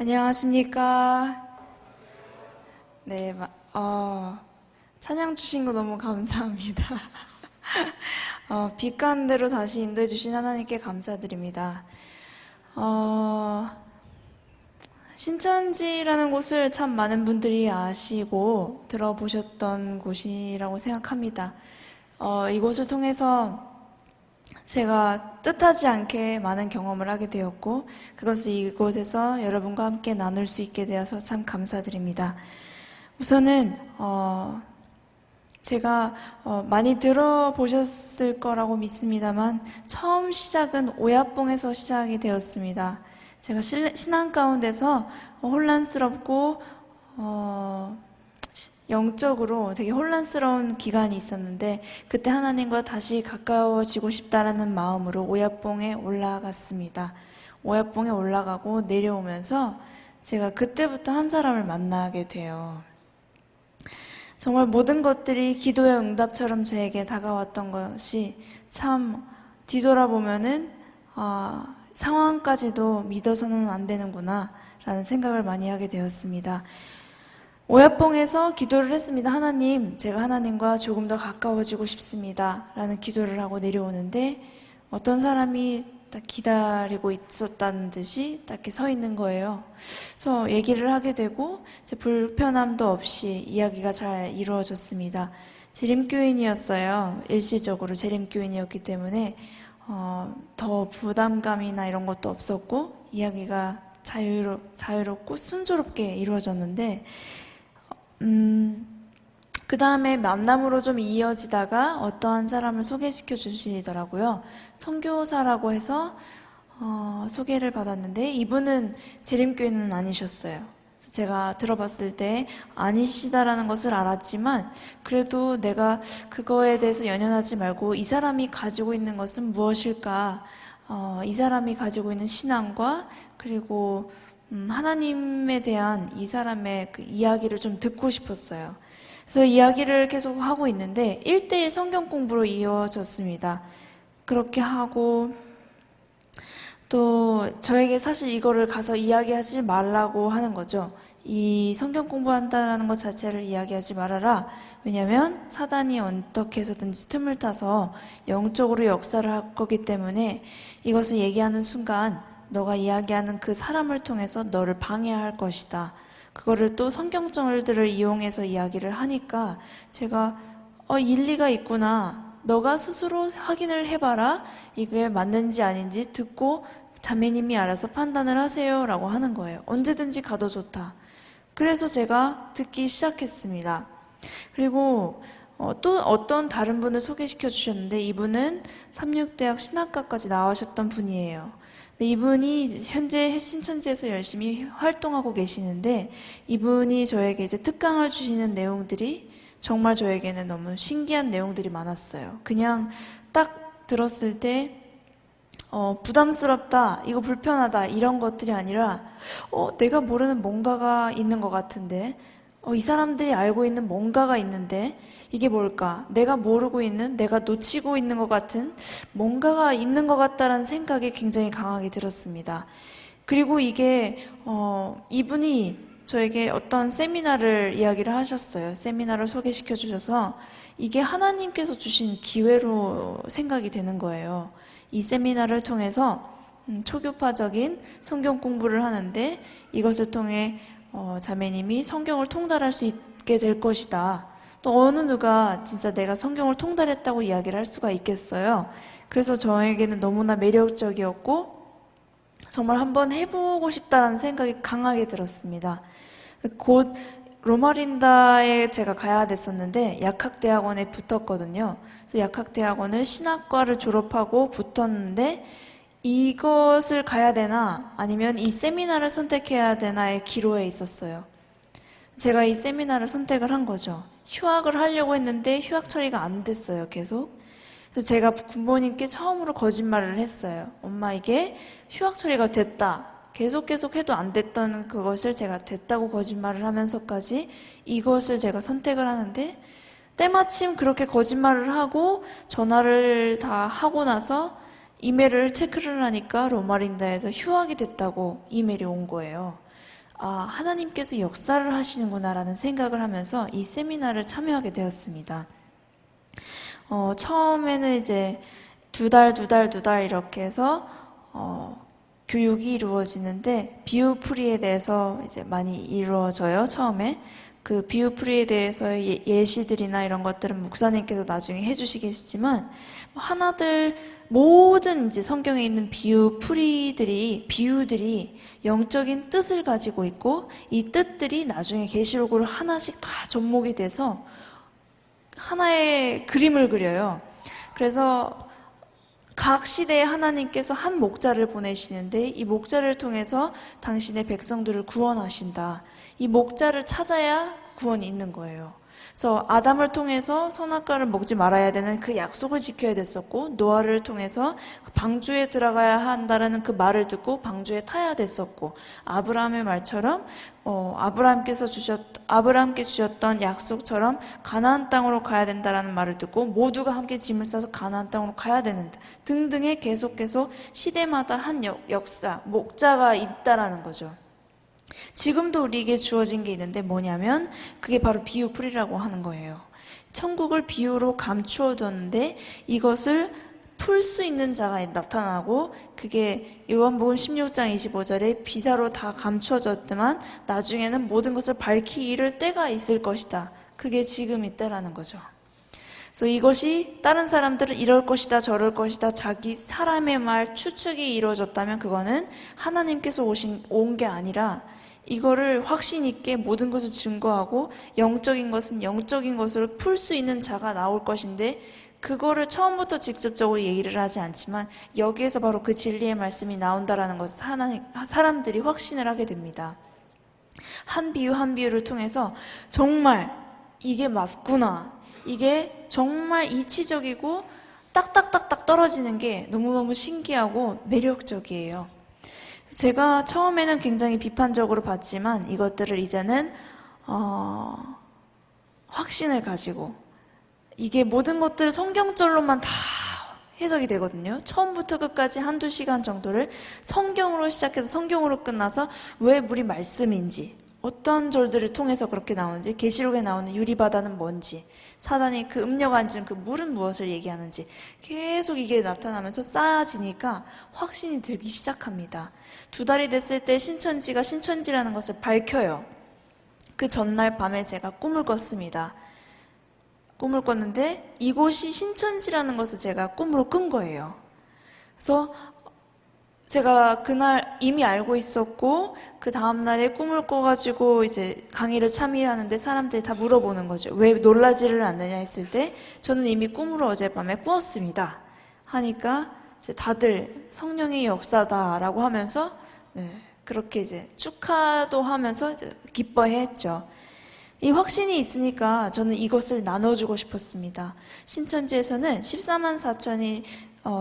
안녕하십니까. 네, 찬양 주신 거 너무 감사합니다. 빛 가는 대로 다시 인도해 주신 하나님께 감사드립니다. 신천지라는 곳을 참 많은 분들이 아시고 들어보셨던 곳이라고 생각합니다. 이곳을 통해서 제가 뜻하지 않게 많은 경험을 하게 되었고, 그것을 이곳에서 여러분과 함께 나눌 수 있게 되어서 참 감사드립니다. 우선은, 제가 많이 들어보셨을 거라고 믿습니다만, 처음 시작은 오야뽕에서 시작이 되었습니다. 제가 신앙 가운데서 혼란스럽고, 영적으로 되게 혼란스러운 기간이 있었는데 그때 하나님과 다시 가까워지고 싶다라는 마음으로 오야뽕에 올라갔습니다. 오야뽕에 올라가고 내려오면서 제가 그때부터 한 사람을 만나게 돼요. 정말 모든 것들이 기도의 응답처럼 저에게 다가왔던 것이 참 뒤돌아보면은 상황까지도 믿어서는 안 되는구나 라는 생각을 많이 하게 되었습니다. 오야뽕에서 기도를 했습니다. 하나님, 제가 하나님과 조금 더 가까워지고 싶습니다. 라는 기도를 하고 내려오는데 어떤 사람이 딱 기다리고 있었다는 듯이 딱 이렇게 서 있는 거예요. 그래서 얘기를 하게 되고 불편함도 없이 이야기가 잘 이루어졌습니다. 재림교인이었어요. 일시적으로 재림교인이었기 때문에 더 부담감이나 이런 것도 없었고 이야기가 자유롭고 순조롭게 이루어졌는데 그 다음에 만남으로 좀 이어지다가 어떠한 사람을 소개시켜 주시더라고요. 선교사라고 해서 소개를 받았는데 이분은 재림교인은 아니셨어요. 제가 들어봤을 때 아니시다라는 것을 알았지만 그래도 내가 그거에 대해서 연연하지 말고 이 사람이 가지고 있는 것은 무엇일까? 이 사람이 가지고 있는 신앙과 그리고 하나님에 대한 이 사람의 그 이야기를 좀 듣고 싶었어요. 그래서 이야기를 계속 하고 있는데 1대1 성경 공부로 이어졌습니다. 그렇게 하고 또 저에게 사실 이거를 가서 이야기하지 말라고 하는 거죠. 이 성경 공부한다라는 것 자체를 이야기하지 말아라. 왜냐하면 사단이 어떻게 해서든지 틈을 타서 영적으로 역사를 할 거기 때문에 이것을 얘기하는 순간 너가 이야기하는 그 사람을 통해서 너를 방해할 것이다. 그거를 또 성경절들을 이용해서 이야기를 하니까 제가 일리가 있구나. 너가 스스로 확인을 해봐라. 이게 맞는지 아닌지 듣고 자매님이 알아서 판단을 하세요 라고 하는 거예요. 언제든지 가도 좋다. 그래서 제가 듣기 시작했습니다. 그리고 또 어떤 다른 분을 소개시켜 주셨는데 이분은 삼육대학 신학과까지 나오셨던 분이에요. 이분이 현재 신천지에서 열심히 활동하고 계시는데 이분이 저에게 이제 특강을 주시는 내용들이 정말 저에게는 너무 신기한 내용들이 많았어요. 그냥 딱 들었을 때 부담스럽다, 이거 불편하다 이런 것들이 아니라 내가 모르는 뭔가가 있는 것 같은데 이 사람들이 알고 있는 뭔가가 있는데 이게 뭘까? 내가 모르고 있는, 내가 놓치고 있는 것 같은 뭔가가 있는 것 같다라는 생각이 굉장히 강하게 들었습니다. 그리고 이게 이분이 저에게 어떤 세미나를 이야기를 하셨어요. 세미나를 소개시켜 주셔서 이게 하나님께서 주신 기회로 생각이 되는 거예요. 이 세미나를 통해서 초교파적인 성경 공부를 하는데 이것을 통해 자매님이 성경을 통달할 수 있게 될 것이다. 또 어느 누가 진짜 내가 성경을 통달했다고 이야기를 할 수가 있겠어요. 그래서 저에게는 너무나 매력적이었고 정말 한번 해보고 싶다는 생각이 강하게 들었습니다. 곧 로마린다에 제가 가야 됐었는데 약학대학원에 붙었거든요. 그래서 약학대학원을 신학과를 졸업하고 붙었는데 이것을 가야 되나 아니면 이 세미나를 선택해야 되나의 기로에 있었어요. 제가 이 세미나를 선택을 한 거죠. 휴학을 하려고 했는데 휴학 처리가 안 됐어요, 계속. 그래서 제가 부모님께 처음으로 거짓말을 했어요. 엄마, 이게 휴학 처리가 됐다. 계속 해도 안 됐던 그것을 제가 됐다고 거짓말을 하면서까지 이것을 제가 선택을 하는데 때마침 그렇게 거짓말을 하고 전화를 다 하고 나서 이메일을 체크를 하니까 로마린다에서 휴학이 됐다고 이메일이 온 거예요. 하나님께서 역사를 하시는구나라는 생각을 하면서 이 세미나를 참여하게 되었습니다. 처음에는 이제 두 달 이렇게 해서 교육이 이루어지는데 비유풀이에 대해서 이제 많이 이루어져요. 처음에 그 비유풀이에 대해서의 예시들이나 이런 것들은 목사님께서 나중에 해주시겠지만 하나들 모든 이제 성경에 있는 비유들이 영적인 뜻을 가지고 있고 이 뜻들이 나중에 계시록으로 하나씩 다 접목이 돼서 하나의 그림을 그려요. 그래서 각 시대에 하나님께서 한 목자를 보내시는데 이 목자를 통해서 당신의 백성들을 구원하신다. 이 목자를 찾아야 구원이 있는 거예요. 그래서 아담을 통해서 선악과를 먹지 말아야 되는 그 약속을 지켜야 됐었고, 노아를 통해서 방주에 들어가야 한다라는 그 말을 듣고 방주에 타야 됐었고, 아브라함의 말처럼 아브라함께 주셨던 약속처럼 가나안 땅으로 가야 된다라는 말을 듣고 모두가 함께 짐을 싸서 가나안 땅으로 가야 되는 등등의 계속 시대마다 한 역사, 목자가 있다라는 거죠. 지금도 우리에게 주어진 게 있는데 뭐냐면 그게 바로 비유풀이라고 하는 거예요. 천국을 비유로 감추어 뒀는데 이것을 풀 수 있는 자가 나타나고 그게 요한복음 16장 25절에 비사로 다 감추어졌지만 나중에는 모든 것을 밝히 이를 때가 있을 것이다. 그게 지금 이때라는 거죠. 그래서 이것이 다른 사람들은 이럴 것이다 저럴 것이다 자기 사람의 말 추측이 이루어졌다면 그거는 하나님께서 온 게 아니라 이거를 확신 있게 모든 것을 증거하고 영적인 것은 영적인 것으로 풀 수 있는 자가 나올 것인데 그거를 처음부터 직접적으로 얘기를 하지 않지만 여기에서 바로 그 진리의 말씀이 나온다라는 것을 사람들이 확신을 하게 됩니다. 한 비유 한 비유를 통해서 정말 이게 맞구나, 이게 정말 이치적이고 딱딱딱딱 떨어지는 게 너무너무 신기하고 매력적이에요. 제가 처음에는 굉장히 비판적으로 봤지만 이것들을 이제는 확신을 가지고 이게 모든 것들 성경절로만 다 해석이 되거든요. 처음부터 끝까지 한두 시간 정도를 성경으로 시작해서 성경으로 끝나서 왜 물이 말씀인지, 어떤 절들을 통해서 그렇게 나오는지, 계시록에 나오는 유리바다는 뭔지, 사단이 그 음력 앉은 그 물은 무엇을 얘기하는지 계속 이게 나타나면서 쌓아지니까 확신이 들기 시작합니다. 두 달이 됐을 때 신천지가 신천지라는 것을 밝혀요. 그 전날 밤에 제가 꿈을 꿨습니다. 꿈을 꿨는데 이곳이 신천지라는 것을 제가 꿈으로 꾼 거예요. 그래서 제가 그날 이미 알고 있었고 그 다음날에 꿈을 꿔가지고 이제 강의를 참여하는데 사람들이 다 물어보는 거죠. 왜 놀라지를 않느냐 했을 때 저는 이미 꿈으로 어젯밤에 꾸었습니다 하니까 이제 다들 성령의 역사다라고 하면서 그렇게 이제 축하도 하면서 이제 기뻐했죠. 이 확신이 있으니까 저는 이것을 나눠주고 싶었습니다. 신천지에서는 14만 4천이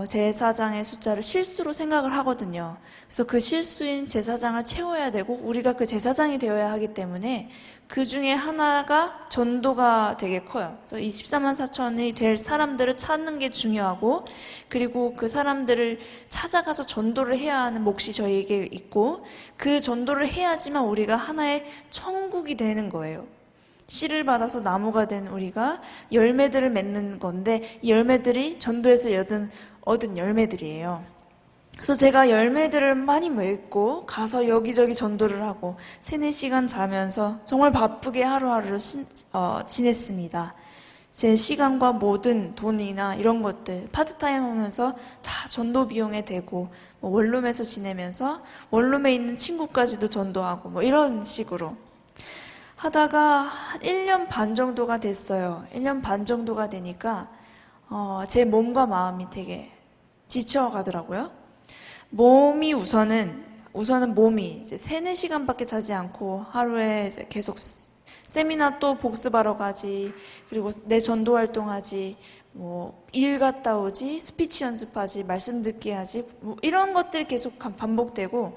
제사장의 숫자를 실수로 생각을 하거든요. 그래서 그 실수인 제사장을 채워야 되고 우리가 그 제사장이 되어야 하기 때문에 그 중에 하나가 전도가 되게 커요. 그래서 이 14만 4천이 될 사람들을 찾는 게 중요하고 그리고 그 사람들을 찾아가서 전도를 해야 하는 몫이 저희에게 있고 그 전도를 해야지만 우리가 하나의 천국이 되는 거예요. 씨를 받아서 나무가 된 우리가 열매들을 맺는 건데 이 열매들이 전도에서 얻은 열매들이에요. 그래서 제가 열매들을 많이 맺고 가서 여기저기 전도를 하고 3-4시간 자면서 정말 바쁘게 하루하루를 지냈습니다. 제 시간과 모든 돈이나 이런 것들 파트타임 하면서 다 전도 비용에 대고 원룸에서 지내면서 원룸에 있는 친구까지도 전도하고 이런 식으로 하다가 한 1년 반 정도가 됐어요. 1년 반 정도가 되니까 제 몸과 마음이 되게 지쳐가더라고요. 몸이 우선은 몸이 이제 3-4시간밖에 자지 않고 하루에 이제 계속 세미나 또 복습하러 가지, 그리고 내 전도 활동하지, 일 갔다 오지, 스피치 연습하지, 말씀 듣기 하지, 이런 것들이 계속 반복되고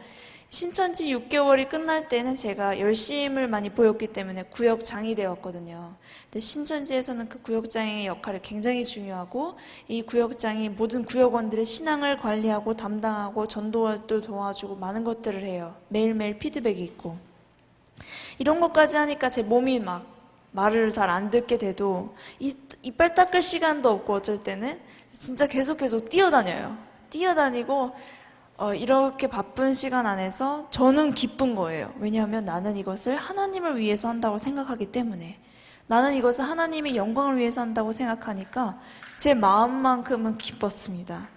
신천지 6개월이 끝날 때는 제가 열심을 많이 보였기 때문에 구역장이 되었거든요. 근데 신천지에서는 그 구역장의 역할이 굉장히 중요하고 이 구역장이 모든 구역원들의 신앙을 관리하고 담당하고 전도활도 도와주고 많은 것들을 해요. 매일매일 피드백이 있고. 이런 것까지 하니까 제 몸이 막 말을 잘 안 듣게 돼도 이빨 닦을 시간도 없고 어쩔 때는 진짜 계속 뛰어다녀요. 뛰어다니고 이렇게 바쁜 시간 안에서 저는 기쁜 거예요. 왜냐하면 나는 이것을 하나님을 위해서 한다고 생각하기 때문에, 나는 이것을 하나님의 영광을 위해서 한다고 생각하니까 제 마음만큼은 기뻤습니다.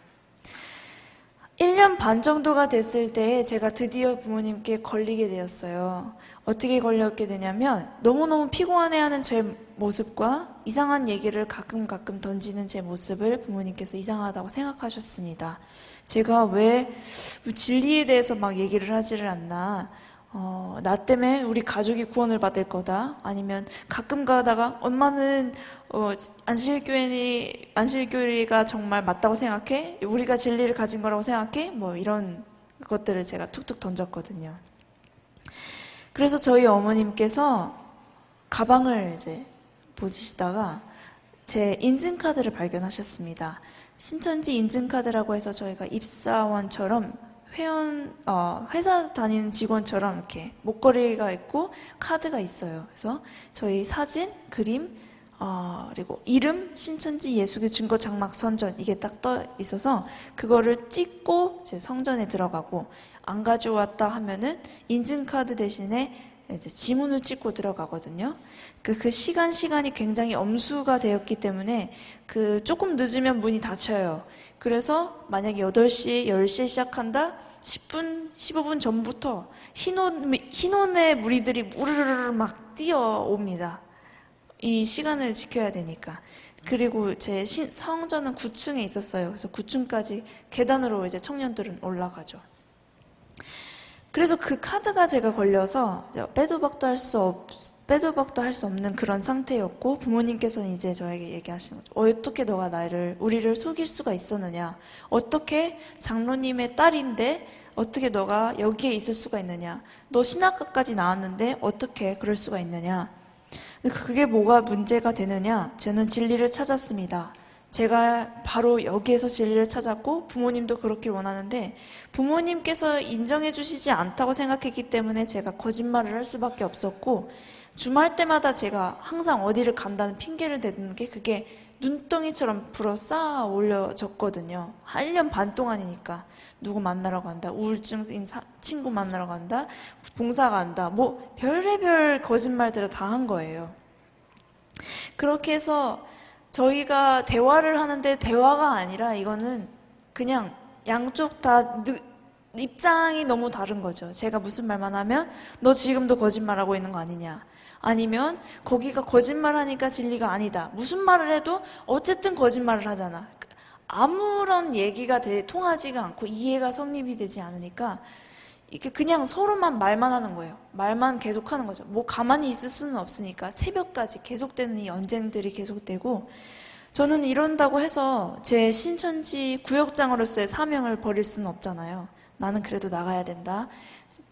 1년 반 정도가 됐을 때 제가 드디어 부모님께 걸리게 되었어요. 어떻게 걸렸게 되냐면 너무너무 피곤해하는 제 모습과 이상한 얘기를 가끔 던지는 제 모습을 부모님께서 이상하다고 생각하셨습니다. 제가 왜 진리에 대해서 막 얘기를 하지를 않나, 나 때문에 우리 가족이 구원을 받을 거다, 아니면 가끔 가다가 엄마는 안식교회가 정말 맞다고 생각해? 우리가 진리를 가진 거라고 생각해? 뭐 이런 것들을 제가 툭툭 던졌거든요. 그래서 저희 어머님께서 가방을 이제 보시다가 제 인증카드를 발견하셨습니다. 신천지 인증카드라고 해서 저희가 입사원처럼 회사 다니는 직원처럼 이렇게 목걸이가 있고 카드가 있어요. 그래서 저희 사진, 그림, 그리고 이름, 신천지 예수교 증거 장막 선전, 이게 딱 떠 있어서 그거를 찍고 제 성전에 들어가고, 안 가져왔다 하면은 인증카드 대신에 이제 지문을 찍고 들어가거든요. 그 시간이 굉장히 엄수가 되었기 때문에 조금 늦으면 문이 닫혀요. 그래서 만약에 8시, 10시에 시작한다? 10분, 15분 전부터 흰옷의 무리들이 우르르르 막 뛰어옵니다. 이 시간을 지켜야 되니까. 그리고 제 성전은 9층에 있었어요. 그래서 9층까지 계단으로 이제 청년들은 올라가죠. 그래서 그 카드가 제가 걸려서 빼도 박도 할 수 없는 그런 상태였고, 부모님께서는 이제 저에게 얘기하시는 거죠. 어떻게 너가 우리를 속일 수가 있었느냐? 어떻게 장로님의 딸인데 어떻게 너가 여기에 있을 수가 있느냐? 너 신학과까지 나왔는데 어떻게 그럴 수가 있느냐? 그게 뭐가 문제가 되느냐? 저는 진리를 찾았습니다. 제가 바로 여기에서 진리를 찾았고 부모님도 그렇게 원하는데 부모님께서 인정해 주시지 않다고 생각했기 때문에 제가 거짓말을 할 수밖에 없었고, 주말 때마다 제가 항상 어디를 간다는 핑계를 대는 게 그게 눈덩이처럼 불어 쌓아 올려졌거든요. 1년 반 동안이니까. 누구 만나러 간다, 우울증인 친구 만나러 간다, 봉사 간다, 뭐 별의별 거짓말들을 다 한 거예요. 그렇게 해서 저희가 대화를 하는데 대화가 아니라 이거는 그냥 양쪽 다 입장이 너무 다른 거죠. 제가 무슨 말만 하면 너 지금도 거짓말하고 있는 거 아니냐, 아니면 거기가 거짓말하니까 진리가 아니다, 무슨 말을 해도 어쨌든 거짓말을 하잖아. 아무런 얘기가 통하지가 않고 이해가 성립이 되지 않으니까 이렇게 그냥 서로만 말만 하는 거예요. 말만 계속 하는 거죠. 뭐 가만히 있을 수는 없으니까 새벽까지 계속되는 이 언쟁들이 계속되고, 저는 이런다고 해서 제 신천지 구역장으로서의 사명을 버릴 수는 없잖아요. 나는 그래도 나가야 된다.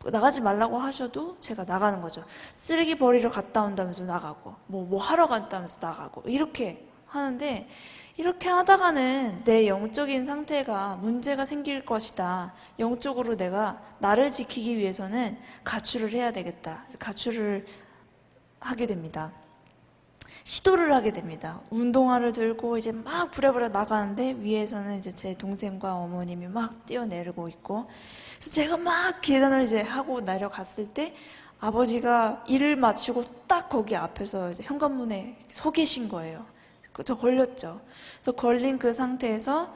나가지 말라고 하셔도 제가 나가는 거죠. 쓰레기 버리러 갔다 온다면서 나가고, 뭐 하러 갔다면서 나가고, 이렇게 하는데, 이렇게 하다가는 내 영적인 상태가 문제가 생길 것이다. 영적으로 내가 나를 지키기 위해서는 가출을 해야 되겠다. 가출을 하게 됩니다. 시도를 하게 됩니다. 운동화를 들고 이제 막 부랴부랴 나가는데 위에서는 이제 제 동생과 어머님이 막 뛰어내리고 있고, 그래서 제가 막 계단을 이제 하고 내려갔을 때 아버지가 일을 마치고 딱 거기 앞에서 이제 현관문에 서 계신 거예요. 저 걸렸죠. 그래서 걸린 그 상태에서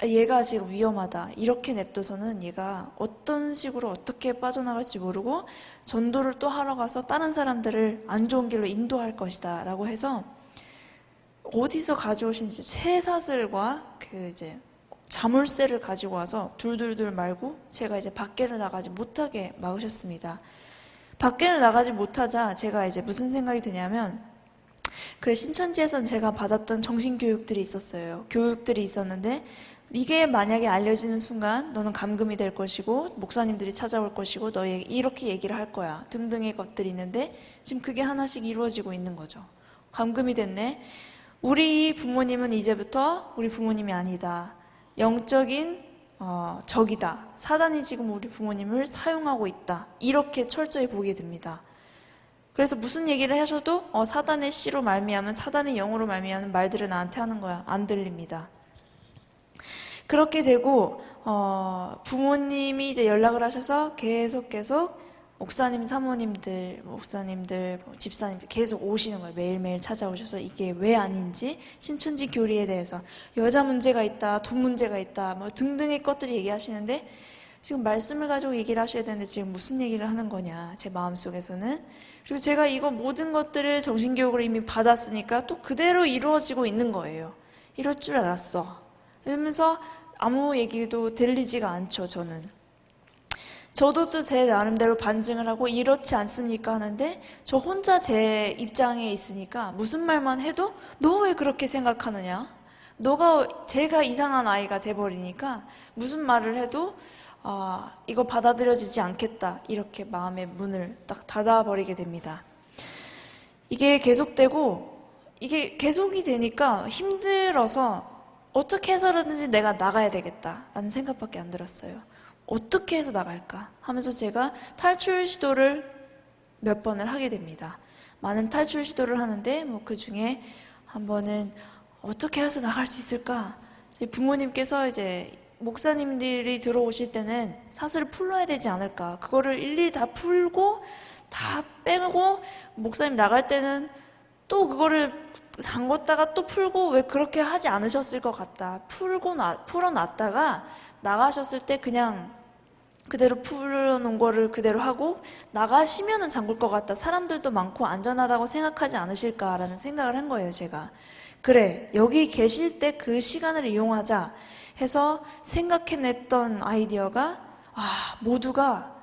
얘가 지금 위험하다, 이렇게 냅둬서는 얘가 어떤 식으로 어떻게 빠져나갈지 모르고 전도를 또 하러 가서 다른 사람들을 안 좋은 길로 인도할 것이다 라고 해서 어디서 가져오신 쇠사슬과 이제 자물쇠를 가지고 와서 둘둘둘 말고 제가 이제 밖에를 나가지 못하게 막으셨습니다. 밖에를 나가지 못하자 제가 이제 무슨 생각이 드냐면, 그래, 신천지에서 제가 받았던 정신교육들이 있었어요. 교육들이 있었는데 이게 만약에 알려지는 순간 너는 감금이 될 것이고 목사님들이 찾아올 것이고 너에게 이렇게 얘기를 할 거야 등등의 것들이 있는데, 지금 그게 하나씩 이루어지고 있는 거죠. 감금이 됐네. 우리 부모님은 이제부터 우리 부모님이 아니다. 영적인 적이다. 사단이 지금 우리 부모님을 사용하고 있다. 이렇게 철저히 보게 됩니다. 그래서 무슨 얘기를 하셔도 사단의 씨로 말미암은 사단의 영으로 말미암은 말들을 나한테 하는 거야. 안 들립니다. 그렇게 되고 부모님이 이제 연락을 하셔서 계속 목사님, 사모님들, 목사님들, 집사님들 계속 오시는 거예요. 매일매일 찾아오셔서 이게 왜 아닌지, 신천지 교리에 대해서 여자 문제가 있다, 돈 문제가 있다, 뭐 등등의 것들을 얘기하시는데 지금 말씀을 가지고 얘기를 하셔야 되는데 지금 무슨 얘기를 하는 거냐, 제 마음속에서는. 그리고 제가 이거 모든 것들을 정신교육을 이미 받았으니까 또 그대로 이루어지고 있는 거예요. 이럴 줄 알았어. 이러면서 아무 얘기도 들리지가 않죠, 저는. 저도 또 제 나름대로 반증을 하고 이렇지 않습니까 하는데 저 혼자 제 입장에 있으니까 무슨 말만 해도 너 왜 그렇게 생각하느냐? 제가 이상한 아이가 돼버리니까 무슨 말을 해도 이거 받아들여지지 않겠다, 이렇게 마음의 문을 딱 닫아버리게 됩니다. 이게 계속되고 이게 계속이 되니까 힘들어서 어떻게 해서든지 내가 나가야 되겠다라는 생각밖에 안 들었어요. 어떻게 해서 나갈까 하면서 제가 탈출 시도를 몇 번을 하게 됩니다. 많은 탈출 시도를 하는데 그 중에 한 번은 어떻게 해서 나갈 수 있을까? 부모님께서 이제 목사님들이 들어오실 때는 사슬을 풀어야 되지 않을까? 그거를 일일이 다 풀고 다 빼고 목사님 나갈 때는 또 그거를 잠궜다가 또 풀고 왜 그렇게 하지 않으셨을 것 같다. 풀어놨다가 나가셨을 때 그냥 그대로 풀어놓은 거를 그대로 하고 나가시면은 잠글 것 같다. 사람들도 많고 안전하다고 생각하지 않으실까라는 생각을 한 거예요, 제가. 그래, 여기 계실 때 그 시간을 이용하자 해서 생각해냈던 아이디어가 모두가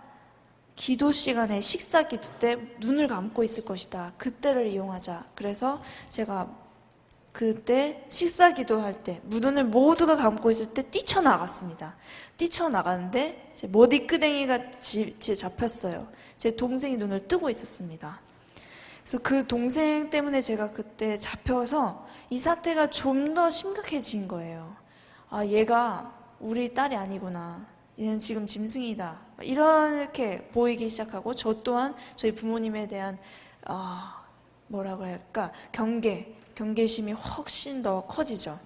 기도 시간에 식사 기도 때 눈을 감고 있을 것이다. 그때를 이용하자. 그래서 제가 그때 식사 기도할 때 눈을 모두가 감고 있을 때 뛰쳐나갔습니다. 뛰쳐나갔는데 제 머리끄댕이가 잡혔어요. 제 동생이 눈을 뜨고 있었습니다. 그래서 그 동생 때문에 제가 그때 잡혀서 이 사태가 좀 더 심각해진 거예요. 얘가 우리 딸이 아니구나. 얘는 지금 짐승이다. 이렇게 보이기 시작하고 저 또한 저희 부모님에 대한 뭐라고 할까, 경계심이 훨씬 더 커지죠.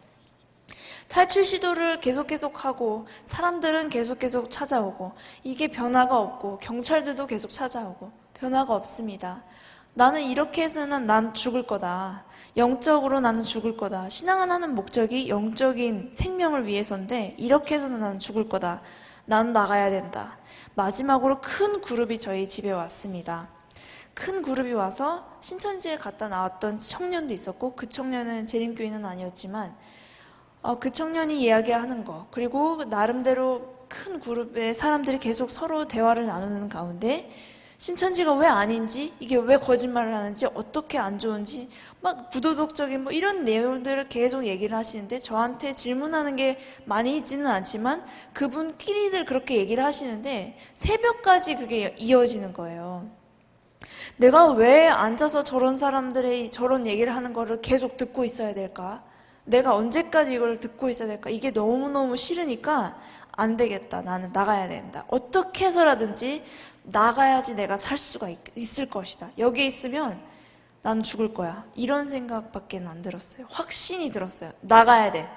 탈출 시도를 계속 하고 사람들은 계속 찾아오고 이게 변화가 없고 경찰들도 계속 찾아오고 변화가 없습니다. 나는 이렇게 해서는 난 죽을 거다. 영적으로 나는 죽을 거다. 신앙을 하는 목적이 영적인 생명을 위해서인데 이렇게 해서는 나는 죽을 거다. 난 나가야 된다. 마지막으로 큰 그룹이 저희 집에 왔습니다. 큰 그룹이 와서 신천지에 갔다 나왔던 청년도 있었고 그 청년은 재림교인은 아니었지만 그 청년이 이야기하는 거, 그리고 나름대로 큰 그룹의 사람들이 계속 서로 대화를 나누는 가운데 신천지가 왜 아닌지, 이게 왜 거짓말을 하는지, 어떻게 안 좋은지 막 부도덕적인 이런 내용들을 계속 얘기를 하시는데 저한테 질문하는 게 많이 있지는 않지만 그분끼리들 그렇게 얘기를 하시는데 새벽까지 그게 이어지는 거예요. 내가 왜 앉아서 저런 사람들의 저런 얘기를 하는 거를 계속 듣고 있어야 될까? 내가 언제까지 이걸 듣고 있어야 될까? 이게 너무너무 싫으니까 안 되겠다. 나는 나가야 된다. 어떻게 해서라든지 나가야지 내가 살 수가 있을 것이다. 여기에 있으면 난 죽을 거야. 이런 생각밖에 안 들었어요. 확신이 들었어요. 나가야 돼.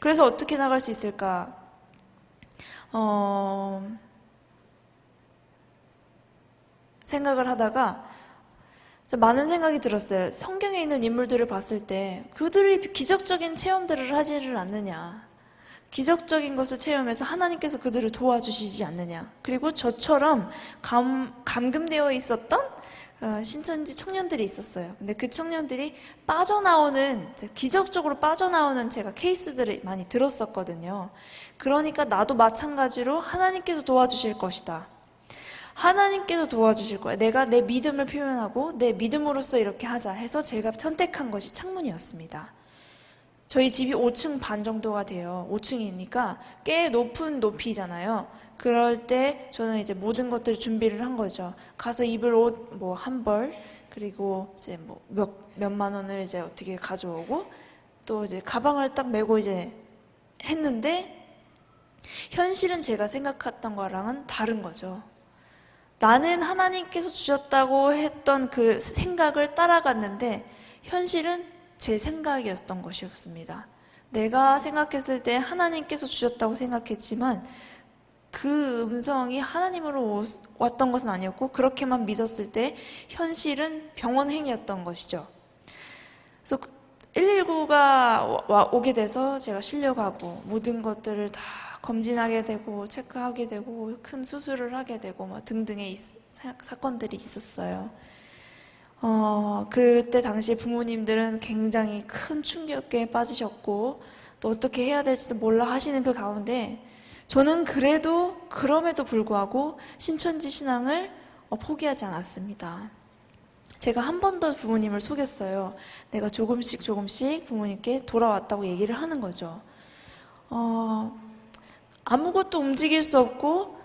그래서 어떻게 나갈 수 있을까? 생각을 하다가 많은 생각이 들었어요. 성경에 있는 인물들을 봤을 때 그들이 기적적인 체험들을 하지를 않느냐. 기적적인 것을 체험해서 하나님께서 그들을 도와주시지 않느냐. 그리고 저처럼 감금되어 있었던 신천지 청년들이 있었어요. 근데 그 청년들이 기적적으로 빠져나오는 제가 케이스들을 많이 들었었거든요. 그러니까 나도 마찬가지로 하나님께서 도와주실 것이다. 하나님께서 도와주실 거야. 내가 내 믿음을 표현하고 내 믿음으로써 이렇게 하자 해서 제가 선택한 것이 창문이었습니다. 저희 집이 5층 반 정도가 돼요. 5층이니까 꽤 높은 높이잖아요. 그럴 때 저는 이제 모든 것들을 준비를 한 거죠. 가서 입을 옷 한 벌, 그리고 이제 몇만 원을 이제 어떻게 가져오고 또 이제 가방을 딱 메고 이제 했는데 현실은 제가 생각했던 거랑은 다른 거죠. 나는 하나님께서 주셨다고 했던 그 생각을 따라갔는데 현실은 제 생각이었던 것이었습니다. 내가 생각했을 때 하나님께서 주셨다고 생각했지만 그 음성이 하나님으로 왔던 것은 아니었고 그렇게만 믿었을 때 현실은 병원행위였던 것이죠. 그래서 119가 오게 돼서 제가 실려가고 모든 것들을 다 검진하게 되고 체크하게 되고 큰 수술을 하게 되고 뭐 등등의 사건들이 있었어요. 그때 당시 부모님들은 굉장히 큰 충격에 빠지셨고 또 어떻게 해야 될지도 몰라 하시는 그 가운데 저는 그럼에도 불구하고 신천지 신앙을 포기하지 않았습니다. 제가 한 번 더 부모님을 속였어요. 내가 조금씩 부모님께 돌아왔다고 얘기를 하는 거죠. 아무것도 움직일 수 없고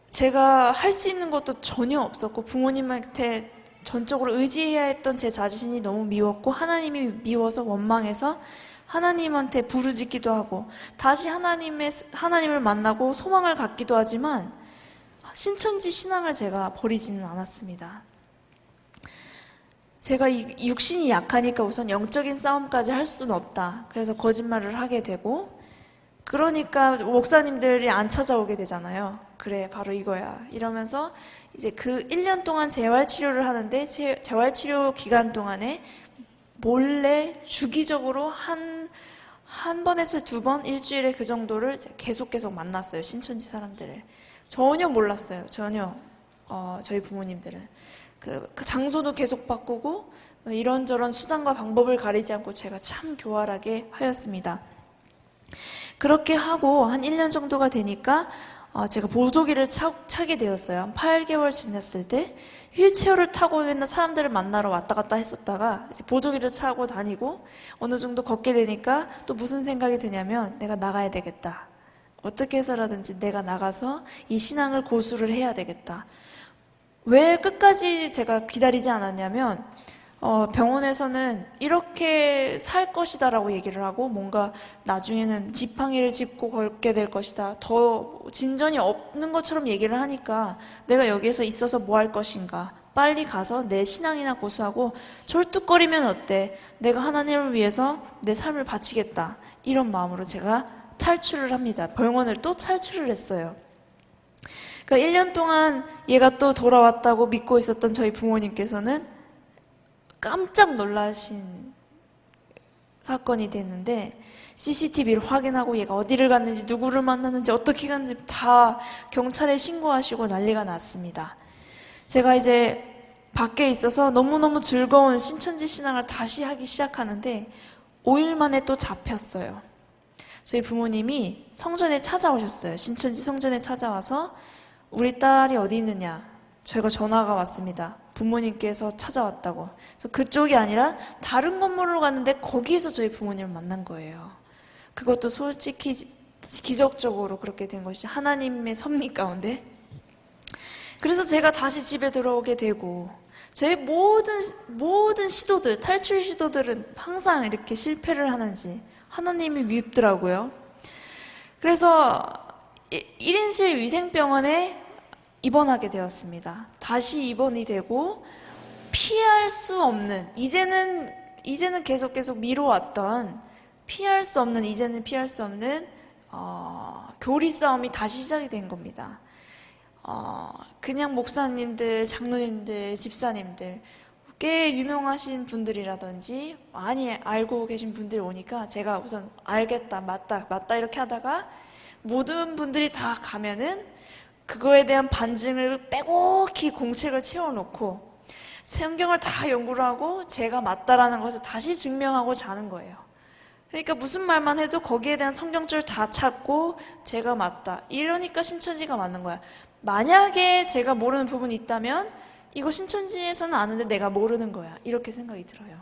제가 할 수 있는 것도 전혀 없었고 부모님한테 전적으로 의지해야 했던 제 자신이 너무 미웠고 하나님이 미워서 원망해서 하나님한테 부르짖기도 하고 다시 하나님을 만나고 소망을 갖기도 하지만 신천지 신앙을 제가 버리지는 않았습니다. 제가 육신이 약하니까 우선 영적인 싸움까지 할 수는 없다. 그래서 거짓말을 하게 되고 그러니까 목사님들이 안 찾아오게 되잖아요. 그래, 바로 이거야. 이러면서 이제 그 1년 동안 재활치료를 하는데 재활치료 기간 동안에 몰래 주기적으로 한 번에서 2번 일주일에 그 정도를 계속 만났어요. 신천지 사람들을. 전혀 몰랐어요. 전혀. 저희 부모님들은. 그 장소도 계속 바꾸고 이런저런 수단과 방법을 가리지 않고 제가 참 교활하게 하였습니다. 그렇게 하고 한 1년 정도가 되니까 제가 보조기를 차게 되었어요. 한 8개월 지났을 때 휠체어를 타고 맨날 사람들을 만나러 왔다 갔다 했었다가 이제 보조기를 차고 다니고 어느 정도 걷게 되니까 또 무슨 생각이 드냐면 내가 나가야 되겠다. 어떻게 해서라든지 내가 나가서 이 신앙을 고수를 해야 되겠다. 왜 끝까지 제가 기다리지 않았냐면 병원에서는 이렇게 살 것이다 라고 얘기를 하고 뭔가 나중에는 지팡이를 짚고 걷게 될 것이다. 더 진전이 없는 것처럼 얘기를 하니까 내가 여기에서 있어서 뭐 할 것인가. 빨리 가서 내 신앙이나 고수하고 절뚝거리면 어때? 내가 하나님을 위해서 내 삶을 바치겠다. 이런 마음으로 제가 탈출을 합니다. 병원을 또 탈출을 했어요. 그러니까 1년 동안 얘가 또 돌아왔다고 믿고 있었던 저희 부모님께서는 깜짝 놀라신 사건이 됐는데 CCTV를 확인하고 얘가 어디를 갔는지 누구를 만났는지 어떻게 갔는지 다 경찰에 신고하시고 난리가 났습니다. 제가 이제 밖에 있어서 너무너무 즐거운 신천지 신앙을 다시 하기 시작하는데 5일 만에 또 잡혔어요. 저희 부모님이 성전에 찾아오셨어요. 신천지 성전에 찾아와서 우리 딸이 어디 있느냐 저희가 전화가 왔습니다. 부모님께서 찾아왔다고. 그래서 그쪽이 아니라 다른 건물로 갔는데 거기에서 저희 부모님을 만난 거예요. 그것도 솔직히 기적적으로 그렇게 된 것이 하나님의 섭리 가운데. 그래서 제가 다시 집에 들어오게 되고 제 모든 시도들, 탈출 시도들은 항상 이렇게 실패를 하는지 하나님이 밉더라고요. 그래서 1인실 위생병원에 입원하게 되었습니다. 다시 입원이 되고 피할 수 없는 이제는 계속 미뤄왔던 피할 수 없는 교리 싸움이 다시 시작이 된 겁니다. 그냥 목사님들, 장로님들, 집사님들 꽤 유명하신 분들이라든지 많이 알고 계신 분들이 오니까 제가 우선 알겠다, 맞다 이렇게 하다가 모든 분들이 다 가면은 그거에 대한 반증을 빼곡히 공책을 채워놓고 성경을 다 연구를 하고 제가 맞다라는 것을 다시 증명하고 자는 거예요. 그러니까 무슨 말만 해도 거기에 대한 성경줄 다 찾고 제가 맞다. 이러니까 신천지가 맞는 거야. 만약에 제가 모르는 부분이 있다면 이거 신천지에서는 아는데 내가 모르는 거야. 이렇게 생각이 들어요.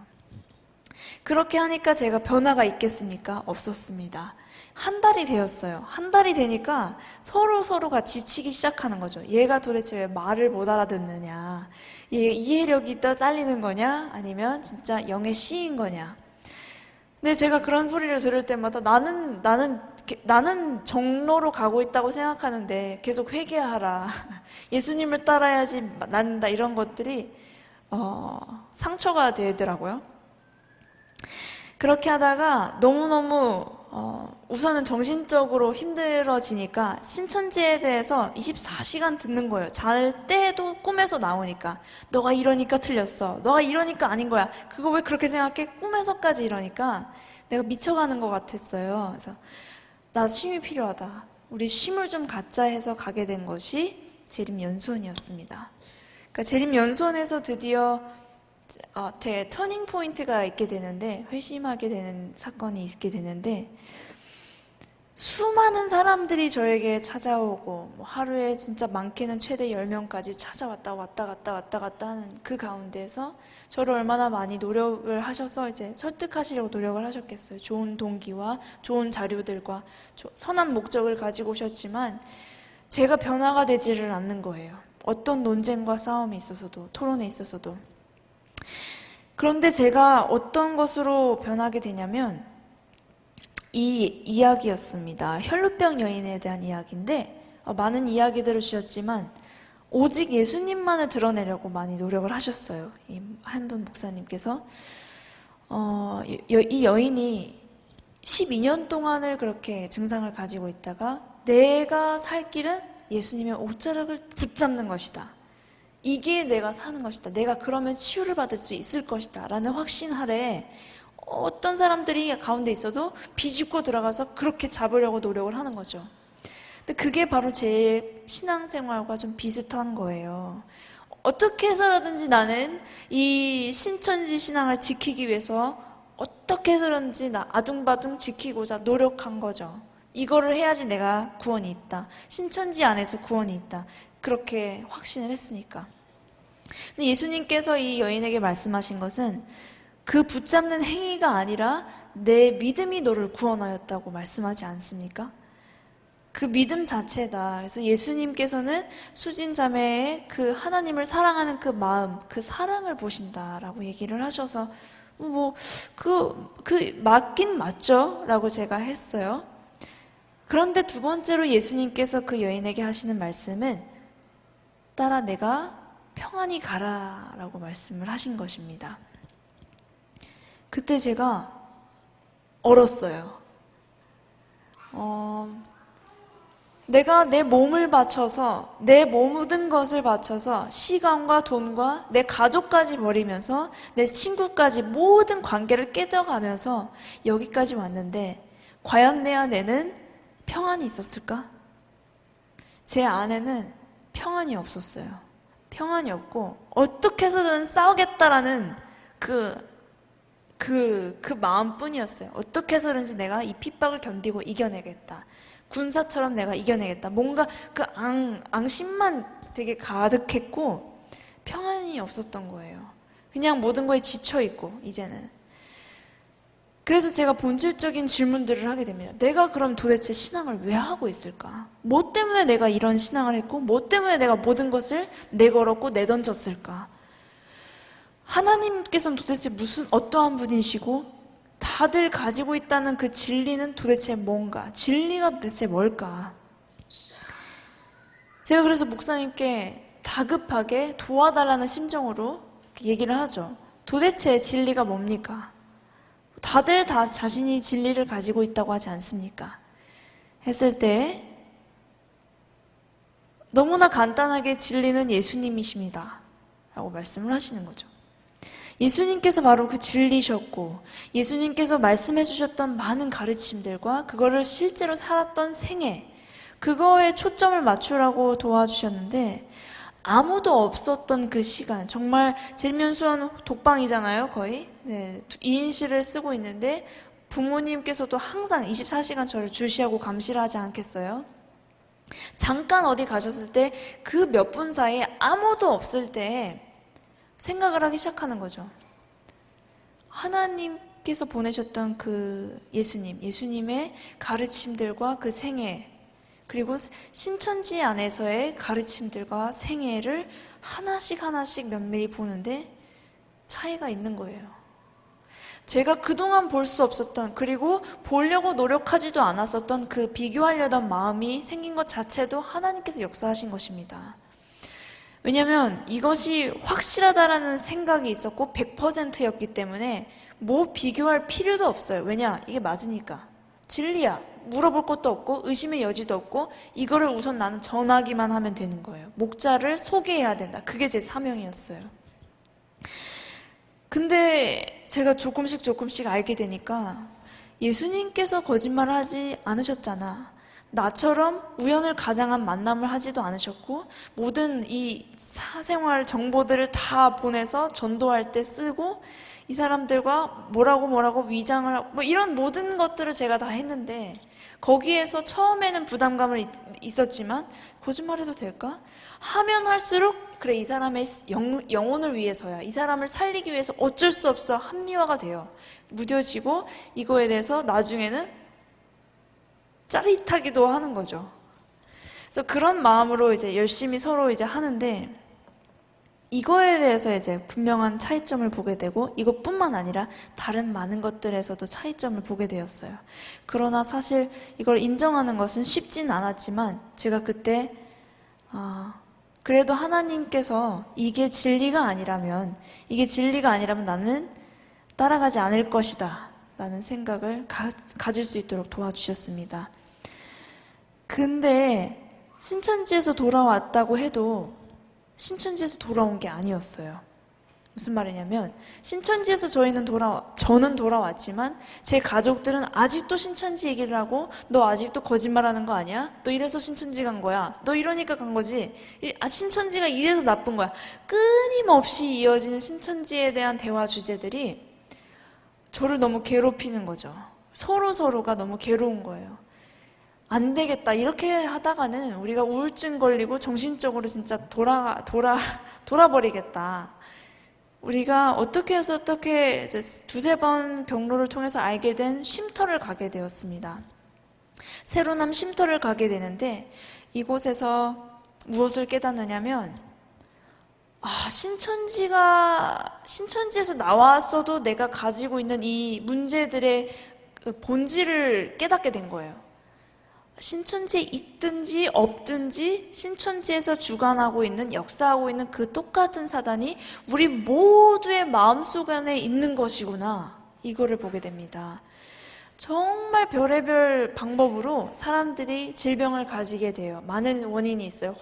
그렇게 하니까 제가 변화가 있겠습니까? 없었습니다. 한 달이 되었어요. 한 달이 되니까 서로가 지치기 시작하는 거죠. 얘가 도대체 왜 말을 못 알아듣느냐. 얘 이해력이 딸리는 거냐? 아니면 진짜 영의 씨인 거냐? 근데 제가 그런 소리를 들을 때마다 나는 나는 정로로 가고 있다고 생각하는데 계속 회개하라. 예수님을 따라야지 낫는다. 이런 것들이 상처가 되더라고요. 그렇게 하다가 너무너무 우선은 정신적으로 힘들어지니까 신천지에 대해서 24시간 듣는 거예요. 잘 때도 꿈에서 나오니까. 너가 이러니까 틀렸어. 너가 이러니까 아닌 거야. 그거 왜 그렇게 생각해? 꿈에서까지 이러니까 내가 미쳐가는 것 같았어요. 그래서 나 쉼이 필요하다. 우리 쉼을 좀 갖자 해서 가게 된 것이 재림연수원이었습니다. 그러니까 재림연수원에서 드디어 터닝 포인트가 있게 되는데, 회심하게 되는 사건이 있게 되는데, 수많은 사람들이 저에게 찾아오고 하루에 진짜 많게는 최대 10명까지 찾아왔다 왔다 갔다 하는 그 가운데서 저를 얼마나 많이 노력을 하셔서 이제 설득하시려고 노력을 하셨겠어요. 좋은 동기와 좋은 자료들과 선한 목적을 가지고 오셨지만 제가 변화가 되지를 않는 거예요. 어떤 논쟁과 싸움에 있어서도, 토론에 있어서도. 그런데 제가 어떤 것으로 변하게 되냐면 이 이야기였습니다. 혈루병 여인에 대한 이야기인데 많은 이야기들을 주셨지만 오직 예수님만을 드러내려고 많이 노력을 하셨어요. 이 한돈 목사님께서 이 여인이 12년 동안을 그렇게 증상을 가지고 있다가 내가 살 길은 예수님의 옷자락을 붙잡는 것이다. 이게 내가 사는 것이다. 내가 그러면 치유를 받을 수 있을 것이다. 라는 확신 아래 어떤 사람들이 가운데 있어도 비집고 들어가서 그렇게 잡으려고 노력을 하는 거죠. 근데 그게 바로 제 신앙생활과 좀 비슷한 거예요. 어떻게 해서라든지 나는 이 신천지 신앙을 지키기 위해서 어떻게 해서든지 나 아둥바둥 지키고자 노력한 거죠. 이거를 해야지 내가 구원이 있다. 신천지 안에서 구원이 있다. 그렇게 확신을 했으니까. 근데 예수님께서 이 여인에게 말씀하신 것은 그 붙잡는 행위가 아니라 내 믿음이 너를 구원하였다고 말씀하지 않습니까? 그 믿음 자체다. 그래서 예수님께서는 수진 자매의 그 하나님을 사랑하는 그 마음, 그 사랑을 보신다라고 얘기를 하셔서 맞긴 맞죠? 라고 제가 했어요. 그런데 두 번째로 예수님께서 그 여인에게 하시는 말씀은 따라 내가 평안히 가라 라고 말씀을 하신 것입니다. 그때 제가 얼었어요. 내가 내 몸을 바쳐서, 내 모든 것을 바쳐서 시간과 돈과 내 가족까지 버리면서 내 친구까지 모든 관계를 깨져가면서 여기까지 왔는데 과연 내 안에는 평안이 있었을까? 제 안에는 평안이 없었어요. 평안이 없고 어떻게 해서든 싸우겠다라는 그 마음뿐이었어요. 어떻게 해서든지 내가 이 핍박을 견디고 이겨내겠다. 군사처럼 내가 이겨내겠다. 뭔가 그 앙심만 되게 가득했고 평안이 없었던 거예요. 그냥 모든 거에 지쳐있고 이제는. 그래서 제가 본질적인 질문들을 하게 됩니다. 내가 그럼 도대체 신앙을 왜 하고 있을까? 뭐 때문에 내가 이런 신앙을 했고 뭐 때문에 내가 모든 것을 내걸었고 내던졌을까? 하나님께서는 도대체 어떠한 분이시고 다들 가지고 있다는 그 진리는 도대체 뭔가? 진리가 도대체 뭘까? 제가 그래서 목사님께 다급하게 도와달라는 심정으로 얘기를 하죠. 도대체 진리가 뭡니까? 다들 다 자신이 진리를 가지고 있다고 하지 않습니까? 했을 때 너무나 간단하게 진리는 예수님이십니다. 라고 말씀을 하시는 거죠. 예수님께서 바로 그 진리셨고 예수님께서 말씀해 주셨던 많은 가르침들과 그거를 실제로 살았던 생애 그거에 초점을 맞추라고 도와주셨는데 아무도 없었던 그 시간 정말 재림연수원 독방이잖아요 거의 2인실을 쓰고 있는데 부모님께서도 항상 24시간 저를 주시하고 감시를 하지 않겠어요? 잠깐 어디 가셨을 때 그 몇 분 사이에 아무도 없을 때 생각을 하기 시작하는 거죠. 하나님께서 보내셨던 그 예수님의 가르침들과 그 생애, 그리고 신천지 안에서의 가르침들과 생애를 하나씩 면밀히 보는데 차이가 있는 거예요. 제가 그동안 볼 수 없었던, 그리고 보려고 노력하지도 않았었던 그 비교하려던 마음이 생긴 것 자체도 하나님께서 역사하신 것입니다. 왜냐하면 이것이 확실하다라는 생각이 있었고 100%였기 때문에 뭐 비교할 필요도 없어요. 왜냐? 이게 맞으니까. 진리야. 물어볼 것도 없고 의심의 여지도 없고 이거를 우선 나는 전하기만 하면 되는 거예요. 목자를 소개해야 된다. 그게 제 사명이었어요. 근데 제가 조금씩 알게 되니까 예수님께서 거짓말을 하지 않으셨잖아. 나처럼 우연을 가장한 만남을 하지도 않으셨고 모든 이 사생활 정보들을 다 보내서 전도할 때 쓰고 이 사람들과 뭐라고 위장을 하고 뭐 이런 모든 것들을 제가 다 했는데 거기에서 처음에는 부담감을 있었지만 거짓말해도 될까? 하면 할수록 그래 이 사람의 영혼을 위해서야 이 사람을 살리기 위해서 어쩔 수 없어 합리화가 돼요. 무뎌지고 이거에 대해서 나중에는 짜릿하기도 하는 거죠. 그래서 그런 마음으로 이제 열심히 서로 이제 하는데 이거에 대해서 이제 분명한 차이점을 보게 되고 이것뿐만 아니라 다른 많은 것들에서도 차이점을 보게 되었어요. 그러나 사실 이걸 인정하는 것은 쉽진 않았지만 제가 그때 그래도 하나님께서 이게 진리가 아니라면 나는 따라가지 않을 것이다 라는 생각을 가질 수 있도록 도와주셨습니다. 근데 신천지에서 돌아왔다고 해도 신천지에서 돌아온 게 아니었어요. 무슨 말이냐면 신천지에서 저는 돌아왔지만 제 가족들은 아직도 신천지 얘기를 하고 너 아직도 거짓말하는 거 아니야? 너 이래서 신천지 간 거야. 너 이러니까 간 거지. 신천지가 이래서 나쁜 거야. 끊임없이 이어지는 신천지에 대한 대화 주제들이 저를 너무 괴롭히는 거죠. 서로가 너무 괴로운 거예요. 안 되겠다. 이렇게 하다가는 우리가 우울증 걸리고 정신적으로 진짜 돌아버리겠다. 우리가 어떻게 해서 두세 번 경로를 통해서 알게 된 쉼터를 가게 되었습니다. 새로남 쉼터를 가게 되는데 이곳에서 무엇을 깨닫느냐면 신천지에서 나왔어도 내가 가지고 있는 이 문제들의 본질을 깨닫게 된 거예요. 신천지에 있든지 없든지 신천지에서 주관하고 있는 역사하고 있는 그 똑같은 사단이 우리 모두의 마음속 안에 있는 것이구나 이거를 보게 됩니다. 정말 별의별 방법으로 사람들이 질병을 가지게 돼요. 많은 원인이 있어요.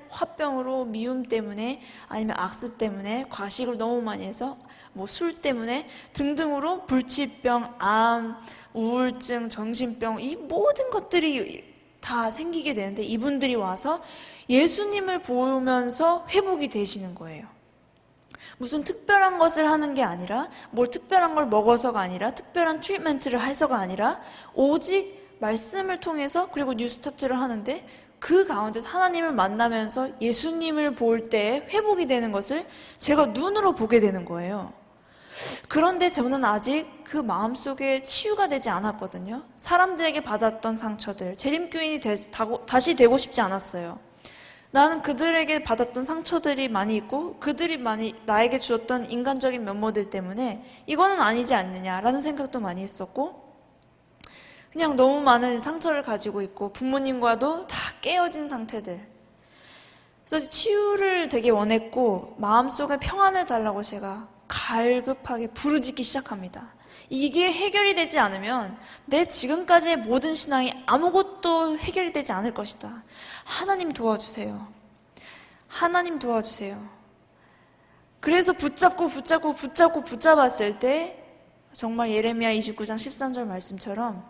화병으로 미움 때문에 아니면 악습 때문에 과식을 너무 많이 해서 뭐 술 때문에 등등으로 불치병, 암, 우울증, 정신병 이 모든 것들이 다 생기게 되는데 이분들이 와서 예수님을 보면서 회복이 되시는 거예요. 무슨 특별한 것을 하는 게 아니라 뭘 특별한 걸 먹어서가 아니라 특별한 트리트먼트를 해서가 아니라 오직 말씀을 통해서 그리고 뉴스타트를 하는데 그 가운데서 하나님을 만나면서 예수님을 볼 때 회복이 되는 것을 제가 눈으로 보게 되는 거예요. 그런데 저는 아직 그 마음속에 치유가 되지 않았거든요. 사람들에게 받았던 상처들, 재림교인이 다시 되고 싶지 않았어요. 나는 그들에게 받았던 상처들이 많이 있고 그들이 많이 나에게 주었던 인간적인 면모들 때문에 이거는 아니지 않느냐라는 생각도 많이 했었고 그냥 너무 많은 상처를 가지고 있고 부모님과도 다 깨어진 상태들. 그래서 치유를 되게 원했고 마음속에 평안을 달라고 제가 갈급하게 부르짖기 시작합니다. 이게 해결이 되지 않으면 내 지금까지의 모든 신앙이 아무것도 해결이 되지 않을 것이다. 하나님 도와주세요. 하나님 도와주세요. 그래서 붙잡았을 때 정말 예레미야 29장 13절 말씀처럼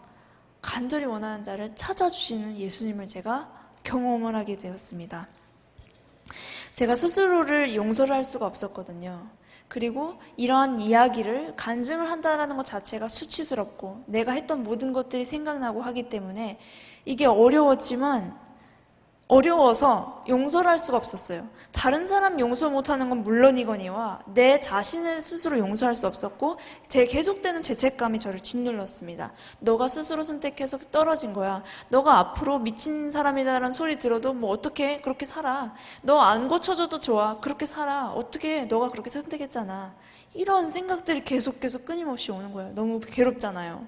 간절히 원하는 자를 찾아주시는 예수님을 제가 경험을 하게 되었습니다. 제가 스스로를 용서를 할 수가 없었거든요. 그리고 이러한 이야기를 간증을 한다는 것 자체가 수치스럽고 내가 했던 모든 것들이 생각나고 하기 때문에 이게 어려워서 용서를 할 수가 없었어요. 다른 사람 용서 못하는 건 물론이거니와 내 자신을 스스로 용서할 수 없었고 제 계속되는 죄책감이 저를 짓눌렀습니다. 너가 스스로 선택해서 떨어진 거야. 너가 앞으로 미친 사람이다라는 소리 들어도 뭐 어떻게 그렇게 살아. 너 안 고쳐줘도 좋아. 그렇게 살아. 어떻게 너가 그렇게 선택했잖아. 이런 생각들이 계속 끊임없이 오는 거예요. 너무 괴롭잖아요.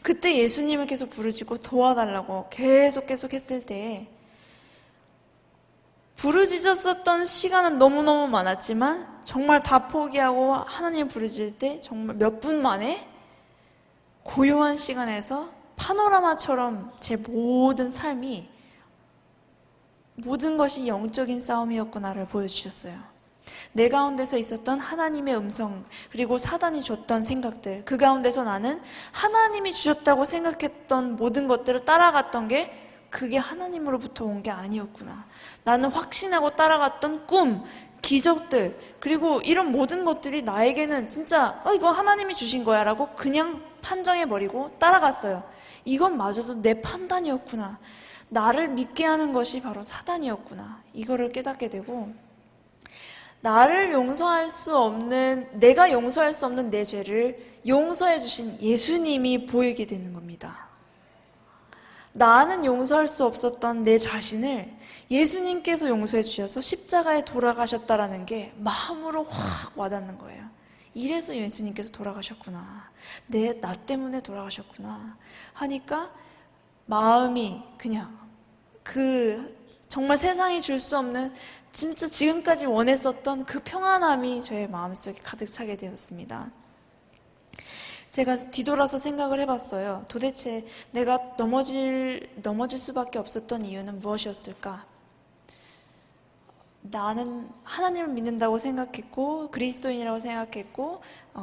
그때 예수님을 계속 부르짖고 도와달라고 계속 했을 때 부르짖었었던 시간은 너무너무 많았지만 정말 다 포기하고 하나님 부르짖을 때 정말 몇 분 만에 고요한 시간에서 파노라마처럼 제 모든 삶이 모든 것이 영적인 싸움이었구나를 보여주셨어요. 내 가운데서 있었던 하나님의 음성, 그리고 사단이 줬던 생각들, 그 가운데서 나는 하나님이 주셨다고 생각했던 모든 것들을 따라갔던 게 그게 하나님으로부터 온 게 아니었구나. 나는 확신하고 따라갔던 꿈, 기적들, 그리고 이런 모든 것들이 나에게는 진짜 이거 하나님이 주신 거야 라고 그냥 판정해버리고 따라갔어요. 이건 마저도 내 판단이었구나. 나를 믿게 하는 것이 바로 사단이었구나. 이거를 깨닫게 되고, 나를 용서할 수 없는, 내가 용서할 수 없는 내 죄를 용서해 주신 예수님이 보이게 되는 겁니다. 나는 용서할 수 없었던 내 자신을 예수님께서 용서해 주셔서 십자가에 돌아가셨다라는 게 마음으로 확 와닿는 거예요. 이래서 예수님께서 돌아가셨구나. 나 때문에 돌아가셨구나. 하니까 마음이 그냥 정말 세상이 줄 수 없는 진짜 지금까지 원했었던 그 평안함이 저의 마음속에 가득 차게 되었습니다. 제가 뒤돌아서 생각을 해봤어요. 도대체 내가 넘어질 수밖에 없었던 이유는 무엇이었을까? 나는 하나님을 믿는다고 생각했고 그리스도인이라고 생각했고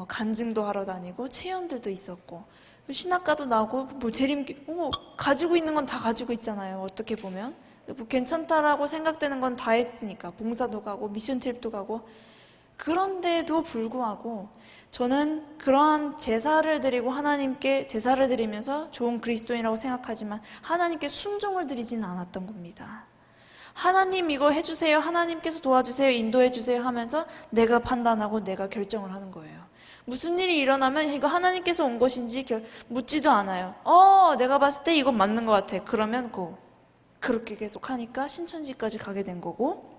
간증도 하러 다니고 체험들도 있었고 신학과도 나오고 뭐 재림교 가지고 있는 건 다 가지고 있잖아요. 어떻게 보면 뭐 괜찮다라고 생각되는 건 다 했으니까 봉사도 가고 미션 트립도 가고. 그런데도 불구하고 저는 그러한 제사를 드리고 하나님께 제사를 드리면서 좋은 그리스도인이라고 생각하지만 하나님께 순종을 드리지는 않았던 겁니다. 하나님 이거 해주세요, 하나님께서 도와주세요, 인도해주세요 하면서 내가 판단하고 내가 결정을 하는 거예요. 무슨 일이 일어나면 이거 하나님께서 온 것인지 묻지도 않아요. 내가 봤을 때 이건 맞는 것 같아. 그러면 그렇게 계속 하니까 신천지까지 가게 된 거고,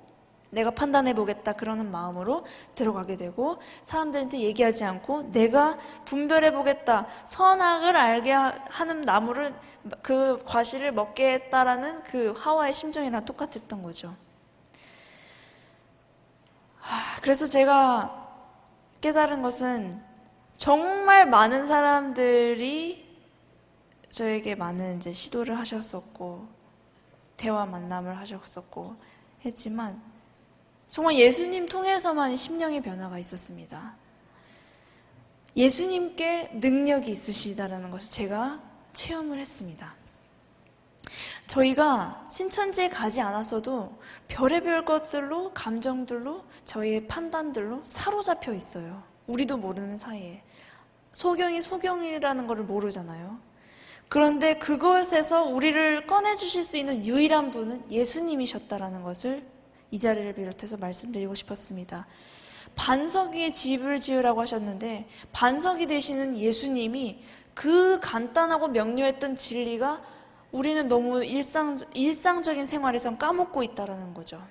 내가 판단해보겠다 그러는 마음으로 들어가게 되고, 사람들한테 얘기하지 않고 내가 분별해보겠다, 선악을 알게 하는 나무를, 그 과실을 먹게 했다라는 그 하와의 심정이랑 똑같았던 거죠. 그래서 제가 깨달은 것은 정말 많은 사람들이 저에게 많은 이제 시도를 하셨었고 대화 만남을 하셨었고 했지만 정말 예수님 통해서만 심령의 변화가 있었습니다. 예수님께 능력이 있으시다라는 것을 제가 체험을 했습니다. 저희가 신천지에 가지 않았어도 별의별 것들로, 감정들로, 저희의 판단들로 사로잡혀 있어요. 우리도 모르는 사이에. 소경이 소경이라는 것을 모르잖아요. 그런데 그것에서 우리를 꺼내주실 수 있는 유일한 분은 예수님이셨다라는 것을 이 자리를 비롯해서 말씀드리고 싶었습니다. 반석 위에 집을 지으라고 하셨는데 반석이 되시는 예수님이 그 간단하고 명료했던 진리가 우리는 너무 일상적인 생활에선 까먹고 있다는 거죠.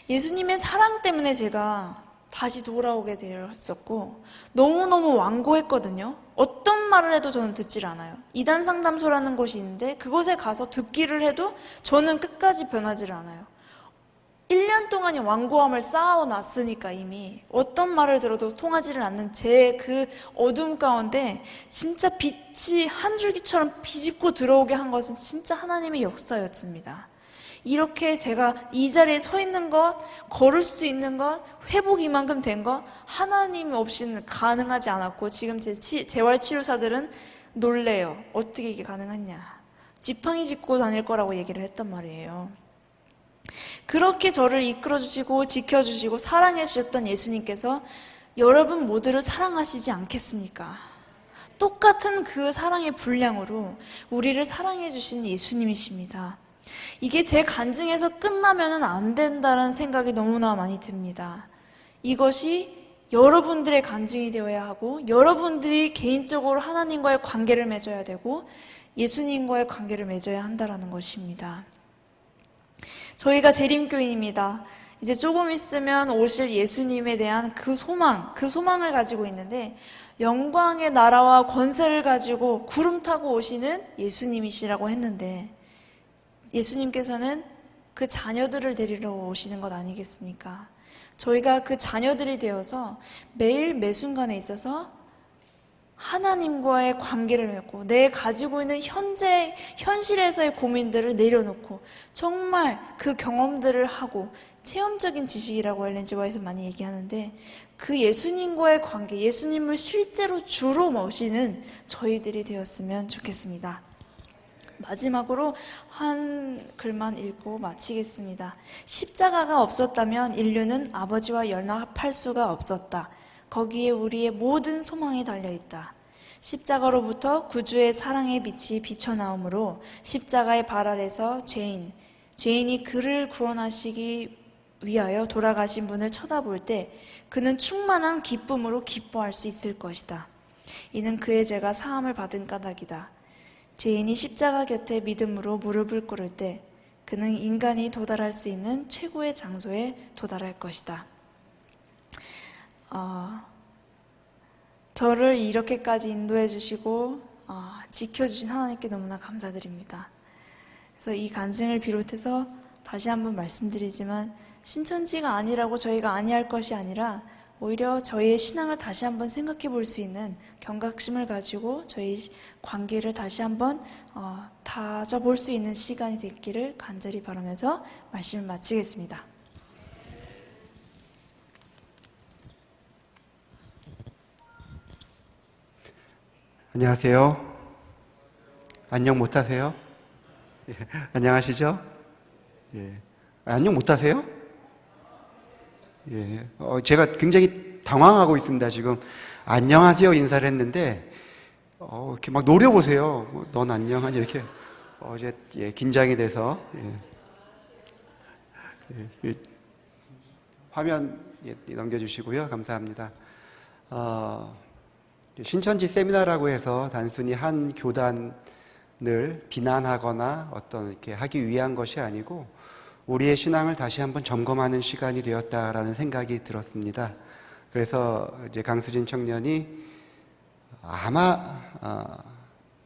예수님의 사랑 때문에 제가 다시 돌아오게 되었었고 너무너무 완고했거든요. 어떤 말을 해도 저는 듣질 않아요. 이단 상담소라는 곳이 있는데 그곳에 가서 듣기를 해도 저는 끝까지 변하지를 않아요. 1년 동안의 완고함을 쌓아놨으니까 이미 어떤 말을 들어도 통하지를 않는 제 그 어둠 가운데 진짜 빛이 한 줄기처럼 비집고 들어오게 한 것은 진짜 하나님의 역사였습니다. 이렇게 제가 이 자리에 서 있는 것, 걸을 수 있는 것, 회복 이만큼 된 것 하나님 없이는 가능하지 않았고 지금 제 재활치료사들은 놀래요. 어떻게 이게 가능하냐. 지팡이 짚고 다닐 거라고 얘기를 했단 말이에요. 그렇게 저를 이끌어주시고 지켜주시고 사랑해주셨던 예수님께서 여러분 모두를 사랑하시지 않겠습니까? 똑같은 그 사랑의 분량으로 우리를 사랑해주신 예수님이십니다. 이게 제 간증에서 끝나면 안 된다는 생각이 너무나 많이 듭니다. 이것이 여러분들의 간증이 되어야 하고 여러분들이 개인적으로 하나님과의 관계를 맺어야 되고 예수님과의 관계를 맺어야 한다는 것입니다. 저희가 재림교인입니다. 이제 조금 있으면 오실 예수님에 대한 그 소망을 가지고 있는데, 영광의 나라와 권세를 가지고 구름 타고 오시는 예수님이시라고 했는데, 예수님께서는 그 자녀들을 데리러 오시는 것 아니겠습니까? 저희가 그 자녀들이 되어서 매일 매순간에 있어서 하나님과의 관계를 맺고, 내 가지고 있는 현실에서의 고민들을 내려놓고 정말 그 경험들을 하고, 체험적인 지식이라고 엘렌 지 화이트는 많이 얘기하는데, 그 예수님과의 관계, 예수님을 실제로 주로 모시는 저희들이 되었으면 좋겠습니다. 마지막으로 한 글만 읽고 마치겠습니다. 십자가가 없었다면 인류는 아버지와 연합할 수가 없었다. 거기에 우리의 모든 소망이 달려있다. 십자가로부터 구주의 사랑의 빛이 비쳐나오므로 십자가의 발 아래서 죄인이 그를 구원하시기 위하여 돌아가신 분을 쳐다볼 때 그는 충만한 기쁨으로 기뻐할 수 있을 것이다. 이는 그의 죄가 사함을 받은 까닭이다. 죄인이 십자가 곁에 믿음으로 무릎을 꿇을 때 그는 인간이 도달할 수 있는 최고의 장소에 도달할 것이다. 저를 이렇게까지 인도해 주시고 지켜주신 하나님께 너무나 감사드립니다. 그래서 이 간증을 비롯해서 다시 한번 말씀드리지만, 신천지가 아니라고 저희가 아니할 것이 아니라 오히려 저희의 신앙을 다시 한번 생각해 볼 수 있는 경각심을 가지고 저희 관계를 다시 한번 다져볼 수 있는 시간이 됐기를 간절히 바라면서 말씀을 마치겠습니다. 안녕하세요. 안녕 못하세요? 예, 안녕하시죠? 예. 안녕 못하세요? 예. 제가 굉장히 당황하고 있습니다. 지금 안녕하세요 인사를 했는데 이렇게 막 노려보세요. 넌 안녕하니 이렇게 어제 긴장이 돼서 화면 넘겨주시고요. 감사합니다. 신천지 세미나라고 해서 단순히 한 교단을 비난하거나 어떤 이렇게 하기 위한 것이 아니고 우리의 신앙을 다시 한번 점검하는 시간이 되었다라는 생각이 들었습니다. 그래서 이제 강수진 청년이 아마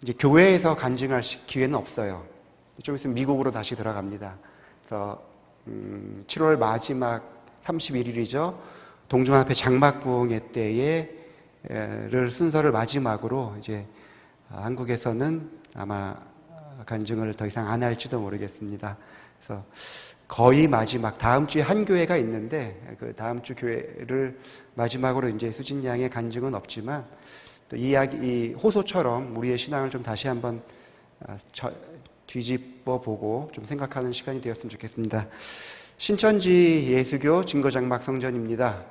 이제 교회에서 간증할 기회는 없어요. 좀 있으면 미국으로 다시 들어갑니다. 그래서 7월 마지막 31일이죠. 동중앞에 장막부흥회 때를 순서를 마지막으로 이제 한국에서는 아마 간증을 더 이상 안 할지도 모르겠습니다. 그래서 거의 마지막, 다음 주에 한 교회가 있는데 그 다음 주 교회를 마지막으로 이제 수진 양의 간증은 없지만 또 이 호소처럼 우리의 신앙을 좀 다시 한번 뒤집어 보고 좀 생각하는 시간이 되었으면 좋겠습니다. 신천지 예수교 증거장막 성전입니다.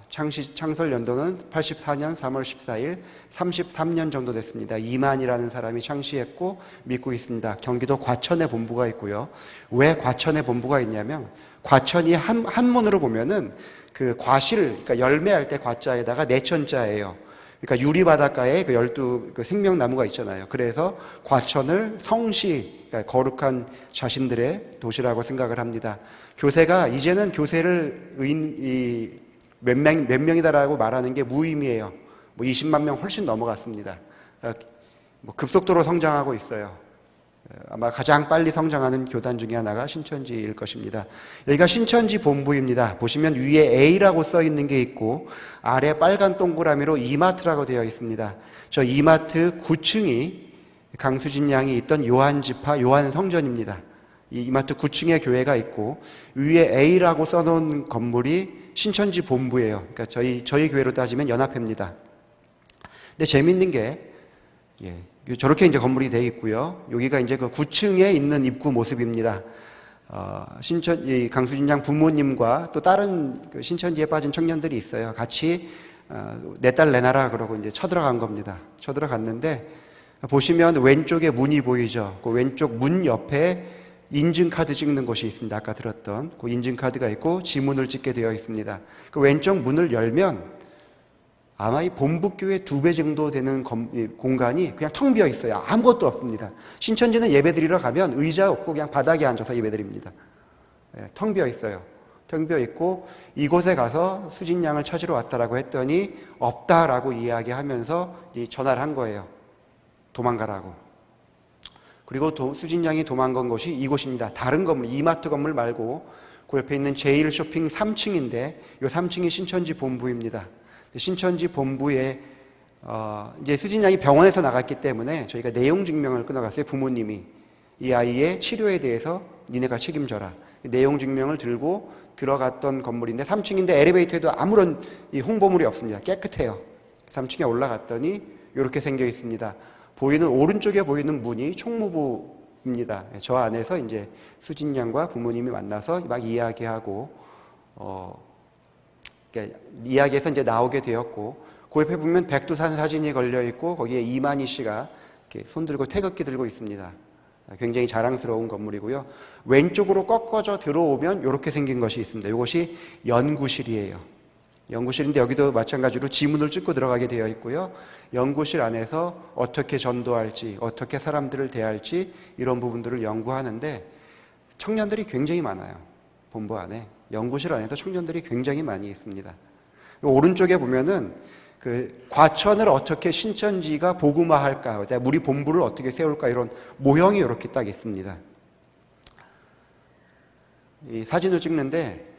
창설 연도는 84년 3월 14일, 33년 정도 됐습니다. 이만이라는 사람이 창시했고 믿고 있습니다. 경기도 과천에 본부가 있고요. 왜 과천에 본부가 있냐면 과천이 한문으로 보면은 그 과실, 그러니까 열매할 때 과자에다가 내천자예요. 그러니까 유리바닷가에 그 12 생명나무가 있잖아요. 그래서 과천을 성시, 그러니까 거룩한 자신들의 도시라고 생각을 합니다. 교세가 이제는 교세를 몇 명이다라고 말하는 게 무의미해요. 20만 명 훨씬 넘어갔습니다. 급속도로 성장하고 있어요. 아마 가장 빨리 성장하는 교단 중에 하나가 신천지일 것입니다. 여기가 신천지 본부입니다. 보시면 위에 A라고 써 있는 게 있고 아래 빨간 동그라미로 이마트라고 되어 있습니다. 저 이마트 9층이 강수진 양이 있던 요한지파 요한성전입니다. 이 이마트 9층에 교회가 있고 위에 A라고 써놓은 건물이 신천지 본부예요. 그러니까 저희 교회로 따지면 연합회입니다. 근데 재밌는 게 저렇게 이제 건물이 되어 있고요. 여기가 이제 그 9층에 있는 입구 모습입니다. 강수진 양 부모님과 또 다른 그 신천지에 빠진 청년들이 있어요. 같이 내 딸 내놔라 그러고 이제 쳐들어간 겁니다. 쳐들어갔는데 보시면 왼쪽에 문이 보이죠. 그 왼쪽 문 옆에 인증카드 찍는 곳이 있습니다. 아까 들었던 그 인증카드가 있고 지문을 찍게 되어 있습니다. 그 왼쪽 문을 열면 아마 이 본부교회 2배 정도 되는 공간이 그냥 텅 비어 있어요. 아무것도 없습니다. 신천지는 예배 드리러 가면 의자 없고 그냥 바닥에 앉아서 예배 드립니다. 텅 비어 있어요. 텅 비어 있고 이곳에 가서 수진 양을 찾으러 왔다라고 했더니 없다라고 이야기하면서 전화를 한 거예요. 도망가라고. 그리고 수진 양이 도망간 곳이 이곳입니다. 다른 건물, 이마트 건물 말고 그 옆에 있는 제일 쇼핑 3층인데 이 3층이 신천지 본부입니다. 신천지 본부에 이제 수진 양이 병원에서 나갔기 때문에 저희가 내용 증명을 끊어갔어요. 부모님이 이 아이의 치료에 대해서 니네가 책임져라. 내용 증명을 들고 들어갔던 건물인데 3층인데 엘리베이터에도 아무런 이 홍보물이 없습니다. 깨끗해요. 3층에 올라갔더니 이렇게 생겨 있습니다. 보이는 오른쪽에 보이는 문이 총무부입니다. 저 안에서 이제 수진 양과 부모님이 만나서 막 이야기하고 그러니까 이야기에서 이제 나오게 되었고 그 옆에 보면 백두산 사진이 걸려 있고 거기에 이만희 씨가 이렇게 손 들고 태극기 들고 있습니다. 굉장히 자랑스러운 건물이고요. 왼쪽으로 꺾어져 들어오면 이렇게 생긴 것이 있습니다. 이것이 연구실이에요. 연구실인데 여기도 마찬가지로 지문을 찍고 들어가게 되어 있고요. 연구실 안에서 어떻게 전도할지, 어떻게 사람들을 대할지 이런 부분들을 연구하는데 청년들이 굉장히 많아요. 본부 안에. 연구실 안에도 청년들이 굉장히 많이 있습니다. 오른쪽에 보면은 그 과천을 어떻게 신천지가 복음화할까, 우리 본부를 어떻게 세울까 이런 모형이 이렇게 딱 있습니다. 이 사진을 찍는데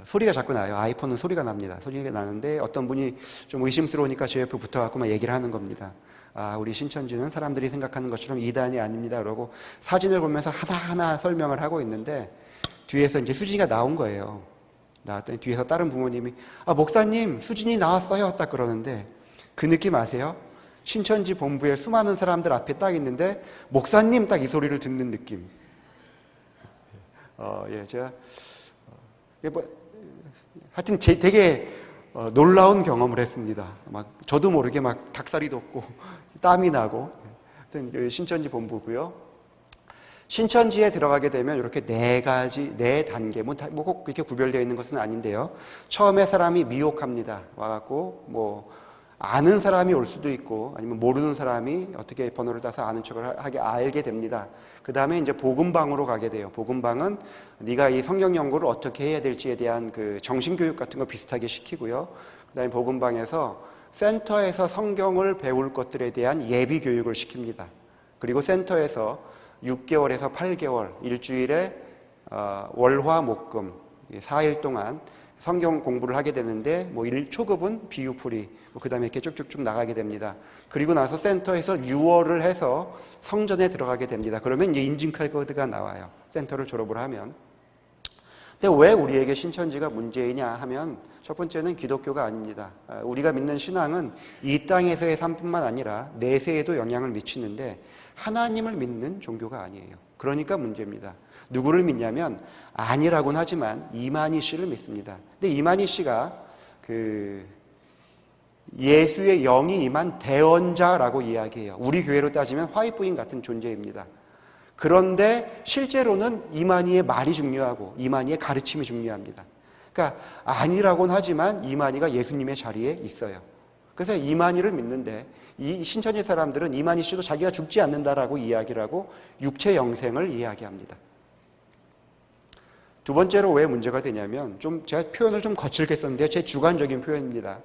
소리가 자꾸 나요. 아이폰은 소리가 납니다. 소리가 나는데 어떤 분이 좀 의심스러우니까 제 옆에 붙어갖고 막 얘기를 하는 겁니다. 아, 우리 신천지는 사람들이 생각하는 것처럼 이단이 아닙니다. 그러고 사진을 보면서 하나하나 설명을 하고 있는데 뒤에서 이제 수진이가 나온 거예요. 나왔더니 뒤에서 다른 부모님이 아, 목사님 수진이 나왔어요. 딱 그러는데 그 느낌 아세요? 신천지 본부에 수많은 사람들 앞에 딱 있는데 목사님 딱 이 소리를 듣는 느낌. 예, 제가 하여튼 되게 놀라운 경험을 했습니다. 막 저도 모르게 막 닭다리 돋고 땀이 나고. 하여튼 신천지 본부고요. 신천지에 들어가게 되면 이렇게 네 단계, 뭐 꼭 그렇게 구별되어 있는 것은 아닌데요. 처음에 사람이 미혹합니다. 와갖고 아는 사람이 올 수도 있고 아니면 모르는 사람이 어떻게 번호를 따서 아는 척을 알게 됩니다. 그 다음에 이제 복음방으로 가게 돼요. 복음방은 네가 이 성경 연구를 어떻게 해야 될지에 대한 그 정신교육 같은 거 비슷하게 시키고요. 그 다음에 복음방에서 센터에서 성경을 배울 것들에 대한 예비 교육을 시킵니다. 그리고 센터에서 6개월에서 8개월 일주일에 월화 목금 4일 동안 성경 공부를 하게 되는데 초급은 비유풀이 그 다음에 이렇게 쭉쭉쭉 나가게 됩니다. 그리고 나서 센터에서 6월을 해서 성전에 들어가게 됩니다. 그러면 이제 인증카드가 나와요. 센터를 졸업을 하면. 근데 왜 우리에게 신천지가 문제이냐 하면 첫 번째는 기독교가 아닙니다. 우리가 믿는 신앙은 이 땅에서의 삶뿐만 아니라 내세에도 영향을 미치는데 하나님을 믿는 종교가 아니에요. 그러니까 문제입니다. 누구를 믿냐면 아니라고는 하지만 이만희 씨를 믿습니다. 근데 이만희 씨가 그 예수의 영이 임한 대언자라고 이야기해요. 우리 교회로 따지면 화이부인 같은 존재입니다. 그런데 실제로는 이만희의 말이 중요하고 이만희의 가르침이 중요합니다. 그러니까 아니라고는 하지만 이만희가 예수님의 자리에 있어요. 그래서 이만희를 믿는데 이 신천지 사람들은 이만희 씨도 자기가 죽지 않는다라고 이야기를 하고 육체 영생을 이야기합니다. 두 번째로 왜 문제가 되냐면 제가 표현을 좀 거칠게 썼는데 제 주관적인 표현입니다.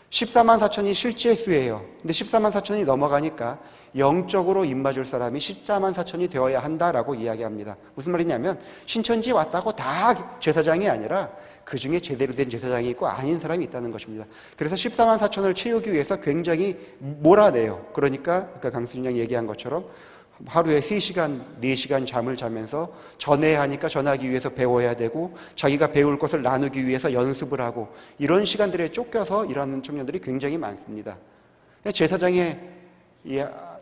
14만 4천이 실제 수예요. 근데 14만 4천이 넘어가니까 영적으로 입맞을 사람이 14만 4천이 되어야 한다라고 이야기합니다. 무슨 말이냐면 신천지에 왔다고 다 제사장이 아니라 그 중에 제대로 된 제사장이 있고 아닌 사람이 있다는 것입니다. 그래서 14만 4천을 채우기 위해서 굉장히 몰아내요. 그러니까 아까 강수진 양이 얘기한 것처럼 하루에 3시간, 4시간 잠을 자면서 전해야 하니까 전하기 위해서 배워야 되고 자기가 배울 것을 나누기 위해서 연습을 하고 이런 시간들에 쫓겨서 일하는 청년들이 굉장히 많습니다.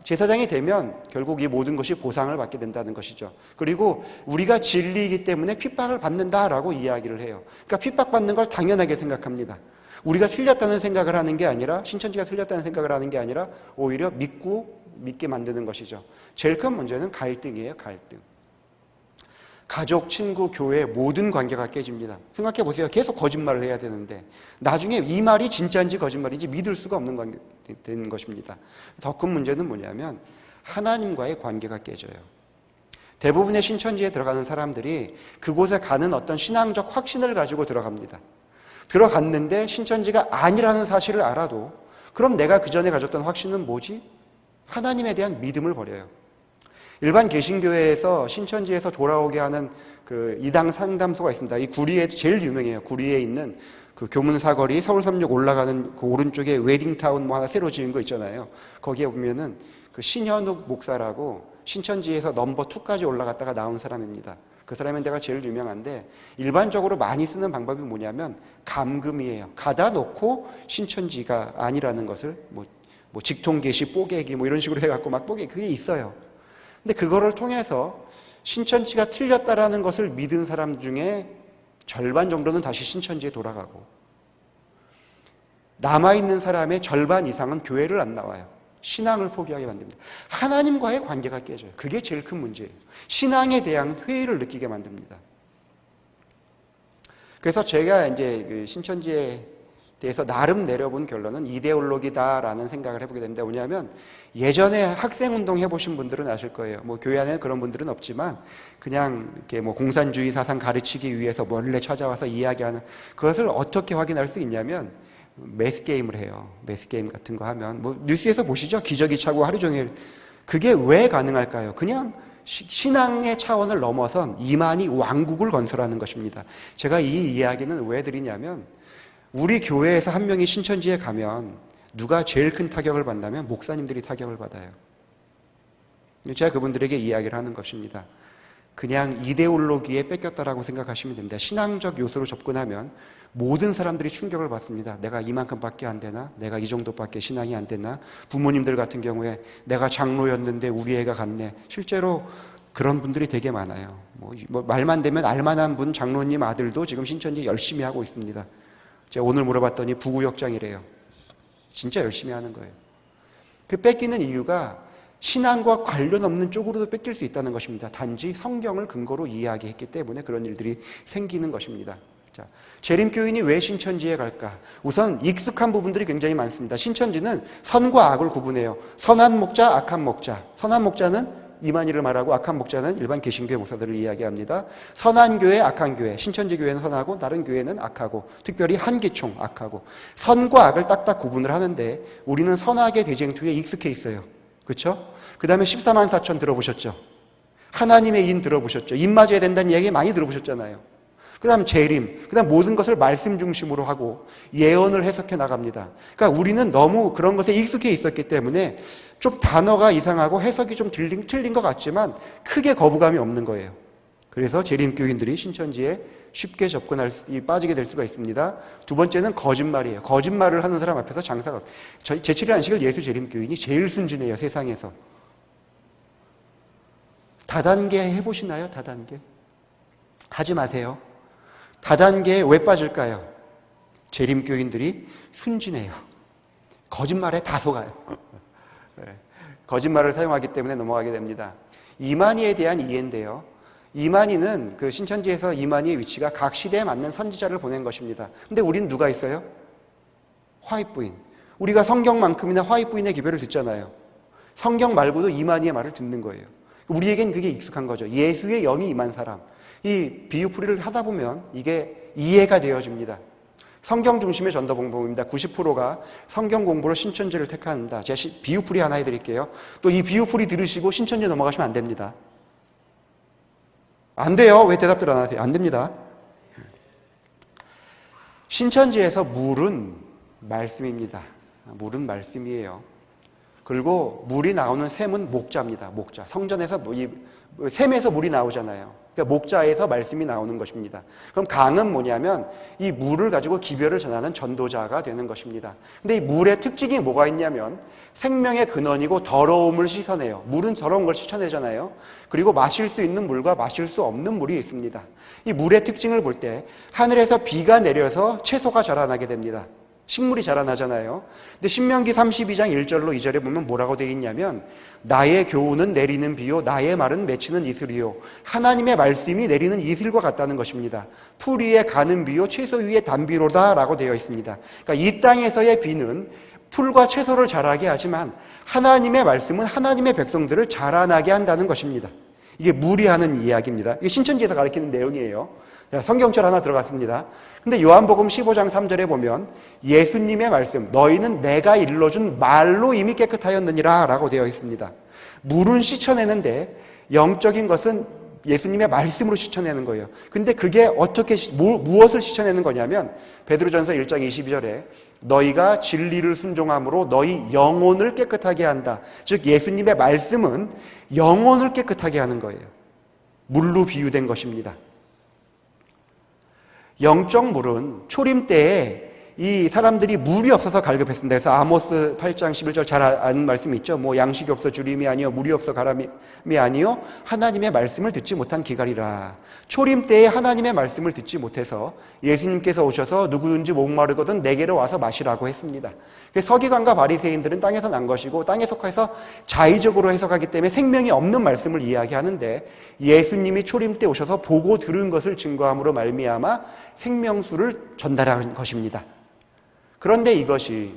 제사장이 되면 결국 이 모든 것이 보상을 받게 된다는 것이죠. 그리고 우리가 진리이기 때문에 핍박을 받는다라고 이야기를 해요. 그러니까 핍박받는 걸 당연하게 생각합니다. 우리가 틀렸다는 생각을 하는 게 아니라 신천지가 틀렸다는 생각을 하는 게 아니라 오히려 믿게 만드는 것이죠. 제일 큰 문제는 갈등이에요. 갈등. 가족, 친구, 교회 모든 관계가 깨집니다. 생각해 보세요. 계속 거짓말을 해야 되는데 나중에 이 말이 진짜인지 거짓말인지 믿을 수가 없는 관계 되는 것입니다. 더 큰 문제는 뭐냐면 하나님과의 관계가 깨져요. 대부분의 신천지에 들어가는 사람들이 그곳에 가는 어떤 신앙적 확신을 가지고 들어갑니다. 들어갔는데 신천지가 아니라는 사실을 알아도 그럼 내가 그 전에 가졌던 확신은 뭐지? 하나님에 대한 믿음을 버려요. 일반 개신교회에서 신천지에서 돌아오게 하는 그 이당 상담소가 있습니다. 이 구리에 제일 유명해요. 구리에 있는 그 교문사거리 서울3역 올라가는 그 오른쪽에 웨딩타운 뭐 하나 새로 지은 거 있잖아요. 거기에 보면은 그 신현욱 목사라고 신천지에서 넘버 2까지 올라갔다가 나온 사람입니다. 그 사람은 내가 제일 유명한데 일반적으로 많이 쓰는 방법이 뭐냐면 감금이에요. 가다 놓고 신천지가 아니라는 것을 뭐 직통계시 뽀개기 뭐 이런 식으로 해갖고 막 뽀개기 그게 있어요. 근데 그거를 통해서 신천지가 틀렸다라는 것을 믿은 사람 중에 절반 정도는 다시 신천지에 돌아가고 남아있는 사람의 절반 이상은 교회를 안 나와요. 신앙을 포기하게 만듭니다. 하나님과의 관계가 깨져요. 그게 제일 큰 문제예요. 신앙에 대한 회의를 느끼게 만듭니다. 그래서 제가 이제 그 신천지에 대해서 나름 내려본 결론은 이데올로기다라는 생각을 해보게 됩니다. 뭐냐면 예전에 학생운동 해보신 분들은 아실 거예요. 뭐 교회 안에 그런 분들은 없지만 그냥 이렇게 뭐 공산주의 사상 가르치기 위해서 몰래 찾아와서 이야기하는 그것을 어떻게 확인할 수 있냐면 매스게임을 해요. 매스게임 같은 거 하면 뭐 뉴스에서 보시죠. 기저귀 차고 하루 종일. 그게 왜 가능할까요? 그냥 신앙의 차원을 넘어선 이만희 왕국을 건설하는 것입니다. 제가 이 이야기는 왜 드리냐면 우리 교회에서 한 명이 신천지에 가면 누가 제일 큰 타격을 받냐면 목사님들이 타격을 받아요. 제가 그분들에게 이야기를 하는 것입니다. 그냥 이데올로기에 뺏겼다라고 생각하시면 됩니다. 신앙적 요소로 접근하면 모든 사람들이 충격을 받습니다. 내가 이만큼밖에 안 되나? 내가 이 정도밖에 신앙이 안 되나? 부모님들 같은 경우에 내가 장로였는데 우리 애가 갔네. 실제로 그런 분들이 되게 많아요. 뭐 말만 되면 알만한 분 장로님 아들도 지금 신천지 열심히 하고 있습니다. 제가 오늘 물어봤더니 부구역장이래요. 진짜 열심히 하는 거예요. 그 뺏기는 이유가 신앙과 관련 없는 쪽으로도 뺏길 수 있다는 것입니다. 단지 성경을 근거로 이야기했기 때문에 그런 일들이 생기는 것입니다. 자, 재림교인이 왜 신천지에 갈까? 우선 익숙한 부분들이 굉장히 많습니다. 신천지는 선과 악을 구분해요. 선한 목자, 악한 목자. 선한 목자는 이만희를 말하고 악한 목자는 일반 개신교회 목사들을 이야기합니다. 선한 교회, 악한 교회. 신천지 교회는 선하고 다른 교회는 악하고 특별히 한기총 악하고 선과 악을 딱딱 구분을 하는데 우리는 선악의 대쟁투에 익숙해 있어요. 그렇죠? 그 다음에 14만 4천 들어보셨죠? 하나님의 인 들어보셨죠? 입 맞아야 된다는 이야기 많이 들어보셨잖아요. 그 다음 재림, 그 다음 모든 것을 말씀 중심으로 하고 예언을 해석해 나갑니다. 그러니까 우리는 너무 그런 것에 익숙해 있었기 때문에 좀 단어가 이상하고 해석이 좀 틀린 것 같지만 크게 거부감이 없는 거예요. 그래서 재림교인들이 신천지에 쉽게 빠지게 될 수가 있습니다. 두 번째는 거짓말이에요. 거짓말을 하는 사람 앞에서 장사가 제7일 안식일 예수 재림교인이 제일 순진해요. 세상에서. 다단계 해보시나요? 다단계? 하지 마세요. 다단계에 왜 빠질까요? 재림교인들이 순진해요. 거짓말에 다 속아요. 거짓말을 사용하기 때문에 넘어가게 됩니다. 이만희에 대한 이해인데요. 이만희는 그 신천지에서 이만희의 위치가 각 시대에 맞는 선지자를 보낸 것입니다. 근데 우린 누가 있어요? 화입부인. 우리가 성경만큼이나 화입부인의 기별을 듣잖아요. 성경 말고도 이만희의 말을 듣는 거예요. 우리에겐 그게 익숙한 거죠. 예수의 영이 임한 사람. 이 비유풀이를 하다 보면 이게 이해가 되어집니다. 성경 중심의 전도 공부입니다. 90%가 성경 공부로 신천지를 택한다. 제가 비유풀이 하나 해드릴게요. 또 이 비유풀이 들으시고 신천지 넘어가시면 안 됩니다. 안 돼요. 왜 대답들 안 하세요? 안 됩니다. 신천지에서 물은 말씀입니다. 물은 말씀이에요. 그리고 물이 나오는 샘은 목자입니다. 목자. 성전에서 샘에서 물이 나오잖아요. 그러니까 목자에서 말씀이 나오는 것입니다. 그럼 강은 뭐냐면 이 물을 가지고 기별을 전하는 전도자가 되는 것입니다. 근데 이 물의 특징이 뭐가 있냐면 생명의 근원이고 더러움을 씻어내요. 물은 더러운 걸 씻어내잖아요. 그리고 마실 수 있는 물과 마실 수 없는 물이 있습니다. 이 물의 특징을 볼 때 하늘에서 비가 내려서 채소가 자라나게 됩니다. 식물이 자라나잖아요. 근데 신명기 32장 1절로 2절에 보면 뭐라고 되어 있냐면 나의 교훈은 내리는 비요 나의 말은 맺히는 이슬이요 하나님의 말씀이 내리는 이슬과 같다는 것입니다. 풀 위에 가는 비요 채소 위에 단비로다 라고 되어 있습니다. 그러니까 이 땅에서의 비는 풀과 채소를 자라게 하지만 하나님의 말씀은 하나님의 백성들을 자라나게 한다는 것입니다. 이게 무리하는 이야기입니다. 이게 신천지에서 가르치는 내용이에요. 자, 성경철 하나 들어갔습니다. 근데 요한복음 15장 3절에 보면 예수님의 말씀, 너희는 내가 일러준 말로 이미 깨끗하였느니라 라고 되어 있습니다. 물은 씻어내는데 영적인 것은 예수님의 말씀으로 씻어내는 거예요. 근데 그게 어떻게, 무엇을 씻어내는 거냐면 베드로전서 1장 22절에 너희가 진리를 순종함으로 너희 영혼을 깨끗하게 한다. 즉 예수님의 말씀은 영혼을 깨끗하게 하는 거예요. 물로 비유된 것입니다. 영적 물은 초림 때에 이 사람들이 물이 없어서 갈급했습니다. 그래서 아모스 8장 11절 잘 아는 말씀 있죠. 뭐 양식이 없어 주림이 아니요 물이 없어 가람이 아니요 하나님의 말씀을 듣지 못한 기갈이라. 초림 때에 하나님의 말씀을 듣지 못해서 예수님께서 오셔서 누구든지 목마르거든 내게로 와서 마시라고 했습니다. 서기관과 바리새인들은 땅에서 난 것이고 땅에 속해서 자의적으로 해석하기 때문에 생명이 없는 말씀을 이야기하는데 예수님이 초림 때 오셔서 보고 들은 것을 증거함으로 말미암아 생명수를 전달한 것입니다. 그런데 이것이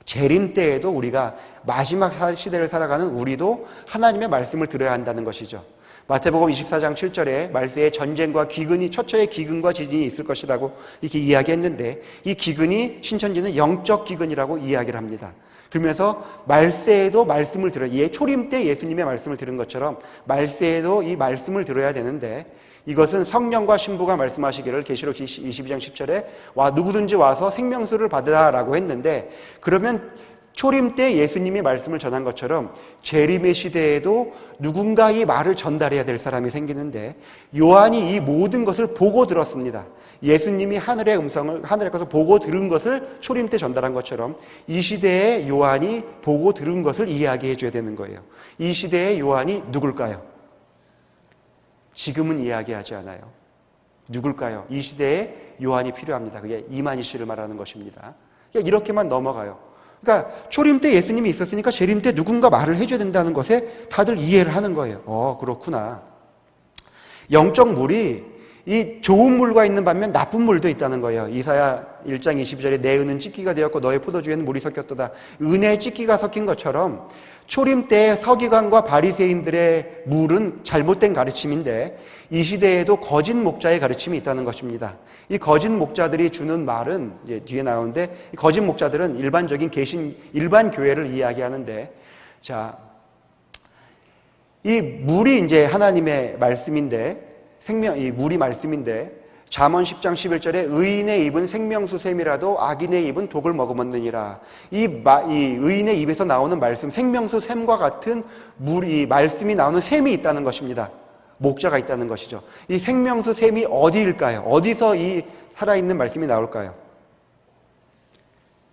재림 때에도 우리가 마지막 시대를 살아가는 우리도 하나님의 말씀을 들어야 한다는 것이죠. 마태복음 24장 7절에 말세에 전쟁과 기근이 처처의 기근과 지진이 있을 것이라고 이렇게 이야기했는데 이 기근이 신천지는 영적 기근이라고 이야기를 합니다. 그러면서 말세에도 말씀을 들어야, 초림 때 예수님의 말씀을 들은 것처럼 말세에도 이 말씀을 들어야 되는데 이것은 성령과 신부가 말씀하시기를 계시록 22장 10절에 누구든지 와서 생명수를 받으라라고 했는데 그러면 초림 때 예수님이 말씀을 전한 것처럼 재림의 시대에도 누군가 이 말을 전달해야 될 사람이 생기는데 요한이 이 모든 것을 보고 들었습니다. 예수님이 하늘의 음성을, 하늘의 것을 보고 들은 것을 초림 때 전달한 것처럼 이 시대에 요한이 보고 들은 것을 이야기해 줘야 되는 거예요. 이 시대의 요한이 누굴까요? 지금은 이야기하지 않아요. 누굴까요? 이 시대에 요한이 필요합니다. 그게 이만희 씨를 말하는 것입니다. 그러니까 이렇게만 넘어가요. 그러니까 초림 때 예수님이 있었으니까 재림 때 누군가 말을 해줘야 된다는 것에 다들 이해를 하는 거예요. 그렇구나. 영적 물이 이 좋은 물과 있는 반면 나쁜 물도 있다는 거예요. 이사야 1장 22절에 내 은은 찢기가 되었고 너의 포도주에는 물이 섞였도다. 은에 찢기가 섞인 것처럼 초림 때 서기관과 바리새인들의 물은 잘못된 가르침인데 이 시대에도 거짓 목자의 가르침이 있다는 것입니다. 이 거짓 목자들이 주는 말은 이제 뒤에 나오는데 이 거짓 목자들은 일반적인 일반 교회를 이야기하는데 자, 이 물이 이제 하나님의 말씀인데 이 물이 말씀인데 잠언 10장 11절에 의인의 입은 생명수 샘이라도 악인의 입은 독을 머금었느니라. 이 의인의 입에서 나오는 말씀, 생명수 샘과 같은 이 말씀이 나오는 샘이 있다는 것입니다. 목자가 있다는 것이죠. 이 생명수 샘이 어디일까요? 어디서 이 살아있는 말씀이 나올까요?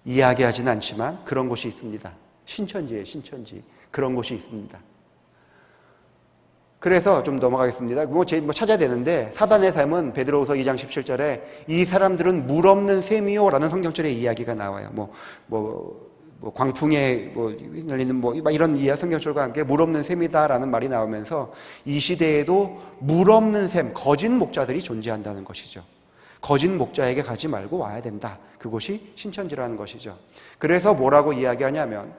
이야기하지는 않지만 그런 곳이 있습니다. 신천지예요, 신천지. 그런 곳이 있습니다. 그래서 좀 넘어가겠습니다. 찾아야 되는데 사단의 삶은 베드로후서 2장 17절에 이 사람들은 물 없는 셈이요 라는 성경절의 이야기가 나와요. 광풍에 휘날리는 이런 성경절과 함께 물 없는 셈이다라는 말이 나오면서 이 시대에도 물 없는 셈, 거짓 목자들이 존재한다는 것이죠. 거짓 목자에게 가지 말고 와야 된다. 그곳이 신천지라는 것이죠. 그래서 뭐라고 이야기하냐면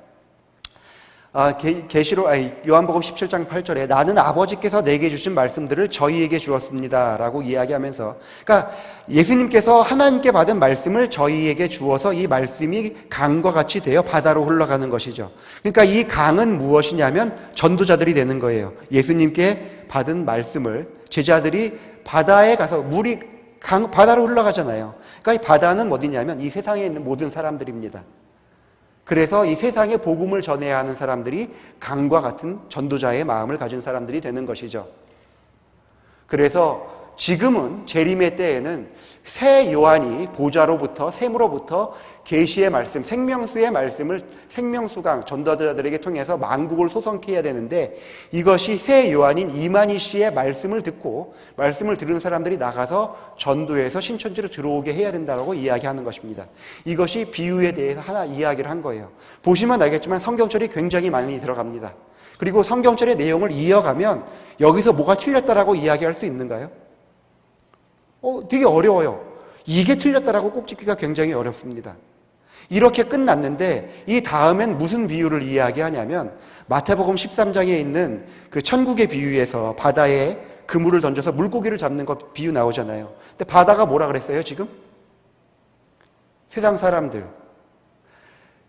요한복음 17장 8절에 나는 아버지께서 내게 주신 말씀들을 저희에게 주었습니다 라고 이야기하면서 그러니까 예수님께서 하나님께 받은 말씀을 저희에게 주어서 이 말씀이 강과 같이 되어 바다로 흘러가는 것이죠. 그러니까 이 강은 무엇이냐면 전도자들이 되는 거예요. 예수님께 받은 말씀을 제자들이 바다에 가서 물이 바다로 흘러가잖아요. 그러니까 이 바다는 어디냐면 이 세상에 있는 모든 사람들입니다. 그래서 이 세상에 복음을 전해야 하는 사람들이 강과 같은 전도자의 마음을 가진 사람들이 되는 것이죠. 그래서 지금은 재림의 때에는 새 요한이 보좌로부터 샘으로부터 계시의 말씀, 생명수의 말씀을 생명수강 전도자들에게 통해서 만국을 소성케 해야 되는데 이것이 새 요한인 이만희 씨의 말씀을 듣고 말씀을 들은 사람들이 나가서 전도해서 신천지로 들어오게 해야 된다고 이야기하는 것입니다. 이것이 비유에 대해서 하나 이야기를 한 거예요. 보시면 알겠지만 성경절이 굉장히 많이 들어갑니다. 그리고 성경절의 내용을 이어가면 여기서 뭐가 틀렸다라고 이야기할 수 있는가요? 되게 어려워요. 이게 틀렸다라고 꼭 찍기가 굉장히 어렵습니다. 이렇게 끝났는데 이 다음엔 무슨 비유를 이야기하냐면 마태복음 13장에 있는 그 천국의 비유에서 바다에 그물을 던져서 물고기를 잡는 것 비유 나오잖아요. 근데 바다가 뭐라 그랬어요, 지금? 세상 사람들.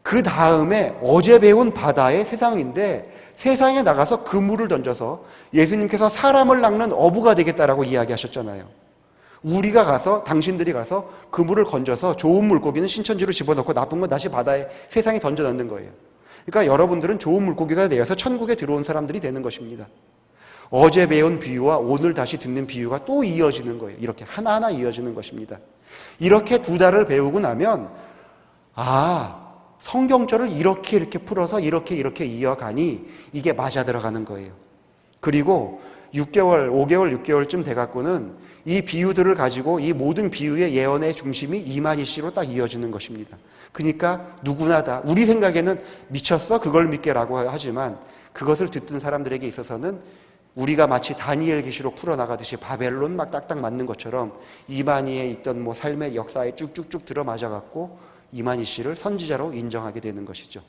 그 다음에 어제 배운 바다의 세상인데 세상에 나가서 그물을 던져서 예수님께서 사람을 낚는 어부가 되겠다라고 이야기하셨잖아요. 우리가 가서, 당신들이 가서 그물을 건져서 좋은 물고기는 신천지로 집어넣고 나쁜 건 다시 바다에 세상에 던져 넣는 거예요. 그러니까 여러분들은 좋은 물고기가 되어서 천국에 들어온 사람들이 되는 것입니다. 어제 배운 비유와 오늘 다시 듣는 비유가 또 이어지는 거예요. 이렇게 하나하나 이어지는 것입니다. 이렇게 두 달을 배우고 나면 성경절을 이렇게 풀어서 이렇게 이어가니 이게 맞아 들어가는 거예요. 그리고 6개월, 5개월, 6개월쯤 돼갖고는 이 비유들을 가지고 이 모든 비유의 예언의 중심이 이만희 씨로 딱 이어지는 것입니다. 그러니까 누구나 다 우리 생각에는 미쳤어? 그걸 믿게라고 하지만 그것을 듣던 사람들에게 있어서는 우리가 마치 다니엘 계시록 풀어나가듯이 바벨론 막 딱딱 맞는 것처럼 이만희에 있던 삶의 역사에 쭉쭉쭉 들어맞아갖고 이만희 씨를 선지자로 인정하게 되는 것이죠.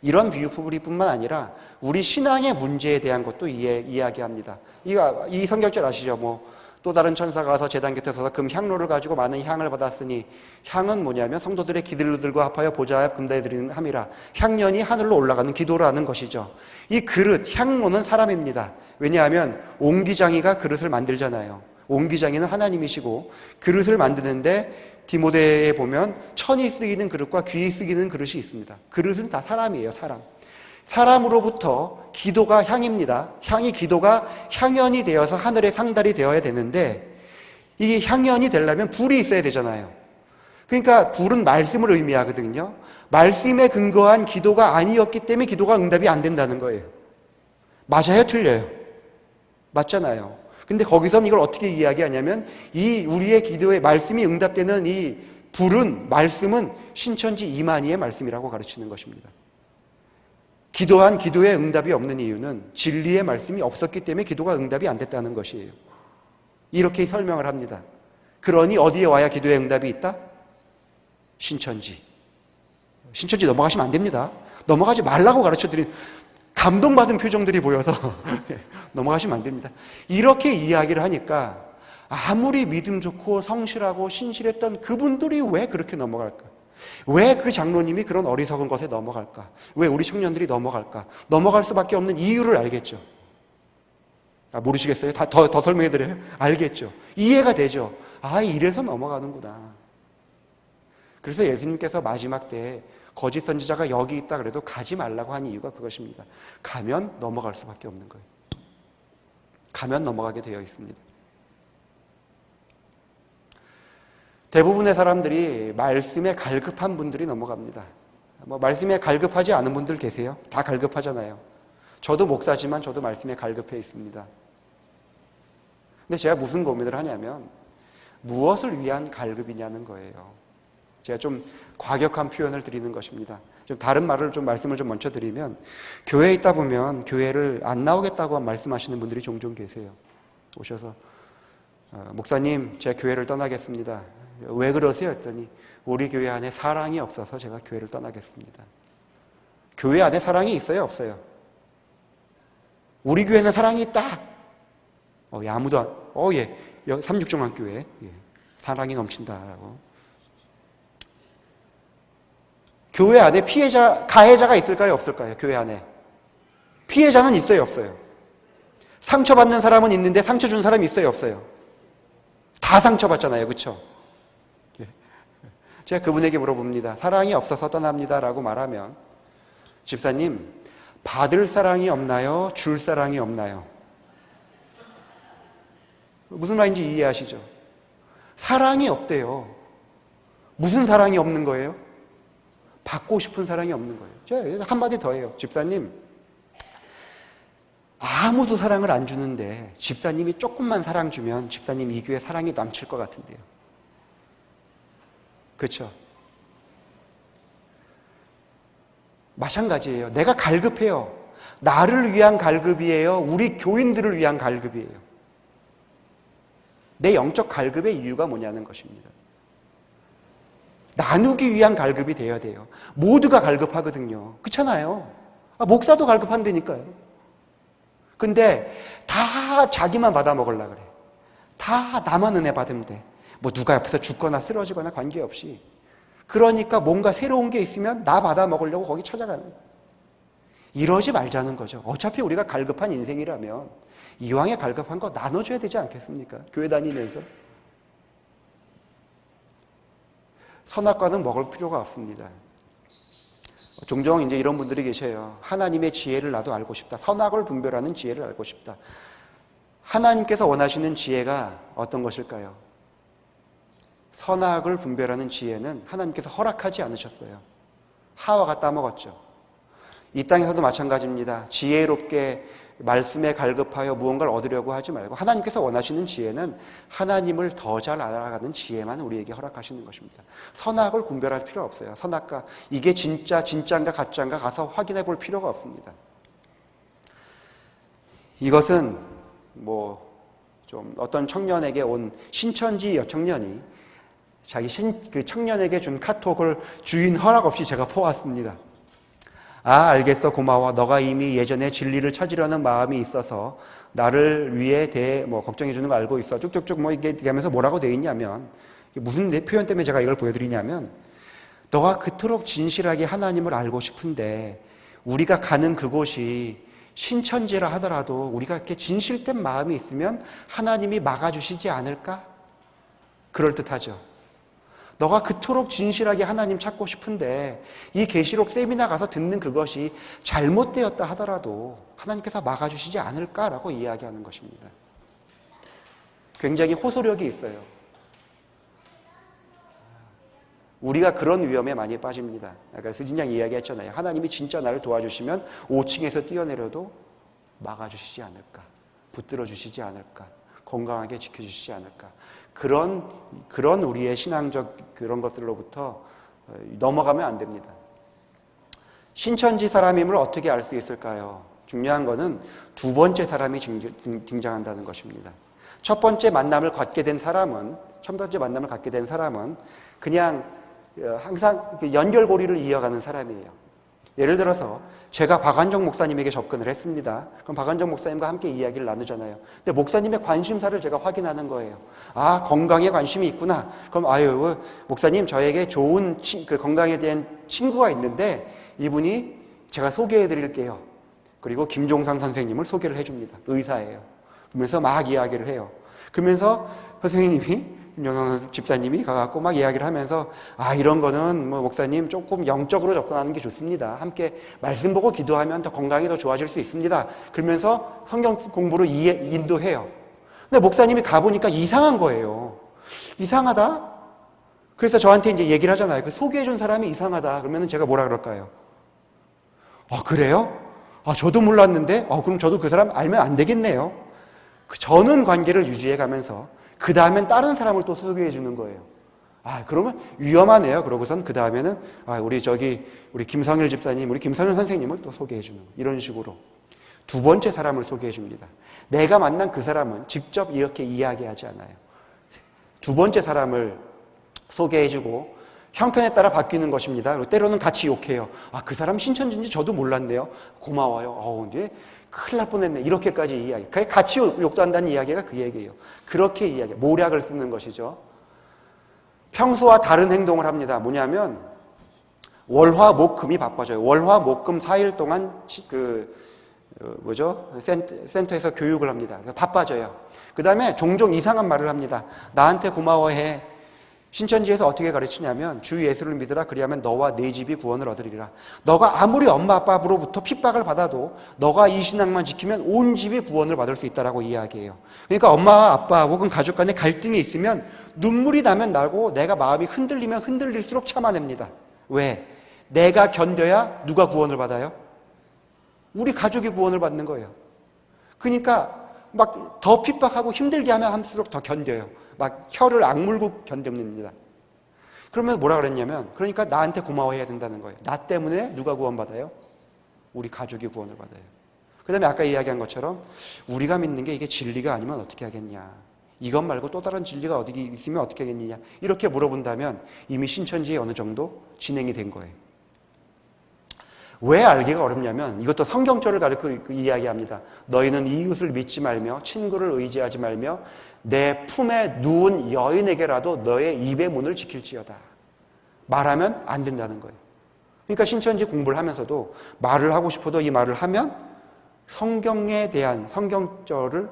이런 비유풀이뿐만 아니라 우리 신앙의 문제에 대한 것도 이야기합니다. 이 성경절 아시죠? 또 다른 천사가 와서 제단 곁에 서서 금 향로를 가지고 많은 향을 받았으니 향은 뭐냐면 성도들의 기들들과 합하여 보좌 금다에 드리는 함이라. 향연이 하늘로 올라가는 기도라는 것이죠. 이 그릇, 향로는 사람입니다. 왜냐하면 옹기장이가 그릇을 만들잖아요. 옹기장이는 하나님이시고 그릇을 만드는데 디모데에 보면 천이 쓰이는 그릇과 귀이 쓰이는 그릇이 있습니다. 그릇은 다 사람이에요, 사람. 사람으로부터 기도가 향입니다. 기도가 향연이 되어서 하늘의 상달이 되어야 되는데 이게 향연이 되려면 불이 있어야 되잖아요. 그러니까 불은 말씀을 의미하거든요. 말씀에 근거한 기도가 아니었기 때문에 기도가 응답이 안 된다는 거예요. 맞아요, 틀려요? 맞잖아요. 근데 거기선 이걸 어떻게 이야기하냐면 이 우리의 기도에 말씀이 응답되는 이 불은, 말씀은 신천지 이만희의 말씀이라고 가르치는 것입니다. 기도한 기도에 응답이 없는 이유는 진리의 말씀이 없었기 때문에 기도가 응답이 안 됐다는 것이에요. 이렇게 설명을 합니다. 그러니 어디에 와야 기도에 응답이 있다? 신천지. 신천지 넘어가시면 안 됩니다. 넘어가지 말라고 가르쳐드린 감동받은 표정들이 보여서 넘어가시면 안 됩니다. 이렇게 이야기를 하니까 아무리 믿음 좋고 성실하고 신실했던 그분들이 왜 그렇게 넘어갈까? 왜 그 장로님이 그런 어리석은 것에 넘어갈까? 왜 우리 청년들이 넘어갈까? 넘어갈 수밖에 없는 이유를 알겠죠. 모르시겠어요? 더 설명해드려요? 알겠죠. 이해가 되죠. 이래서 넘어가는구나. 그래서 예수님께서 마지막 때에 거짓 선지자가 여기 있다 그래도 가지 말라고 한 이유가 그것입니다. 가면 넘어갈 수밖에 없는 거예요. 가면 넘어가게 되어 있습니다. 대부분의 사람들이 말씀에 갈급한 분들이 넘어갑니다. 말씀에 갈급하지 않은 분들 계세요? 다 갈급하잖아요. 저도 목사지만 저도 말씀에 갈급해 있습니다. 근데 제가 무슨 고민을 하냐면 무엇을 위한 갈급이냐는 거예요. 제가 좀 과격한 표현을 드리는 것입니다. 좀 다른 말을 말씀을 먼저 드리면 교회에 있다 보면 교회를 안 나오겠다고 말씀하시는 분들이 종종 계세요. 오셔서 목사님, 제가 교회를 떠나겠습니다. 왜 그러세요? 했더니 우리 교회 안에 사랑이 없어서 제가 교회를 떠나겠습니다. 교회 안에 사랑이 있어요? 없어요? 우리 교회는 사랑이 있다. 아무도 예, 삼육중앙교회 사랑이 넘친다라고. 교회 안에 가해자가 있을까요? 없을까요? 교회 안에. 피해자는 있어요? 없어요? 상처받는 사람은 있는데 상처 준 사람이 있어요? 없어요? 다 상처받잖아요. 그렇죠? 제가 그분에게 물어봅니다. 사랑이 없어서 떠납니다라고 말하면 집사님, 받을 사랑이 없나요? 줄 사랑이 없나요? 무슨 말인지 이해하시죠? 사랑이 없대요. 무슨 사랑이 없는 거예요? 받고 싶은 사랑이 없는 거예요. 제가 한마디 더 해요. 집사님, 아무도 사랑을 안 주는데 집사님이 조금만 사랑 주면 집사님 이 교회 사랑이 넘칠 것 같은데요. 그렇죠? 마찬가지예요. 내가 갈급해요. 나를 위한 갈급이에요? 우리 교인들을 위한 갈급이에요? 내 영적 갈급의 이유가 뭐냐는 것입니다. 나누기 위한 갈급이 되어야 돼요. 모두가 갈급하거든요. 그렇잖아요. 목사도 갈급한다니까요. 근데 다 자기만 받아 먹으려고 그래. 다 나만 은혜 받으면 돼. 뭐 누가 옆에서 죽거나 쓰러지거나 관계없이. 그러니까 뭔가 새로운 게 있으면 나 받아 먹으려고 거기 찾아가는 거예요. 이러지 말자는 거죠. 어차피 우리가 갈급한 인생이라면 이왕에 갈급한 거 나눠줘야 되지 않겠습니까? 교회 다니면서. 선악과는 먹을 필요가 없습니다. 종종 이제 이런 분들이 계셔요. 하나님의 지혜를 나도 알고 싶다. 선악을 분별하는 지혜를 알고 싶다. 하나님께서 원하시는 지혜가 어떤 것일까요? 선악을 분별하는 지혜는 하나님께서 허락하지 않으셨어요. 하와가 따먹었죠. 이 땅에서도 마찬가지입니다. 지혜롭게 말씀에 갈급하여 무언가를 얻으려고 하지 말고 하나님께서 원하시는 지혜는 하나님을 더 잘 알아가는 지혜만 우리에게 허락하시는 것입니다. 선악을 분별할 필요 없어요. 선악과 이게 진짜인가 가짜인가 가서 확인해 볼 필요가 없습니다. 이것은 좀 어떤 청년에게 온 신천지 여청년이 자기 그 청년에게 준 카톡을 주인 허락 없이 제가 포왔습니다. 알겠어, 고마워. 너가 이미 예전에 진리를 찾으려는 마음이 있어서 나를 위해 걱정해 주는 거 알고 있어. 쭉쭉쭉 이게 하면서 뭐라고 돼 있냐면, 무슨 표현 때문에 제가 이걸 보여드리냐면, 너가 그토록 진실하게 하나님을 알고 싶은데 우리가 가는 그곳이 신천지라 하더라도 우리가 이렇게 진실된 마음이 있으면 하나님이 막아주시지 않을까? 그럴듯하죠. 너가 그토록 진실하게 하나님 찾고 싶은데 이 계시록 세미나 가서 듣는 그것이 잘못되었다 하더라도 하나님께서 막아주시지 않을까라고 이야기하는 것입니다. 굉장히 호소력이 있어요. 우리가 그런 위험에 많이 빠집니다. 아까 스진 양이 이야기했잖아요. 하나님이 진짜 나를 도와주시면 5층에서 뛰어내려도 막아주시지 않을까, 붙들어 주시지 않을까, 건강하게 지켜주시지 않을까. 그런 우리의 신앙적 그런 것들로부터 넘어가면 안 됩니다. 신천지 사람임을 어떻게 알 수 있을까요? 중요한 거는 두 번째 사람이 등장한다는 것입니다. 첫 번째 만남을 갖게 된 사람은 그냥 항상 연결고리를 이어가는 사람이에요. 예를 들어서 제가 박완정 목사님에게 접근을 했습니다. 그럼 박완정 목사님과 함께 이야기를 나누잖아요. 근데 목사님의 관심사를 제가 확인하는 거예요. 건강에 관심이 있구나. 그럼 목사님 저에게 좋은 그 건강에 대한 친구가 있는데 이분이 제가 소개해 드릴게요. 그리고 김종상 선생님을 소개를 해줍니다. 의사예요. 그러면서 막 이야기를 해요. 그러면서 선생님이 김종상 집사님이 가갖고 막 이야기를 하면서 이런 거는 목사님 조금 영적으로 접근하는 게 좋습니다. 함께 말씀 보고 기도하면 더 건강이 더 좋아질 수 있습니다. 그러면서 성경 공부를 인도해요. 근데 목사님이 가보니까 이상한 거예요. 이상하다? 그래서 저한테 이제 얘기를 하잖아요. 그 소개해준 사람이 이상하다. 그러면 제가 뭐라 그럴까요? 그래요? 저도 몰랐는데? 그럼 저도 그 사람 알면 안 되겠네요. 저는 관계를 유지해 가면서 그 다음엔 다른 사람을 또 소개해 주는 거예요. 그러면 위험하네요. 그러고선 그 다음에는 우리 김성일 집사님, 우리 김성일 선생님을 또 소개해 주는 거예요. 이런 식으로 두 번째 사람을 소개해 줍니다. 내가 만난 그 사람은 직접 이렇게 이야기하지 않아요. 두 번째 사람을 소개해 주고 형편에 따라 바뀌는 것입니다. 그리고 때로는 같이 욕해요. 그 사람 신천지인지 저도 몰랐네요. 고마워요. 근데 큰일 날 뻔했네. 이렇게까지 이야기. 같이 욕도 한다는 이야기가 그 얘기예요. 그렇게 이야기, 모략을 쓰는 것이죠. 평소와 다른 행동을 합니다. 뭐냐면 월화 목금이 바빠져요. 월화 목금 4일 동안 센터에서 교육을 합니다. 그래서 바빠져요. 그 다음에 종종 이상한 말을 합니다. 나한테 고마워해. 신천지에서 어떻게 가르치냐면 주 예수를 믿으라. 그리하면 너와 네 집이 구원을 얻으리라. 너가 아무리 엄마 아빠로부터 핍박을 받아도 너가 이 신앙만 지키면 온 집이 구원을 받을 수 있다라고 이야기해요. 그러니까 엄마 아빠 혹은 가족 간에 갈등이 있으면 눈물이 나면 나고 내가 마음이 흔들리면 흔들릴수록 참아냅니다. 왜? 내가 견뎌야 누가 구원을 받아요? 우리 가족이 구원을 받는 거예요. 그러니까 막 더 핍박하고 힘들게 하면 할수록 더 견뎌요. 막 혀를 악물고 견딥니다. 그러면 뭐라 그랬냐면, 그러니까 나한테 고마워해야 된다는 거예요. 나 때문에 누가 구원받아요? 우리 가족이 구원을 받아요. 그 다음에 아까 이야기한 것처럼 우리가 믿는 게 이게 진리가 아니면 어떻게 하겠냐. 이것 말고 또 다른 진리가 어디 있으면 어떻게 하겠느냐. 이렇게 물어본다면 이미 신천지에 어느 정도 진행이 된 거예요. 왜 알기가 어렵냐면 이것도 성경절을 가리켜 이야기합니다. 너희는 이웃을 믿지 말며 친구를 의지하지 말며 내 품에 누운 여인에게라도 너의 입의 문을 지킬지어다. 말하면 안 된다는 거예요. 그러니까 신천지 공부를 하면서도 말을 하고 싶어도 이 말을 하면 성경에 대한 성경절을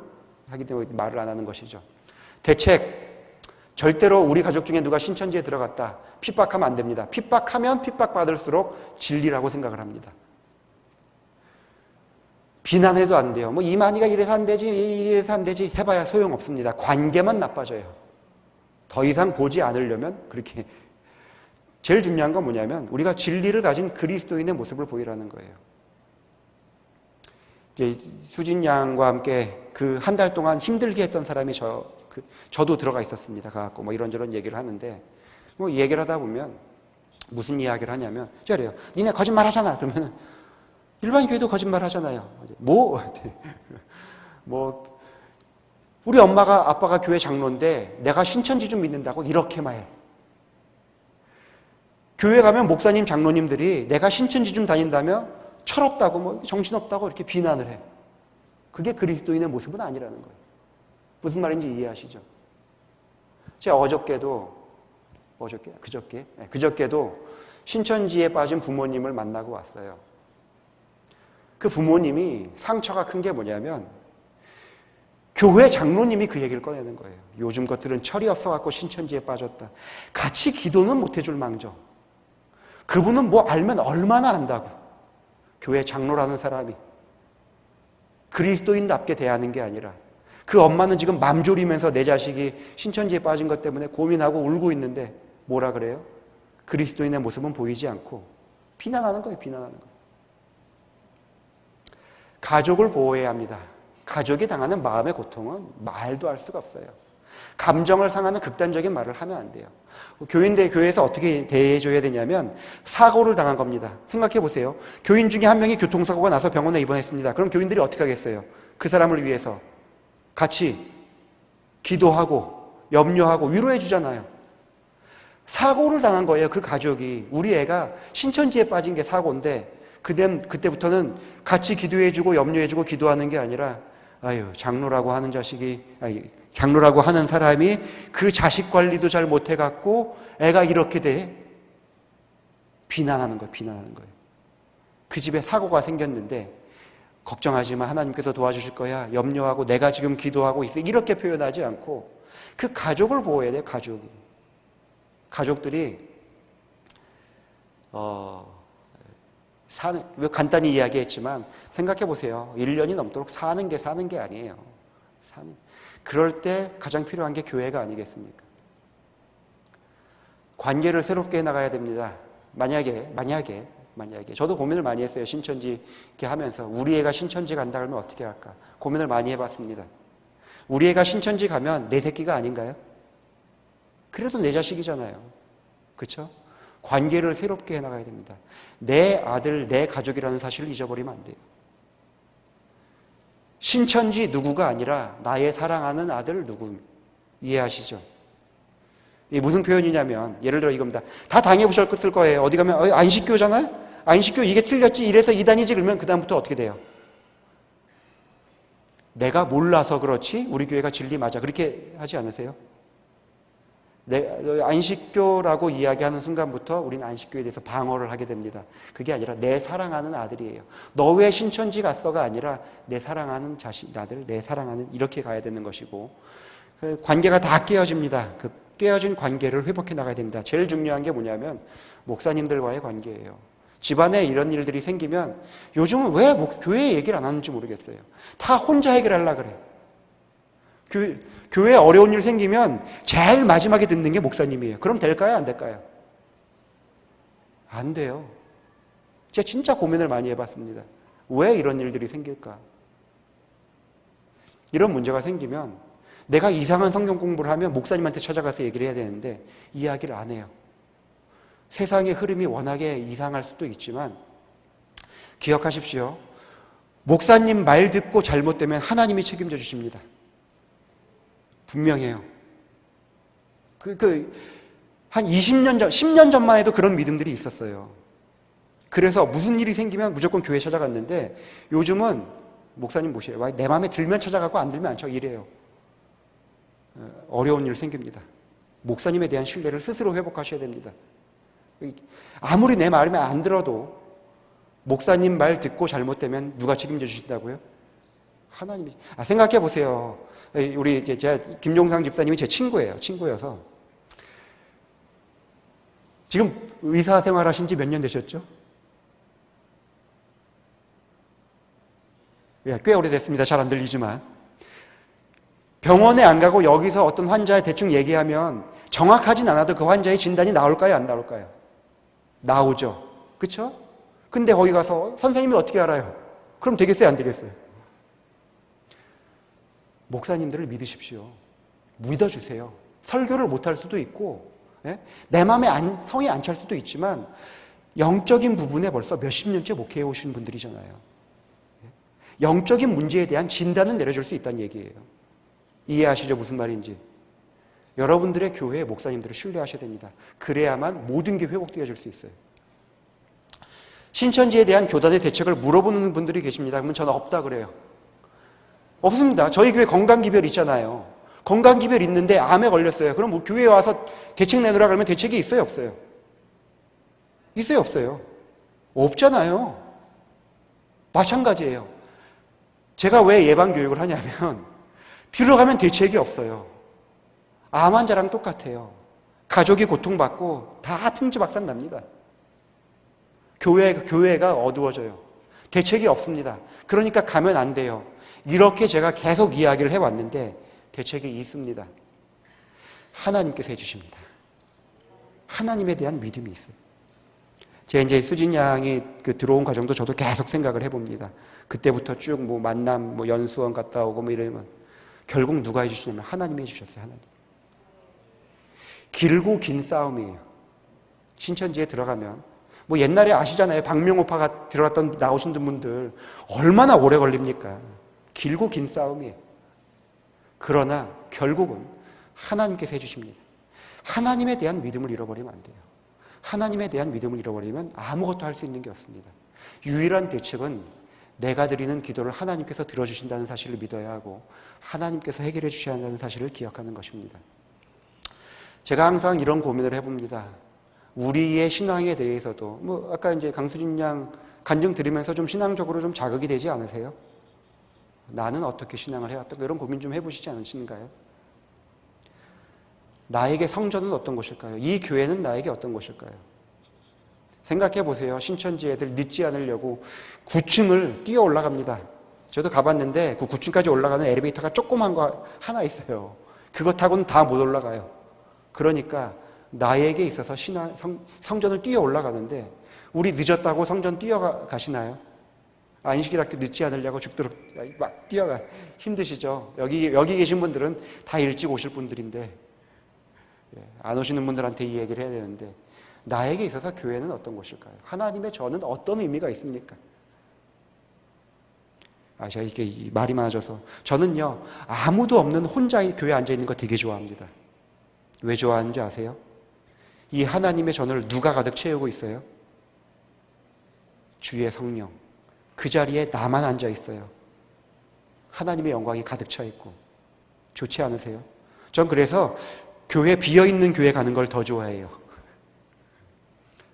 하기 때문에 말을 안 하는 것이죠. 대책, 절대로 우리 가족 중에 누가 신천지에 들어갔다 핍박하면 안 됩니다. 핍박하면 핍박받을수록 진리라고 생각을 합니다. 비난해도 안 돼요. 뭐 이만희가 이래서 안 되지, 이래서 안 되지 해봐야 소용없습니다. 관계만 나빠져요. 더 이상 보지 않으려면 그렇게. 제일 중요한 건 뭐냐면 우리가 진리를 가진 그리스도인의 모습을 보이라는 거예요. 수진 양과 함께 그 한 달 동안 힘들게 했던 사람이 저도 들어가 있었습니다. 가갖고 뭐 이런저런 얘기를 하는데 뭐 얘기를 하다 보면 무슨 이야기를 하냐면 저래요. 니네 거짓말 하잖아. 그러면 일반 교회도 거짓말 하잖아요. 뭐 우리 엄마가 아빠가 교회 장로인데 내가 신천지 좀 믿는다고 이렇게 말해. 교회 가면 목사님 장로님들이 내가 신천지 좀 다닌다며 철없다고 뭐 정신없다고 이렇게 비난을 해. 그게 그리스도인의 모습은 아니라는 거예요. 무슨 말인지 이해하시죠? 제가 그저께도 신천지에 빠진 부모님을 만나고 왔어요. 그 부모님이 상처가 큰 게 뭐냐면 교회 장로님이 그 얘기를 꺼내는 거예요. 요즘 것들은 철이 없어갖고 신천지에 빠졌다. 같이 기도는 못 해줄 망정. 그분은 뭐 알면 얼마나 안다고. 교회 장로라는 사람이 그리스도인답게 대하는 게 아니라 그 엄마는 지금 맘 졸이면서 내 자식이 신천지에 빠진 것 때문에 고민하고 울고 있는데 뭐라 그래요? 그리스도인의 모습은 보이지 않고 비난하는 거예요. 비난하는 거예요. 가족을 보호해야 합니다. 가족이 당하는 마음의 고통은 말도 할 수가 없어요. 감정을 상하는 극단적인 말을 하면 안 돼요. 교회에서 어떻게 대해줘야 되냐면 사고를 당한 겁니다. 생각해 보세요. 교인 중에 한 명이 교통사고가 나서 병원에 입원했습니다. 그럼 교인들이 어떻게 하겠어요? 그 사람을 위해서 같이 기도하고 염려하고 위로해 주잖아요. 사고를 당한 거예요. 그 가족이. 우리 애가 신천지에 빠진 게 사고인데 그때부터는 같이 기도해주고 염려해주고 기도하는 게 아니라 장로라고 하는 사람이 그 자식 관리도 잘 못해갖고 애가 이렇게 돼. 비난하는 거예요. 그 집에 사고가 생겼는데 걱정하지 마. 하나님께서 도와주실 거야. 염려하고 내가 지금 기도하고 있어. 이렇게 표현하지 않고 그 가족을 보호해야 돼요. 가족들이 간단히 이야기했지만 생각해 보세요. 1년이 넘도록 사는 게 아니에요. 그럴 때 가장 필요한 게 교회가 아니겠습니까? 관계를 새롭게 해나가야 됩니다. 만약에 저도 고민을 많이 했어요. 신천지 이렇게 하면서 우리 애가 신천지 간다 그러면 어떻게 할까? 고민을 많이 해봤습니다. 우리 애가 신천지 가면 내 새끼가 아닌가요? 그래도 내 자식이잖아요. 그렇죠? 관계를 새롭게 해나가야 됩니다. 내 아들, 내 가족이라는 사실을 잊어버리면 안 돼요. 신천지 누구가 아니라 나의 사랑하는 아들 누구. 이해하시죠? 이게 무슨 표현이냐면 예를 들어 이겁니다. 다 당해보셨을 거예요. 어디 가면 안식교잖아요? 안식교 이게 틀렸지 이래서 이단이지 그러면 그 다음부터 어떻게 돼요? 내가 몰라서 그렇지 우리 교회가 진리 맞아. 그렇게 하지 않으세요? 안식교라고 이야기하는 순간부터 우리는 안식교에 대해서 방어를 하게 됩니다. 그게 아니라 내 사랑하는 아들이에요. 너 왜 신천지 갔어가 아니라 내 사랑하는 아들, 내 사랑하는 이렇게 가야 되는 것이고 관계가 다 깨어집니다. 그 깨어진 관계를 회복해 나가야 됩니다. 제일 중요한 게 뭐냐면 목사님들과의 관계예요. 집안에 이런 일들이 생기면 요즘은 왜 교회 얘기를 안 하는지 모르겠어요. 다 혼자 해결하려고 그래. 교회에 어려운 일 생기면 제일 마지막에 듣는 게 목사님이에요. 그럼 될까요? 안 될까요? 안 돼요. 제가 진짜 고민을 많이 해봤습니다. 왜 이런 일들이 생길까? 이런 문제가 생기면 내가 이상한 성경 공부를 하면 목사님한테 찾아가서 얘기를 해야 되는데 이야기를 안 해요. 세상의 흐름이 워낙에 이상할 수도 있지만 기억하십시오. 목사님 말 듣고 잘못되면 하나님이 책임져 주십니다. 분명해요. 한 20년 전, 10년 전만 해도 그런 믿음들이 있었어요. 그래서 무슨 일이 생기면 무조건 교회 찾아갔는데 요즘은 목사님 모셔요. 내 마음에 들면 찾아가고 안 들면 안 쳐. 이래요. 어려운 일 생깁니다. 목사님에 대한 신뢰를 스스로 회복하셔야 됩니다. 아무리 내 마음에 안 들어도 목사님 말 듣고 잘못되면 누가 책임져 주신다고요? 하나님이. 생각해 보세요. 제가 김종상 집사님이 제 친구여서 지금 의사 생활하신 지 몇 년 되셨죠? 꽤 오래됐습니다. 잘 안 들리지만. 병원에 안 가고 여기서 어떤 환자에 대충 얘기하면 정확하진 않아도 그 환자의 진단이 나올까요? 안 나올까요? 나오죠. 그쵸? 근데 거기 가서 선생님이 어떻게 알아요? 그럼 되겠어요? 안 되겠어요? 목사님들을 믿으십시오. 믿어주세요. 설교를 못할 수도 있고, 내 마음에 성이 안 찰 수도 있지만 영적인 부분에 벌써 몇십 년째 목회해 오신 분들이잖아요. 영적인 문제에 대한 진단은 내려줄 수 있다는 얘기예요. 이해하시죠? 무슨 말인지. 여러분들의 교회의 목사님들을 신뢰하셔야 됩니다. 그래야만 모든 게 회복되어질 수 있어요. 신천지에 대한 교단의 대책을 물어보는 분들이 계십니다. 그러면 저는 없다 그래요. 없습니다. 저희 교회 건강기별 있잖아요. 건강기별 있는데 암에 걸렸어요. 그럼 교회에 와서 대책 내놓으라 그러면 대책이 있어요? 없어요? 있어요? 없어요? 없잖아요. 마찬가지예요. 제가 왜 예방교육을 하냐면 들어가면 대책이 없어요. 암 환자랑 똑같아요. 가족이 고통받고 다 풍지박산 납니다. 교회가 어두워져요. 대책이 없습니다. 그러니까 가면 안 돼요. 이렇게 제가 계속 이야기를 해왔는데 대책이 있습니다. 하나님께서 해주십니다. 하나님에 대한 믿음이 있어요. 제 이제 수진 양이 들어온 과정도 저도 계속 생각을 해봅니다. 그때부터 쭉 만남, 연수원 갔다 오고 이러면 결국 누가 해주시냐면 하나님이 해주셨어요. 하나님. 길고 긴 싸움이에요. 신천지에 들어가면 옛날에 아시잖아요. 박명호파가 나오신 분들 얼마나 오래 걸립니까? 길고 긴 싸움이에요. 그러나 결국은 하나님께서 해주십니다. 하나님에 대한 믿음을 잃어버리면 안 돼요. 하나님에 대한 믿음을 잃어버리면 아무것도 할 수 있는 게 없습니다. 유일한 대책은 내가 드리는 기도를 하나님께서 들어주신다는 사실을 믿어야 하고 하나님께서 해결해 주셔야 한다는 사실을 기억하는 것입니다. 제가 항상 이런 고민을 해봅니다. 우리의 신앙에 대해서도 아까 이제 강수진 양 간증 들으면서 좀 신앙적으로 좀 자극이 되지 않으세요? 나는 어떻게 신앙을 해왔다 이런 고민 좀 해보시지 않으신가요? 나에게 성전은 어떤 곳일까요? 이 교회는 나에게 어떤 곳일까요? 생각해 보세요. 신천지 애들 늦지 않으려고 9층을 뛰어 올라갑니다. 저도 가봤는데 그 9층까지 올라가는 엘리베이터가 조그만 거 하나 있어요. 그거 타고는 다 못 올라가요. 그러니까 나에게 있어서 성전을 뛰어 올라가는데 우리 늦었다고 성전 뛰어가시나요? 안식일학교 늦지 않으려고 죽도록 막 뛰어가. 힘드시죠? 여기 계신 분들은 다 일찍 오실 분들인데 안 오시는 분들한테 이 얘기를 해야 되는데 나에게 있어서 교회는 어떤 곳일까요? 하나님의 저는 어떤 의미가 있습니까? 제가 이게 말이 많아져서 저는요 아무도 없는 혼자 교회에 앉아있는 거 되게 좋아합니다. 왜 좋아하는지 아세요? 이 하나님의 전을 누가 가득 채우고 있어요? 주의 성령. 그 자리에 나만 앉아 있어요. 하나님의 영광이 가득 차 있고 좋지 않으세요? 전 그래서 교회 비어있는 교회 가는 걸 더 좋아해요.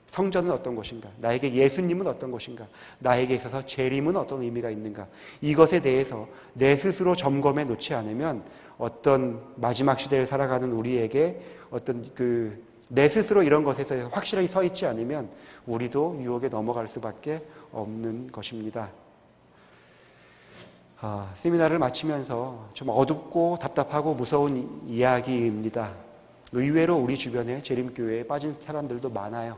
성전은 어떤 곳인가? 나에게 예수님은 어떤 곳인가? 나에게 있어서 재림은 어떤 의미가 있는가? 이것에 대해서 내 스스로 점검해 놓지 않으면 어떤 마지막 시대를 살아가는 우리에게 어떤 내 스스로 이런 것에서 확실하게 서 있지 않으면 우리도 유혹에 넘어갈 수밖에 없는 것입니다. 세미나를 마치면서 좀 어둡고 답답하고 무서운 이야기입니다. 의외로 우리 주변에 재림교회에 빠진 사람들도 많아요.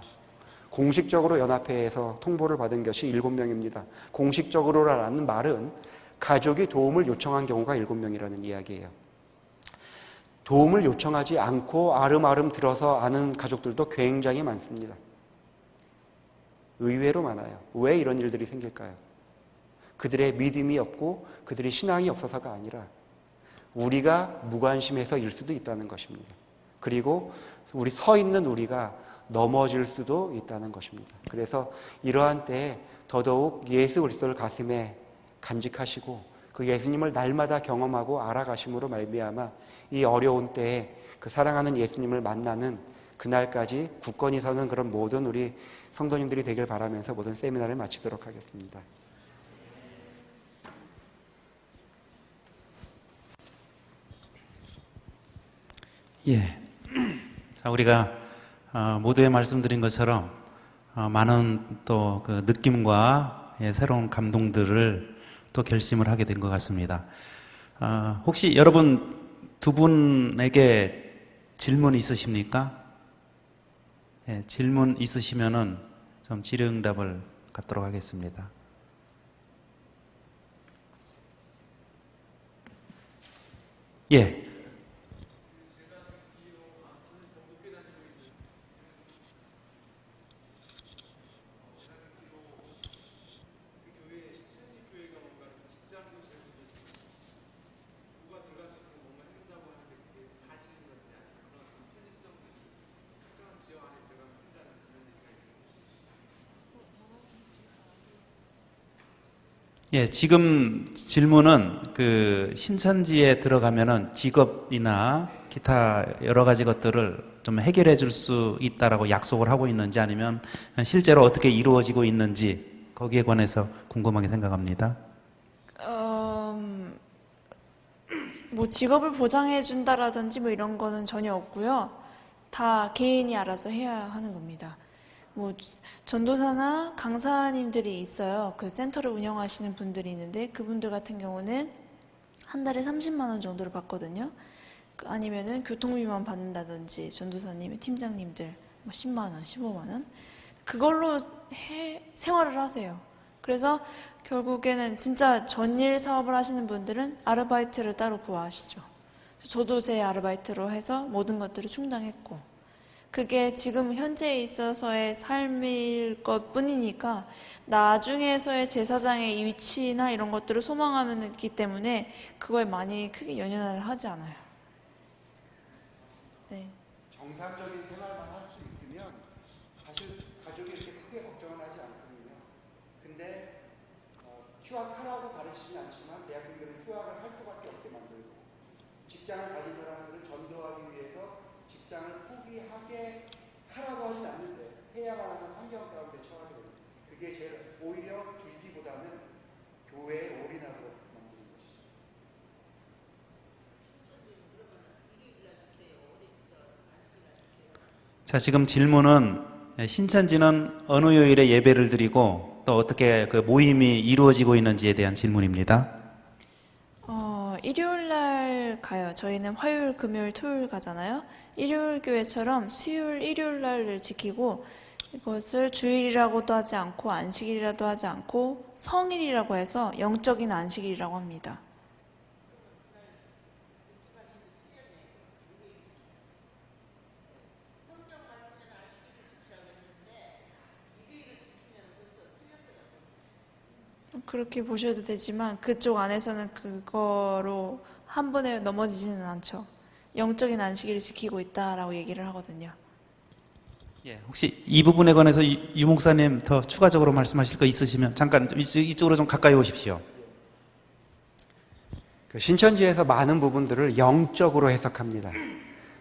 공식적으로 연합회에서 통보를 받은 것이 7명입니다. 공식적으로라는 말은 가족이 도움을 요청한 경우가 7명이라는 이야기예요. 도움을 요청하지 않고 아름아름 들어서 아는 가족들도 굉장히 많습니다. 의외로 많아요. 왜 이런 일들이 생길까요? 그들의 믿음이 없고 그들의 신앙이 없어서가 아니라 우리가 무관심해서일 수도 있다는 것입니다. 그리고 우리 서 있는 우리가 넘어질 수도 있다는 것입니다. 그래서 이러한 때에 더더욱 예수 그리스도를 가슴에 간직하시고 그 예수님을 날마다 경험하고 알아가심으로 말미암아 이 어려운 때에 그 사랑하는 예수님을 만나는 그날까지 굳건히 서는 그런 모든 우리 성도님들이 되길 바라면서 모든 세미나를 마치도록 하겠습니다. 예. 자, 우리가 모두에 말씀드린 것처럼 많은 또 그 느낌과 새로운 감동들을 또 결심을 하게 된 것 같습니다. 혹시 여러분 두 분에게 질문 있으십니까? 예, 질문 있으시면은 좀 질의응답을 갖도록 하겠습니다. 예. 예, 지금 질문은 그 신천지에 들어가면은 직업이나 기타 여러 가지 것들을 좀 해결해 줄 수 있다라고 약속을 하고 있는지 아니면 실제로 어떻게 이루어지고 있는지 거기에 관해서 궁금하게 생각합니다. 뭐 직업을 보장해 준다라든지 뭐 이런 거는 전혀 없고요. 다 개인이 알아서 해야 하는 겁니다. 뭐 전도사나 강사님들이 있어요. 그 센터를 운영하시는 분들이 있는데 그분들 같은 경우는 한 달에 30만 원 정도를 받거든요. 아니면은 교통비만 받는다든지 전도사님, 팀장님들 뭐 10만 원, 15만 원 그걸로 생활을 하세요. 그래서 결국에는 진짜 전일 사업을 하시는 분들은 아르바이트를 따로 구하시죠. 저도 제 아르바이트로 해서 모든 것들을 충당했고 그게 지금 현재에 있어서의 삶일 것 뿐이니까 나중에서의 제사장의 위치나 이런 것들을 소망하기 때문에 그거에 많이 크게 연연을 하지 않아요. 네. 정상적인 생활만 할 수 있으면 사실 가족이 이렇게 크게 걱정을 하지 않거든요. 근데 휴학하라고 가르치진 않지만 대학생들은 휴학을 할 수밖에 없게 만들고 직장을 가진 사람들은 전도하기 위해서 직장을 포기하게 하라고 하진 않는데 해야만 하는 환경 가운데 처하게 됩니다. 그게 제일 오히려 주시기보다는 교회에 올인하고 만드는 것이죠. 자, 지금 질문은 신천지는 어느 요일에 예배를 드리고 또 어떻게 그 모임이 이루어지고 있는지에 대한 질문입니다. 일요일 날 가요. 저희는 화요일, 금요일, 토요일 가잖아요. 일요일 교회처럼 수요일, 일요일 날을 지키고 이것을 주일이라고도 하지 않고 안식일이라도 하지 않고 성일이라고 해서 영적인 안식일이라고 합니다. 그렇게 보셔도 되지만 그쪽 안에서는 그거로 한 번에 넘어지지는 않죠. 영적인 안식일을 지키고 있다라고 얘기를 하거든요. 예, 혹시 이 부분에 관해서 유 목사님 더 추가적으로 말씀하실 거 있으시면 잠깐 이쪽으로 좀 가까이 오십시오. 그 신천지에서 많은 부분들을 영적으로 해석합니다.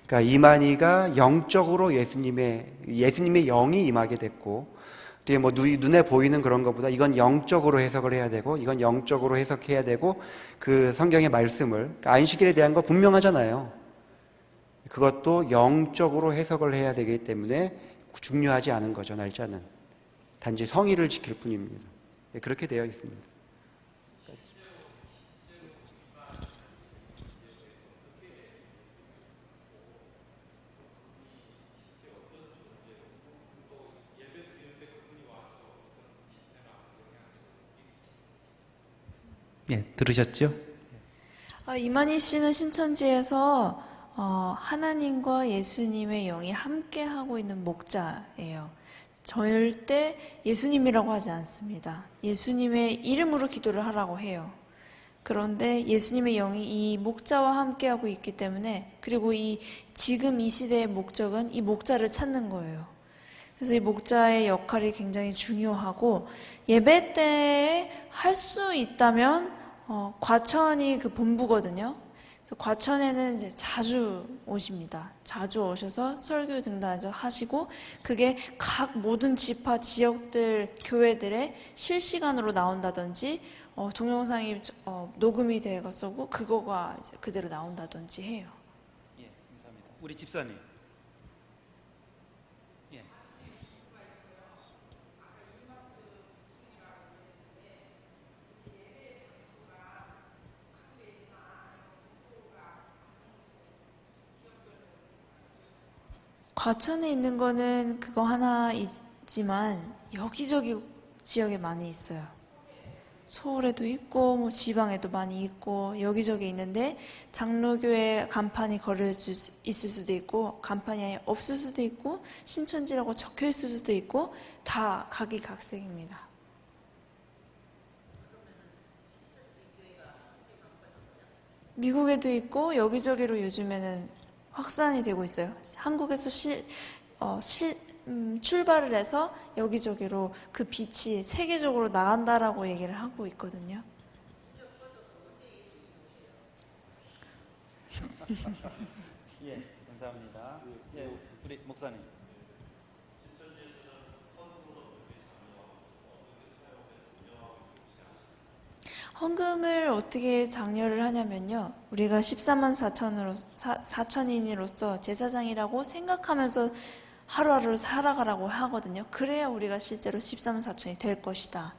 그러니까 이만희가 영적으로 예수님의 영이 임하게 됐고, 어떻게 뭐 눈에 보이는 그런 것보다 이건 영적으로 해석을 해야 되고, 이건 영적으로 해석해야 되고, 그 성경의 말씀을 그러니까 안식일에 대한 거 분명하잖아요. 그것도 영적으로 해석을 해야 되기 때문에 중요하지 않은 거죠, 날짜는. 단지 성의를 지킬 뿐입니다. 그렇게 되어 있습니다. 예, 들으셨죠? 이만희 씨는 신천지에서 하나님과 예수님의 영이 함께 하고 있는 목자예요. 절대 예수님이라고 하지 않습니다. 예수님의 이름으로 기도를 하라고 해요. 그런데 예수님의 영이 이 목자와 함께하고 있기 때문에, 그리고 지금 이 시대의 목적은 이 목자를 찾는 거예요. 그래서 이 목자의 역할이 굉장히 중요하고, 예배 때 할 수 있다면 과천이 그 본부거든요. 그래서 과천에는 이제 자주 오십니다. 자주 오셔서 설교 등단을 하시고, 그게 각 모든 지파 지역들 교회들의 실시간으로 나온다든지, 동영상이 녹음이 되어서 그거가 이제 그대로 나온다든지 해요. 예, 감사합니다. 우리 집사님. 예. 과천에 있는 거는 그거 하나 있지만 여기저기 지역에 많이 있어요. 서울에도 있고 뭐 지방에도 많이 있고 여기저기 있는데, 장로교회 간판이 걸려져 있을 수도 있고 간판이 아예 없을 수도 있고 신천지라고 적혀 있을 수도 있고, 다 각이각색입니다. 미국에도 있고 여기저기로 요즘에는 확산이 되고 있어요. 한국에서 출발을 해서 여기저기로 그 빛이 세계적으로 나간다라고 얘기를 하고 있거든요. 예, 감사합니다. 예, 우리 목사님. 헌금을 어떻게 장려를 하냐면요. 우리가 14만 4천인으로서 제사장이라고 생각하면서 하루하루를 살아가라고 하거든요. 그래야 우리가 실제로 14만 4천이 될 것이다.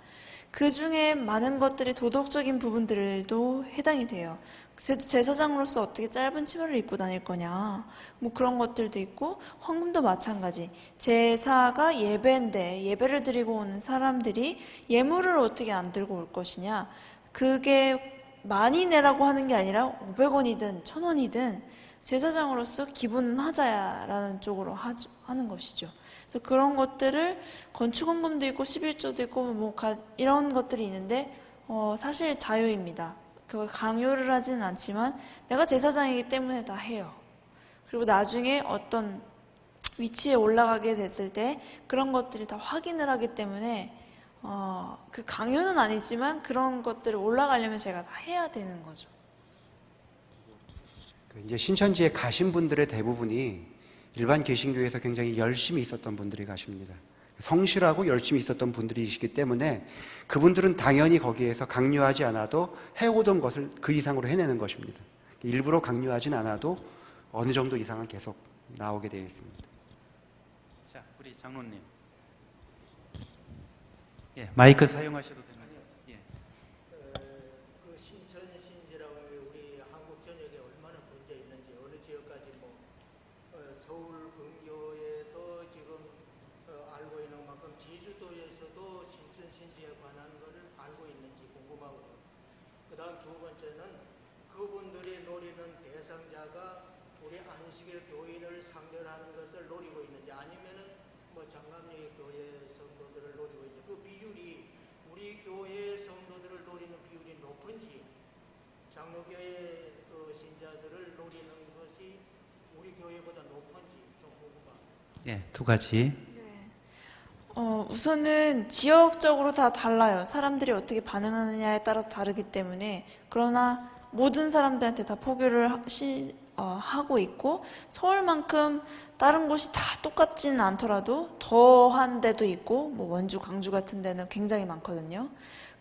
그 중에 많은 것들이 도덕적인 부분들도 해당이 돼요. 제사장으로서 어떻게 짧은 치마를 입고 다닐 거냐, 뭐 그런 것들도 있고, 헌금도 마찬가지. 제사가 예배인데 예배를 드리고 오는 사람들이 예물을 어떻게 안 들고 올 것이냐, 그게 많이 내라고 하는 게 아니라 500원이든 1000원이든 제사장으로서 기본은 하자라는 쪽으로 하는 것이죠. 그래서 그런 것들을, 건축헌금도 있고 11조도 있고 뭐 이런 것들이 있는데, 사실 자유입니다. 그걸 강요를 하지는 않지만 내가 제사장이기 때문에 다 해요. 그리고 나중에 어떤 위치에 올라가게 됐을 때 그런 것들이 다 확인을 하기 때문에, 그 강요는 아니지만 그런 것들을 올라가려면 제가 다 해야 되는 거죠. 이제 신천지에 가신 분들의 대부분이 일반 개신교에서 굉장히 열심히 있었던 분들이 가십니다. 성실하고 열심히 있었던 분들이시기 때문에 그분들은 당연히 거기에서 강요하지 않아도 해오던 것을 그 이상으로 해내는 것입니다. 일부러 강요하진 않아도 어느 정도 이상은 계속 나오게 되어 있습니다. 자, 우리 장로님. 예, 마이크 사용하셔도 됩니다. 예. 그 신천신지라고 우리 한국 전역에 얼마나 분자 있는지, 어느 지역까지 서울 근교에도 지금 알고 있는 만큼 제주도에서도 신천신지에 관한 것을 알고 있는지 궁금하고, 그 다음 두 번째는 그분들이 노리는 대상자가 우리 안식일 교인을 상대로 하는 것을 노리고 있는지, 아니면은 장감리 교회 성도들을 노리고 있는지, 그 비율이 우리 교회 성도들을 노리는 비율이 높은지, 장로교회 그 신자들을 노리는 것이 우리 교회보다 높은지 좀 궁금합니다. 예, 두 가지. 우선은 지역적으로 다 달라요. 사람들이 어떻게 반응하느냐에 따라서 다르기 때문에. 그러나 모든 사람들한테 다 포교를 하고 있고, 서울만큼 다른 곳이 다 똑같지는 않더라도 더한 데도 있고, 뭐 원주, 광주 같은 데는 굉장히 많거든요.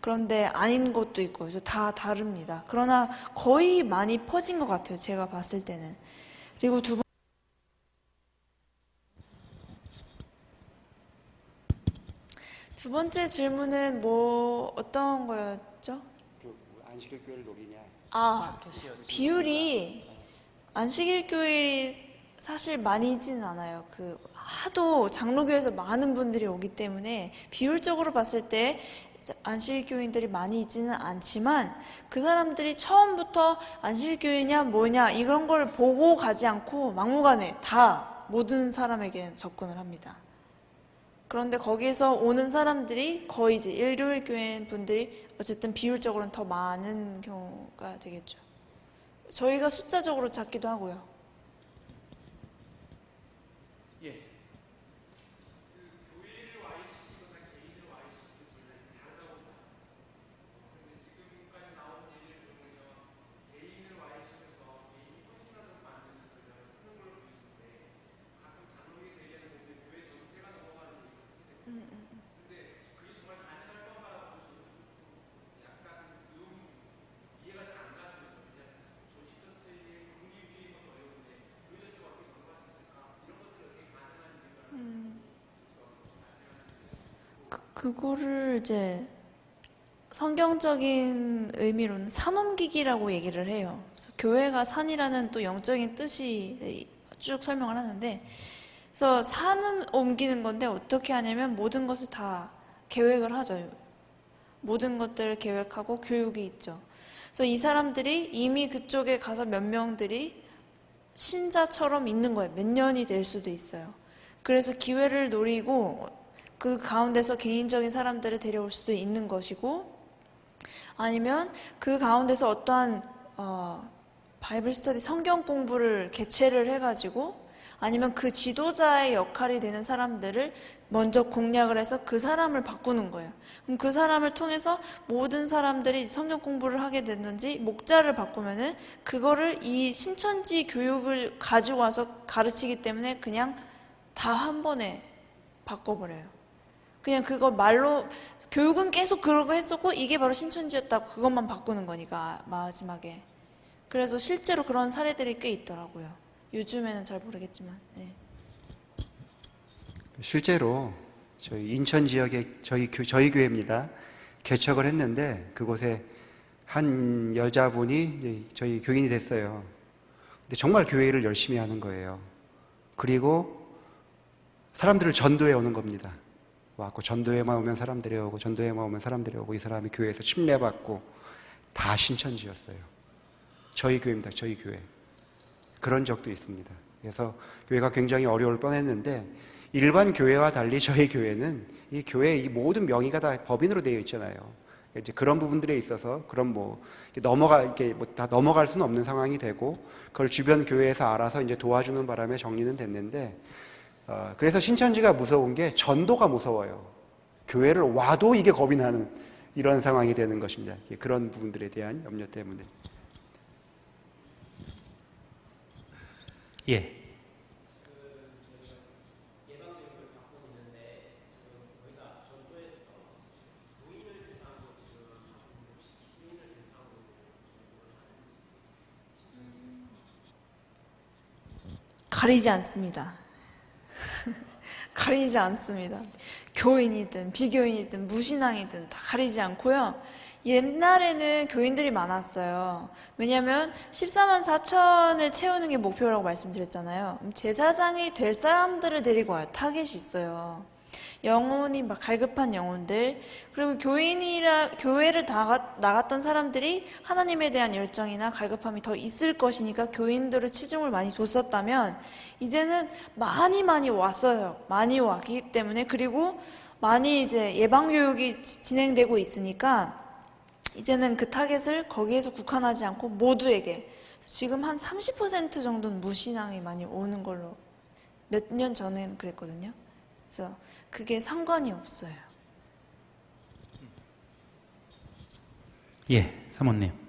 그런데 아닌 곳도 있고, 그래서 다 다릅니다. 그러나 거의 많이 퍼진 것 같아요, 제가 봤을 때는. 그리고 두 번째 질문은 어떤 거였죠? 안식일 교회를 노리냐? 비율이 안식일 교일이 사실 많이 있지는 않아요. 하도 장로교에서 많은 분들이 오기 때문에 비율적으로 봤을 때 안식일 교인들이 많이 있지는 않지만, 그 사람들이 처음부터 안식일 교이냐 뭐냐 이런 걸 보고 가지 않고 막무가내 다 모든 사람에게 접근을 합니다. 그런데 거기서 오는 사람들이 거의 이제 일요일 교회 분들이 어쨌든 비율적으로는 더 많은 경우가 되겠죠. 저희가 숫자적으로 작기도 하고요. 그거를 이제 성경적인 의미로는 산옮기기라고 얘기를 해요. 그래서 교회가 산이라는 또 영적인 뜻이 쭉 설명을 하는데, 그래서 산은 옮기는 건데 어떻게 하냐면 모든 것을 다 계획을 하죠. 모든 것들을 계획하고 교육이 있죠. 그래서 이 사람들이 이미 그쪽에 가서 몇 명들이 신자처럼 있는 거예요. 몇 년이 될 수도 있어요. 그래서 기회를 노리고 그 가운데서 개인적인 사람들을 데려올 수도 있는 것이고, 아니면 그 가운데서 어떠한 바이블 스터디 성경 공부를 개최를 해가지고, 아니면 그 지도자의 역할이 되는 사람들을 먼저 공략을 해서 그 사람을 바꾸는 거예요. 그럼 그 사람을 통해서 모든 사람들이 성경 공부를 하게 됐는지 목자를 바꾸면은 그거를 이 신천지 교육을 가지고 와서 가르치기 때문에 그냥 다 한 번에 바꿔버려요. 그냥 그거 말로 교육은 계속 그러고 했었고 이게 바로 신천지였다고 그것만 바꾸는 거니까 마지막에. 그래서 실제로 그런 사례들이 꽤 있더라고요. 요즘에는 잘 모르겠지만. 네. 실제로 저희 인천 지역의 저희 교회입니다. 개척을 했는데 그곳에 한 여자분이 이제 저희 교인이 됐어요. 근데 정말 교회를 열심히 하는 거예요. 그리고 사람들을 전도해 오는 겁니다. 와고 전도회만 오면 사람들이 오고 전도회만 오면 사람들이 오고 이 사람이 교회에서 침례받고 다 신천지였어요. 저희 교회입니다. 저희 교회. 그런 적도 있습니다. 그래서 교회가 굉장히 어려울 뻔했는데 일반 교회와 달리 저희 교회는 이 교회의 이 모든 명의가 다 법인으로 되어 있잖아요. 이제 그런 부분들에 있어서 그런 이렇게 다 넘어갈 수는 없는 상황이 되고 그걸 주변 교회에서 알아서 이제 도와주는 바람에 정리는 됐는데 그래서 신천지가 무서운 게 전도가 무서워요. 교회를 와도 이게 겁이 나는 이런 상황이 되는 것입니다. 그런 부분들에 대한 염려 때문에. 예. 가리지 않습니다. 가리지 않습니다. 교인이든 비교인이든 무신앙이든 다 가리지 않고요. 옛날에는 교인들이 많았어요. 왜냐하면 14만 4천을 채우는 게 목표라고 말씀드렸잖아요. 제사장이 될 사람들을 데리고 와요. 타겟이 있어요. 영혼이 막 갈급한 영혼들, 그리고 교회를 나갔던 사람들이 하나님에 대한 열정이나 갈급함이 더 있을 것이니까 교인들을 치중을 많이 뒀었다면 이제는 많이 왔어요. 많이 왔기 때문에, 그리고 많이 이제 예방교육이 진행되고 있으니까 이제는 그 타겟을 거기에서 국한하지 않고 모두에게, 지금 한 30% 정도는 무신앙이 많이 오는 걸로, 몇 년 전엔 그랬거든요. 그래서 그게 상관이 없어요. 예, 사모님.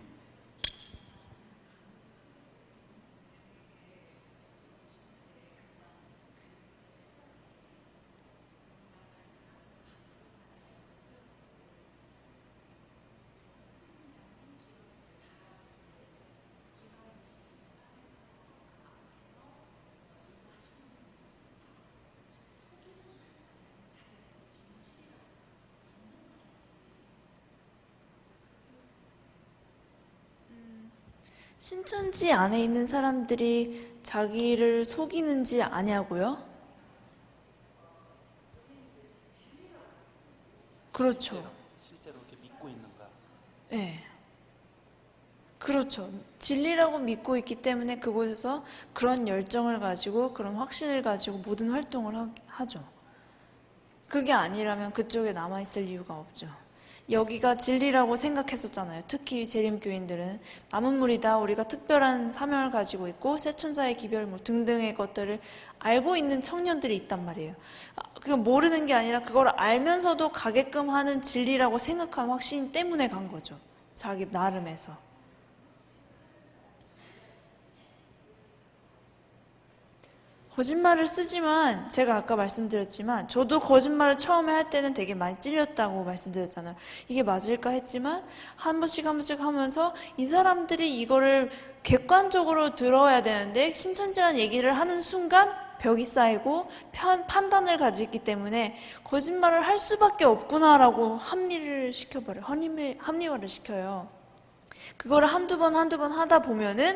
신천지 안에 있는 사람들이 자기를 속이는지 아냐고요? 그렇죠. 실제로 이렇게 믿고 있는가? 네. 그렇죠. 진리라고 믿고 있기 때문에 그곳에서 그런 열정을 가지고 그런 확신을 가지고 모든 활동을 하죠. 그게 아니라면 그쪽에 남아있을 이유가 없죠. 여기가 진리라고 생각했었잖아요. 특히 재림교인들은 남은 물이다. 우리가 특별한 사명을 가지고 있고 새천사의 기별물 등등의 것들을 알고 있는 청년들이 있단 말이에요. 그거 모르는 게 아니라 그걸 알면서도 가게끔 하는 진리라고 생각한 확신 때문에 간 거죠. 자기 나름에서. 거짓말을 쓰지만 제가 아까 말씀드렸지만 저도 거짓말을 처음에 할 때는 되게 많이 찔렸다고 말씀드렸잖아요. 이게 맞을까 했지만 한 번씩 하면서 이 사람들이 이거를 객관적으로 들어야 되는데 신천지란 얘기를 하는 순간 벽이 쌓이고 판단을 가지기 때문에 거짓말을 할 수밖에 없구나라고 합리화를 시켜요. 그거를 한두 번 하다 보면은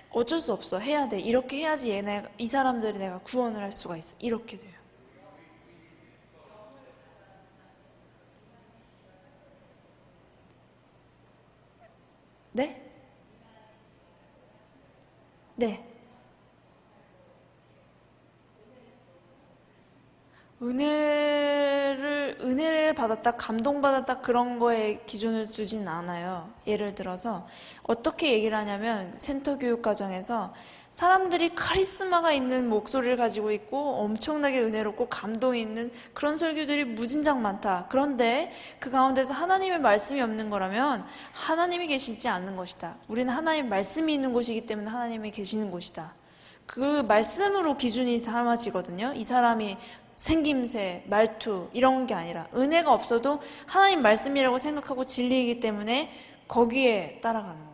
어쩔 수 없어. 해야 돼. 이렇게 해야지 이 사람들을 내가 구원을 할 수가 있어. 이렇게 돼요. 네? 네. 은혜를 받았다, 감동받았다 그런 거에 기준을 두진 않아요. 예를 들어서 어떻게 얘기를 하냐면 센터 교육 과정에서 사람들이 카리스마가 있는 목소리를 가지고 있고 엄청나게 은혜롭고 감동이 있는 그런 설교들이 무진장 많다. 그런데 그 가운데서 하나님의 말씀이 없는 거라면 하나님이 계시지 않는 것이다. 우리는 하나님의 말씀이 있는 곳이기 때문에 하나님이 계시는 곳이다. 그 말씀으로 기준이 삼아지거든요. 이 사람이 생김새, 말투 이런 게 아니라 은혜가 없어도 하나님 말씀이라고 생각하고 진리이기 때문에 거기에 따라가는 거예요.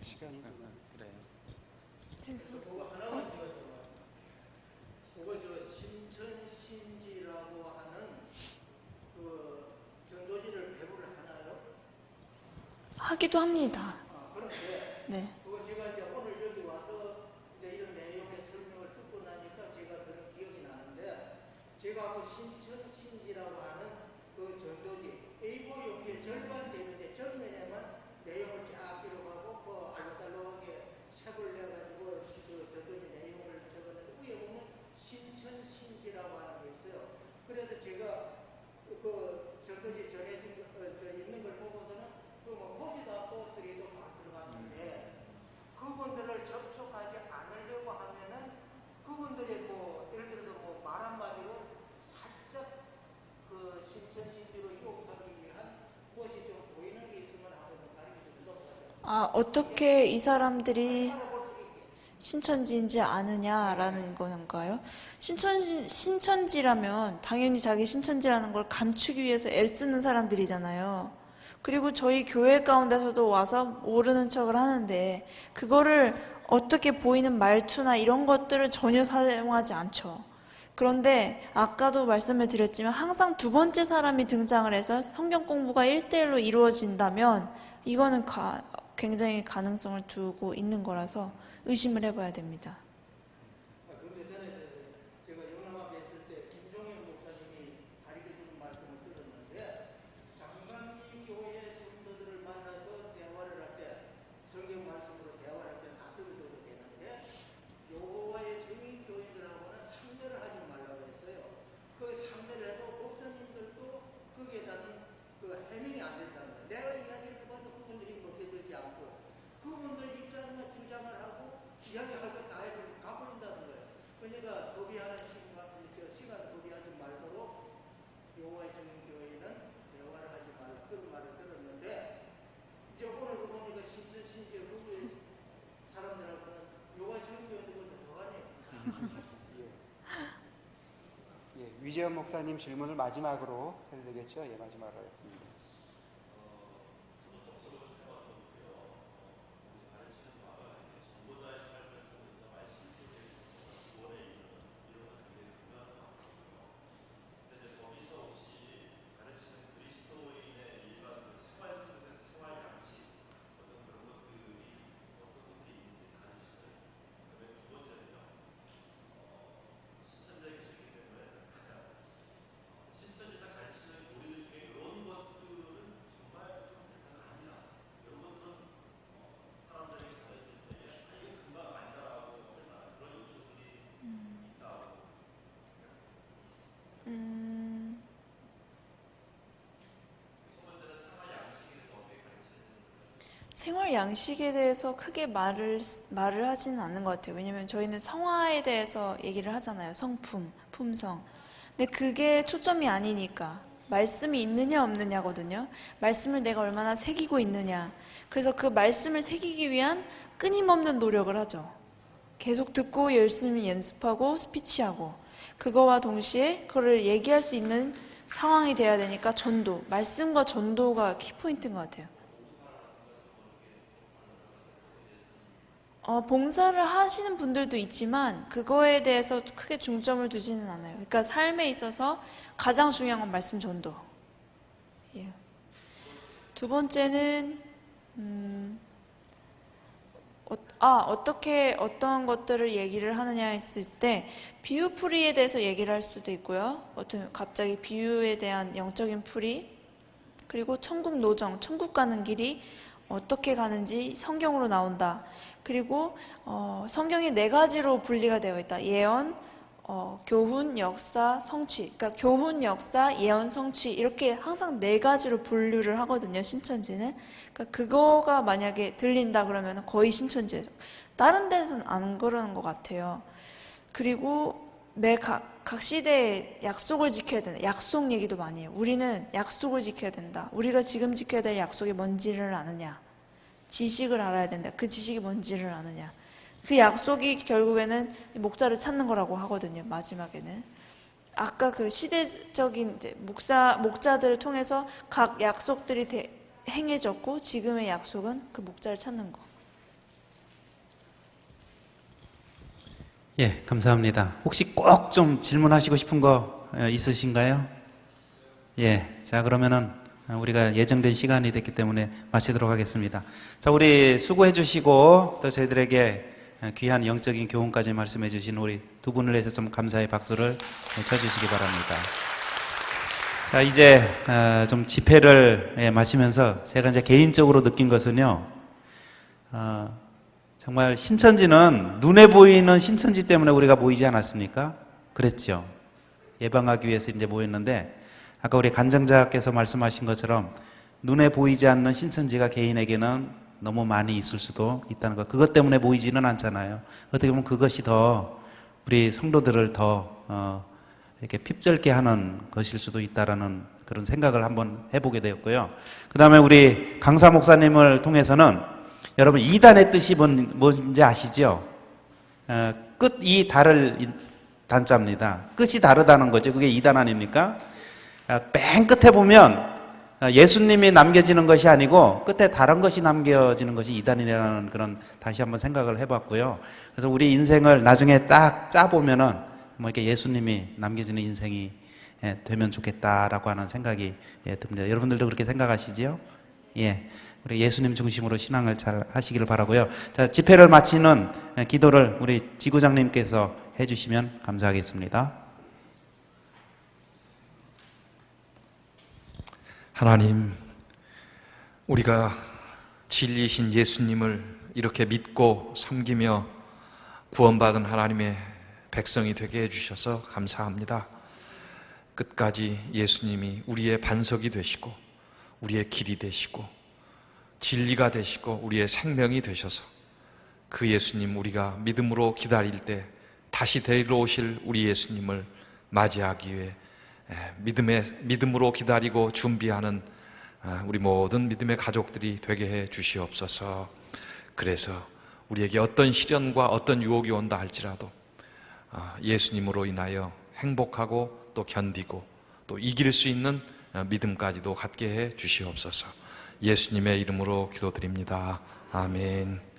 시간이 그래요. 그거 저 신천신지라고 하는 그 전도지를 배부를 하나요? 하기도 합니다. 그런데 네. 그거 제가 이제 오늘 여기 와서 이제 이런 내용의 설명을 듣고 나니까 제가 그런 기억이 나는데 제가 그 신천신지라고 하는 그 전도지 A4 용지의 절반 되는데 전면에만 내용을 쫙 기록하고 뭐 알록달록하게 색을 내가지고 그 전도지 내용을 적었는데 위에 보면 신천신지라고 하는 게 있어요. 그래서 제가 그 전도지 전해진 저 있는 걸 보고서는 그뭐 보지도 않고 쓰기도 막 들어갔는데 그분들을 접촉하지 않으려고 하면은 그분들의 뭐 예를 들어서 뭐 말 한마디로 살짝 그 신천신지로 유혹하기 위한 것이 좀 보이는 게 있으면 한번 좀 가르쳐 주셔도 어떻게 이 사람들이 신천지인지 아느냐라는 건가요? 신천지라면 당연히 자기 신천지라는 걸 감추기 위해서 애쓰는 사람들이잖아요. 그리고 저희 교회 가운데서도 와서 모르는 척을 하는데 그거를 어떻게 보이는 말투나 이런 것들을 전혀 사용하지 않죠. 그런데 아까도 말씀을 드렸지만 항상 두 번째 사람이 등장을 해서 성경 공부가 1대1로 이루어진다면 이거는 굉장히 가능성을 두고 있는 거라서 의심을 해봐야 됩니다. 그런데 전에 제가 영남학에 있을 때 김종현 목사님이 가르쳐주는 말씀을 들었는데 장강기 교회 성도들을 만나서 대화를 할 때 성경 말씀으로 대화를 할 때 다투어도 되는데 여호와의 증인 교인들하고는 상대를 하지 말라고 했어요. 그 상대를 해도 목사님들도 거기에 따른 그 해명이 안 된다는 거예요. 내가 이야기를 해봐도 그분들이 먹혀들지 않고 그분들 입장만 주장을 하고 이야기할 것 다 해도 가버린다는 거예요. 그러니까 도비하는 시간 도비하지 말도록 여호와의 증인교회는 대화를 하지 말라 그런 말을 들었는데 이제 오늘 그 보니까 신천신지 후배 사람들하고는 여호와의 증인교회들보다 더하네요. 예, 위재현 목사님 질문을 마지막으로 해도 되겠죠? 예, 마지막으로 하겠습니다. 생활 양식에 대해서 크게 말을 하지는 않는 것 같아요. 왜냐면 저희는 성화에 대해서 얘기를 하잖아요. 성품, 품성. 근데 그게 초점이 아니니까. 말씀이 있느냐 없느냐거든요. 말씀을 내가 얼마나 새기고 있느냐. 그래서 그 말씀을 새기기 위한 끊임없는 노력을 하죠. 계속 듣고 열심히 연습하고 스피치하고. 그거와 동시에 그거를 얘기할 수 있는 상황이 돼야 되니까 전도, 말씀과 전도가 키포인트인 것 같아요. 봉사를 하시는 분들도 있지만 그거에 대해서 크게 중점을 두지는 않아요. 그러니까 삶에 있어서 가장 중요한 건 말씀 전도. 예. 두 번째는 어떻게 어떤 것들을 얘기를 하느냐 했을 때 비유풀이에 대해서 얘기를 할 수도 있고요. 갑자기 비유에 대한 영적인 풀이, 그리고 천국 노정, 천국 가는 길이 어떻게 가는지 성경으로 나온다. 그리고 성경이 4가지로 분리가 되어 있다. 예언, 교훈, 역사, 성취. 그러니까 교훈, 역사, 예언, 성취 이렇게 항상 4가지로 분류를 하거든요. 신천지는. 그러니까 그거가 만약에 들린다 그러면 거의 신천지예요. 다른 데서는 안 그러는 것 같아요. 그리고 각 시대에 약속을 지켜야 된다. 약속 얘기도 많이 해요. 우리는 약속을 지켜야 된다. 우리가 지금 지켜야 될 약속이 뭔지를 아느냐. 지식을 알아야 된다. 그 지식이 뭔지를 아느냐. 그 약속이 결국에는 목자를 찾는 거라고 하거든요. 마지막에는. 아까 그 시대적인 이제 목자들을 통해서 각 약속들이 행해졌고 지금의 약속은 그 목자를 찾는 거. 예, 감사합니다. 혹시 꼭 좀 질문하시고 싶은 거 있으신가요? 예, 자 그러면은 우리가 예정된 시간이 됐기 때문에 마치도록 하겠습니다. 자, 우리 수고해 주시고 또 저희들에게 귀한 영적인 교훈까지 말씀해 주신 우리 두 분을 위해서 좀 감사의 박수를 쳐주시기 바랍니다. 자, 이제 좀 집회를 마치면서 제가 이제 개인적으로 느낀 것은요, 정말 신천지는 눈에 보이는 신천지 때문에 우리가 모이지 않았습니까? 그랬죠. 예방하기 위해서 이제 모였는데, 아까 우리 간증자께서 말씀하신 것처럼 눈에 보이지 않는 신천지가 개인에게는 너무 많이 있을 수도 있다는 것. 그것 때문에 모이지는 않잖아요. 어떻게 보면 그것이 더 우리 성도들을 더 이렇게 핍절게 하는 것일 수도 있다라는 그런 생각을 한번 해보게 되었고요. 그 다음에 우리 강사 목사님을 통해서는 여러분 이단의 뜻이 뭔지 아시죠? 끝이 다를 단자입니다. 끝이 다르다는 거죠. 그게 이단 아닙니까? 맨 끝에 보면 예수님이 남겨지는 것이 아니고 끝에 다른 것이 남겨지는 것이 이단이라는 그런 다시 한번 생각을 해봤고요. 그래서 우리 인생을 나중에 딱 짜보면은 뭐 이렇게 예수님이 남겨지는 인생이 되면 좋겠다라고 하는 생각이 듭니다. 여러분들도 그렇게 생각하시지요? 예. 우리 예수님 중심으로 신앙을 잘 하시기를 바라고요. 자, 집회를 마치는 기도를 우리 지구장님께서 해주시면 감사하겠습니다. 하나님, 우리가 진리이신 예수님을 이렇게 믿고 섬기며 구원받은 하나님의 백성이 되게 해주셔서 감사합니다. 끝까지 예수님이 우리의 반석이 되시고 우리의 길이 되시고 진리가 되시고 우리의 생명이 되셔서 그 예수님 우리가 믿음으로 기다릴 때 다시 데리러 오실 우리 예수님을 맞이하기 위해 믿음으로 기다리고 준비하는 우리 모든 믿음의 가족들이 되게 해 주시옵소서. 그래서 우리에게 어떤 시련과 어떤 유혹이 온다 할지라도 예수님으로 인하여 행복하고 또 견디고 또 이길 수 있는 믿음까지도 갖게 해 주시옵소서. 예수님의 이름으로 기도드립니다. 아멘.